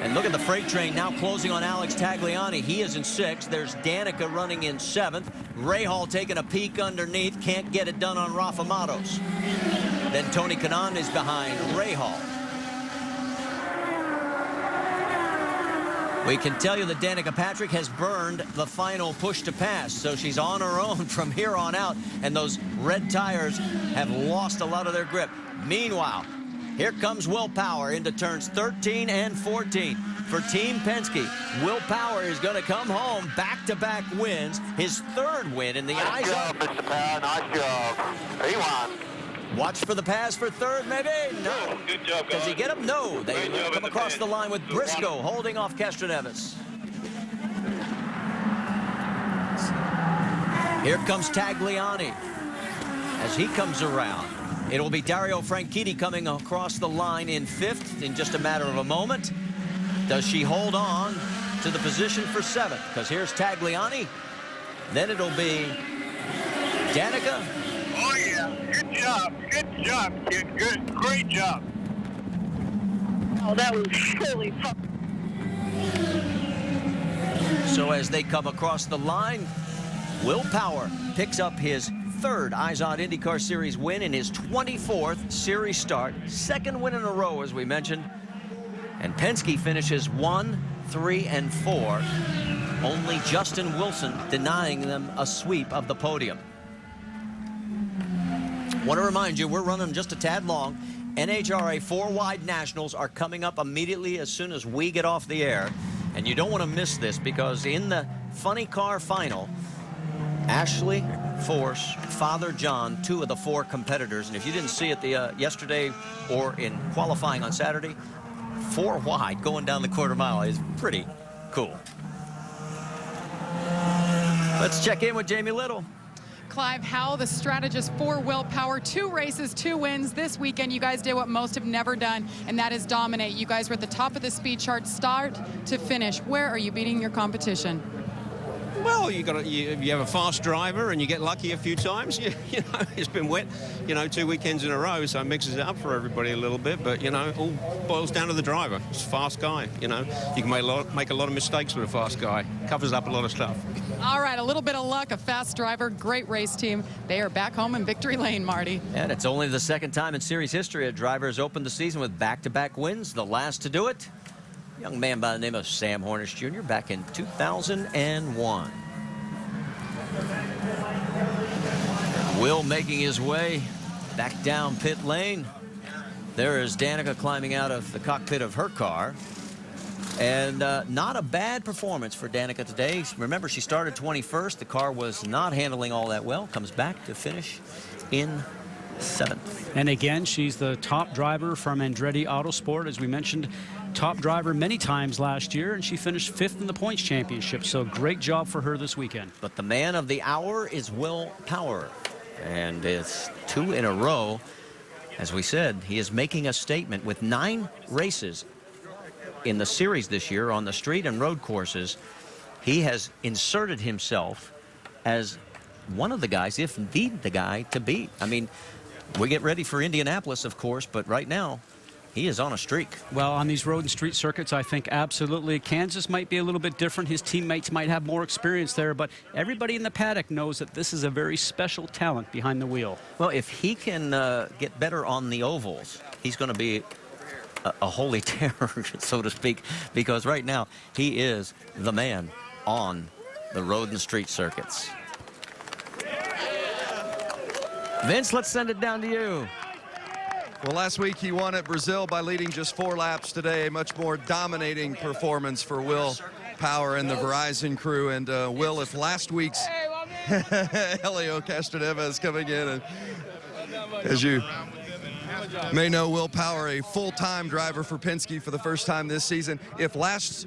And look at the freight train now closing on Alex Tagliani. He is in 6th. There's Danica running in 7th. Rahal taking a peek underneath. Can't get it done on Rafa Matos. Then Tony Kanaan is behind Rahal. We can tell you that Danica Patrick has burned the final push to pass, so she's on her own from here on out, and those red tires have lost a lot of their grip. Meanwhile, here comes Will Power into turns 13 and 14 for Team Penske. Will Power is going to come home, back-to-back wins, his 3rd win in the eyes of... Nice job, Mr. Power, nice job. He won. Watch for the pass for 3rd, maybe? No. Good job, guys. Does he get him? No. They Great come across the line with Briscoe holding off Castroneves. Here comes Tagliani as he comes around. It will be Dario Franchitti coming across the line in 5th in just a matter of a moment. Does she hold on to the position for 7th? Because here's Tagliani. Then it'll be Danica. Oh, yeah. Good job. Good job, kid. Good. Great job. Oh, that was really fun. So as they come across the line, Will Power picks up his third Izod IndyCar Series win in his 24th series start. Second win in a row, as we mentioned. And Penske finishes 1, 3, and 4. Only Justin Wilson denying them a sweep of the podium. Want to remind you, we're running just a tad long. NHRA 4-wide nationals are coming up immediately as soon as we get off the air. And you don't want to miss this, because in the funny car final, Ashley, Force, Father John, 2 of the 4 competitors. And if you didn't see it yesterday or in qualifying on Saturday, 4 wide going down the quarter mile is pretty cool. Let's check in with Jamie Little. Clive Howell, the strategist for Will Power. 2 races, 2 wins this weekend. You guys did what most have never done, and that is dominate. You guys were at the top of the speed chart, start to finish. Where are you beating your competition? Well, you have a fast driver and you get lucky a few times. You know, it's been wet, 2 weekends in a row, so it mixes it up for everybody a little bit. But, it all boils down to the driver. It's a fast guy, You can make a lot of mistakes with a fast guy. Covers up a lot of stuff. All right, a little bit of luck, a fast driver, great race team. They are back home in victory lane, Marty. And it's only the second time in series history a driver has opened the season with back-to-back wins. The last to do it, young man by the name of Sam Hornish Jr. back in 2001. Will making his way back down pit lane. There is Danica climbing out of the cockpit of her car. And not a bad performance for Danica today. Remember, she started 21st. The car was not handling all that well. Comes back to finish in 7th. And again, she's the top driver from Andretti Autosport, as we mentioned. Top driver many times last year, and she finished 5th in the points championship. So great job for her this weekend. But the man of the hour is Will Power. And it's 2 in a row. As we said, he is making a statement with 9 races in the series this year on the street and road courses. He has inserted himself as one of the guys, if indeed the guy, to beat. I mean, we get ready for Indianapolis, of course, but right now he is on a streak. Well, on these road and street circuits, I think absolutely. Kansas might be a little bit different. His teammates might have more experience there, but everybody in the paddock knows that this is a very special talent behind the wheel. Well, if he can get better on the ovals, he's going to be a holy terror, so to speak, because right now he is the man on the road and street circuits. Vince, let's send it down to you. Well, last week he won at Brazil by leading just 4 laps. Today, a much more dominating performance for Will Power and the Verizon crew. And Will, if last week's Helio Castroneva is coming in, and as you may know, Will Power, a full-time driver for Penske for the first time this season. If last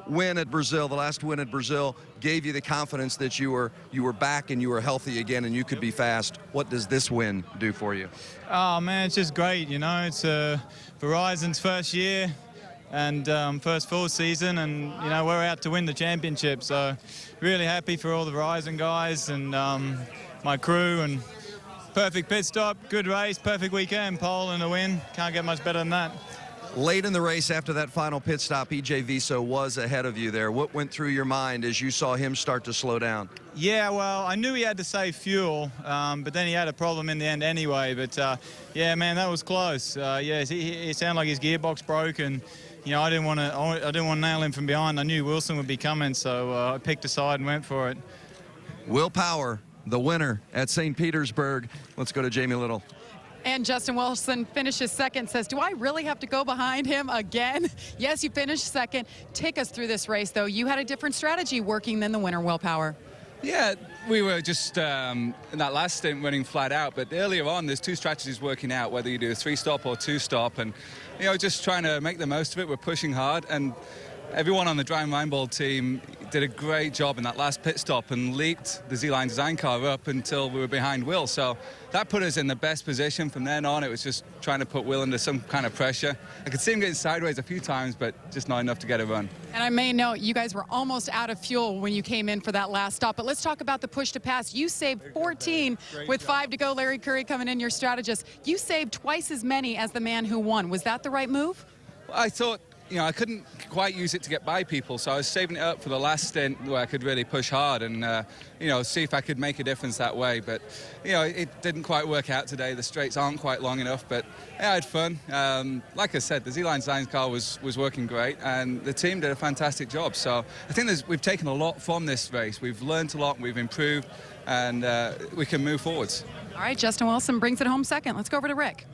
win at Brazil, the last win at Brazil, gave you the confidence that you were back and you were healthy again and you could be fast, what does this win do for you? Oh man, it's just great. It's Verizon's first year and first full season, and we're out to win the championship. So really happy for all the Verizon guys and my crew, and perfect pit stop, good race, perfect weekend, pole and a win. Can't get much better than that. Late in the race after that final pit stop, EJ Viso was ahead of you there. What went through your mind as you saw him start to slow down? Yeah, well, I knew he had to save fuel, but then he had a problem in the end anyway. But yeah, man, that was close. Yeah, he sounded like his gearbox broke, and I didn't want to nail him from behind. I knew Wilson would be coming, so I picked a side and went for it. Will Power, the winner at St. Petersburg. Let's go to Jamie Little. And Justin Wilson finishes second, says, do I really have to go behind him again? Yes, you finished second. Take us through this race, though. You had a different strategy working than the winner, Will Power. Yeah, we were just in that last stint running flat out, but earlier on there's 2 strategies working out, whether you do a 3-stop or 2-stop, and just trying to make the most of it. We're pushing hard, and everyone on the Dry Reinbold team did a great job in that last pit stop and leaped the Z-Line design car up until we were behind Will. So that put us in the best position. From then on, it was just trying to put Will under some kind of pressure. I could see him getting sideways a few times, but just not enough to get a run. And I may note, you guys were almost out of fuel when you came in for that last stop. But let's talk about the push to pass. You saved 14 with 5 to go. Larry Curry coming in, your strategist. You saved twice as many as the man who won. Was that the right move? I thought you know, I couldn't quite use it to get by people, so I was saving it up for the last stint where I could really push hard and, you know, see if I could make a difference that way. But, you know, it didn't quite work out today. The straights aren't quite long enough, but yeah, I had fun. Like I said, the Z-Line Science car was working great, and the team did a fantastic job. So I think we've taken a lot from this race. We've learned a lot, we've improved, and we can move forwards. All right, Justin Wilson brings it home second. Let's go over to Rick.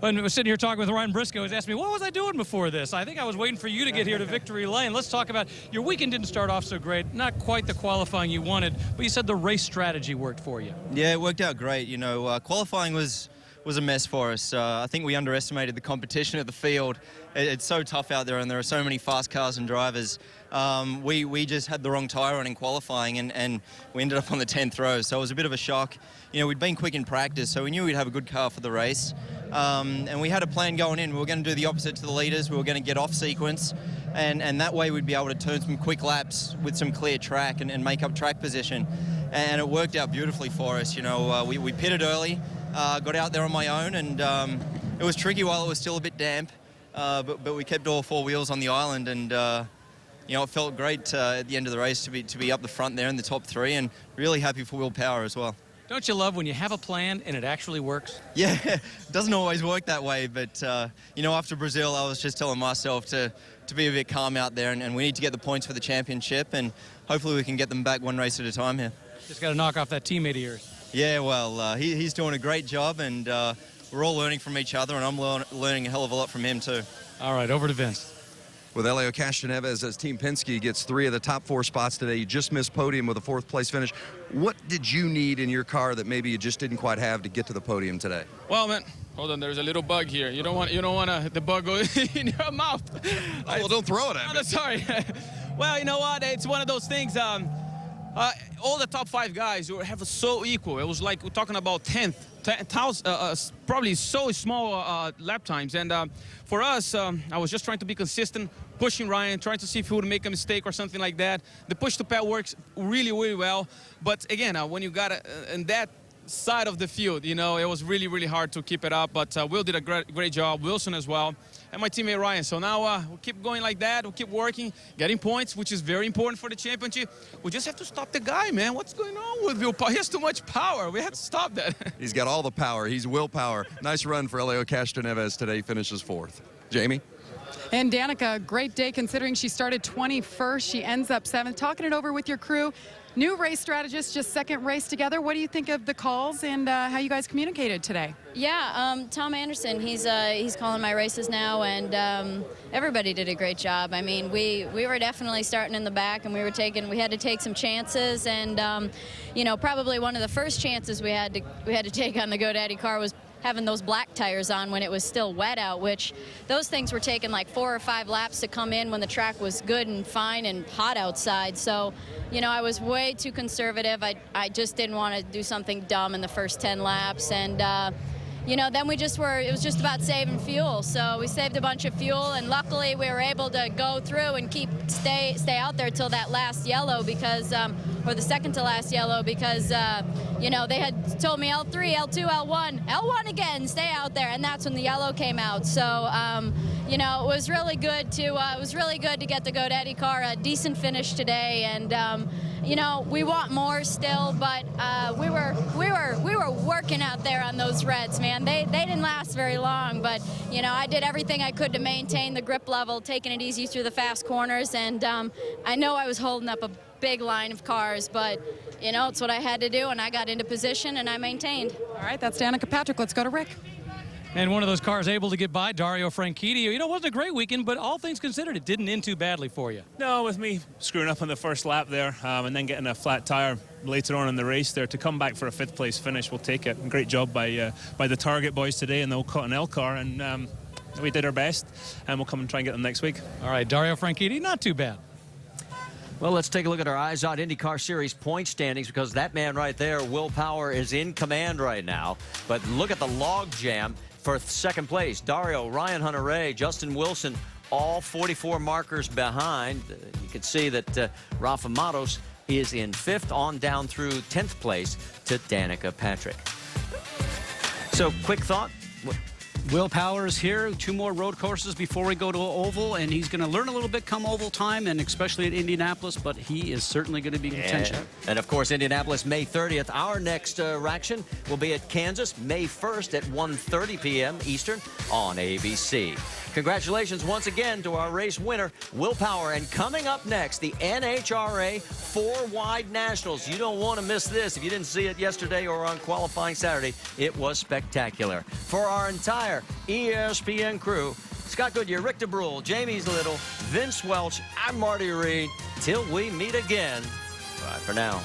When we were sitting here talking with Ryan Briscoe, he's asked me, what was I doing before this? I think I was waiting for you to get here to Victory Lane. Let's talk about your weekend. Didn't start off so great, not quite the qualifying you wanted, but you said the race strategy worked for you. Yeah, it worked out great. You know, qualifying was a mess for us. I think we underestimated the competition of the field. It's so tough out there, and there are so many fast cars and drivers. We just had the wrong tyre on in qualifying, and we ended up on the 10th row, so it was a bit of a shock. You know, we'd been quick in practice, so we knew we'd have a good car for the race. And we had a plan going in. We were going to do the opposite to the leaders. We were going to get off sequence, and that way we'd be able to turn some quick laps with some clear track and make up track position. And it worked out beautifully for us. You know, we pitted early, got out there on my own, and it was tricky while it was still a bit damp, but we kept all four wheels on the island, and you know, it felt great at the end of the race to be up the front there in the top three, and really happy for Will Power as well. Don't you love when you have a plan and it actually works? Yeah, it doesn't always work that way, but you know, after Brazil, I was just telling myself to be a bit calm out there, and we need to get the points for the championship, and hopefully we can get them back one race at a time here. Just got to knock off that teammate of yours. Yeah, well, he's doing a great job, and we're all learning from each other, and I'm learning a hell of a lot from him too. All right, over to Vince. With Helio Castroneves as Team Penske gets 3 of the top 4 spots today. You just missed podium with a 4th place finish. What did you need in your car that maybe you just didn't quite have to get to the podium today? Well, man, hold on. There's a little bug here. You don't want the bug go in your mouth. Oh, well, don't throw it at me. No, sorry. Well, you know what? It's one of those things. All the top 5 guys have so equal. It was like we're talking about 10th, probably so small lap times. And for us, I was just trying to be consistent, pushing Ryan, trying to see if he would make a mistake or something like that. The push-to-pad works really, really well. But again, when you got in that side of the field, you know, it was really, really hard to keep it up. But Will did a great job, Wilson as well, and my teammate Ryan. So now we'll keep going like that. We'll keep working, getting points, which is very important for the championship. We just have to stop the guy, man. What's going on with Will Power? He has too much power. We have to stop that. He's got all the power. He's Will Power. Nice run for Helio Castroneves today. Finishes 4th. Jamie? And Danica, great day considering she started 21st. She ends up 7th. Talking it over with your crew. New race strategist, just 2nd race together. What do you think of the calls and how you guys communicated today? Yeah, Tom Anderson, he's calling my races now, and everybody did a great job. I mean, we were definitely starting in the back, and we had to take some chances, and you know, probably one of the first chances we had to take on the GoDaddy car was having those black tires on when it was still wet out, which those things were taking like 4 or 5 laps to come in when the track was good and fine and hot outside. So, you know, I was way too conservative. I just didn't want to do something dumb in the first 10 laps. And, you know, then it was just about saving fuel. So we saved a bunch of fuel, and luckily we were able to go through and stay out there till that last yellow because, or the second to last yellow because, you know, they had told me L3, L2, L1 again, stay out there, and that's when the yellow came out. So, you know, it was really good to get the GoDaddy car a decent finish today, and you know, we want more still, but we were working out there on those reds, man. They didn't last very long, but you know, I did everything I could to maintain the grip level, taking it easy through the fast corners, and I know I was holding up a big line of cars, but you know, it's what I had to do, and I got into position and I maintained. All right, that's Danica Patrick. Let's go to Rick. And one of those cars able to get by, Dario Franchitti. You know, it wasn't a great weekend, but all things considered, it didn't end too badly for you. No, with me screwing up on the first lap there and then getting a flat tire later on in the race there, to come back for a 5th place finish, we'll take it. Great job by the Target boys today in the Cottonelle car, and we did our best, and we'll come and try and get them next week. All right, Dario Franchitti, not too bad. Well, let's take a look at our IZOD IndyCar Series point standings, because that man right there, Will Power, is in command right now. But look at the log jam for 2nd place. Dario, Ryan Hunter-Reay, Justin Wilson, all 44 markers behind. You can see that Rafa Matos is in 5th, on down through 10th place to Danica Patrick. So, quick thought. Will Power is here. 2 more road courses before we go to Oval, and he's going to learn a little bit come Oval time, and especially at Indianapolis, but he is certainly going to be in contention. And, of course, Indianapolis, May 30th. Our next action will be at Kansas, May 1st at 1:30 p.m. Eastern on ABC. Congratulations once again to our race winner, Will Power. And coming up next, the NHRA 4-Wide Nationals. You don't want to miss this. If you didn't see it yesterday or on qualifying Saturday, it was spectacular. For our entire ESPN crew, Scott Goodyear, Rick DeBrule, Jamie Little, Vince Welch, I'm Marty Reed. Till we meet again, bye for now.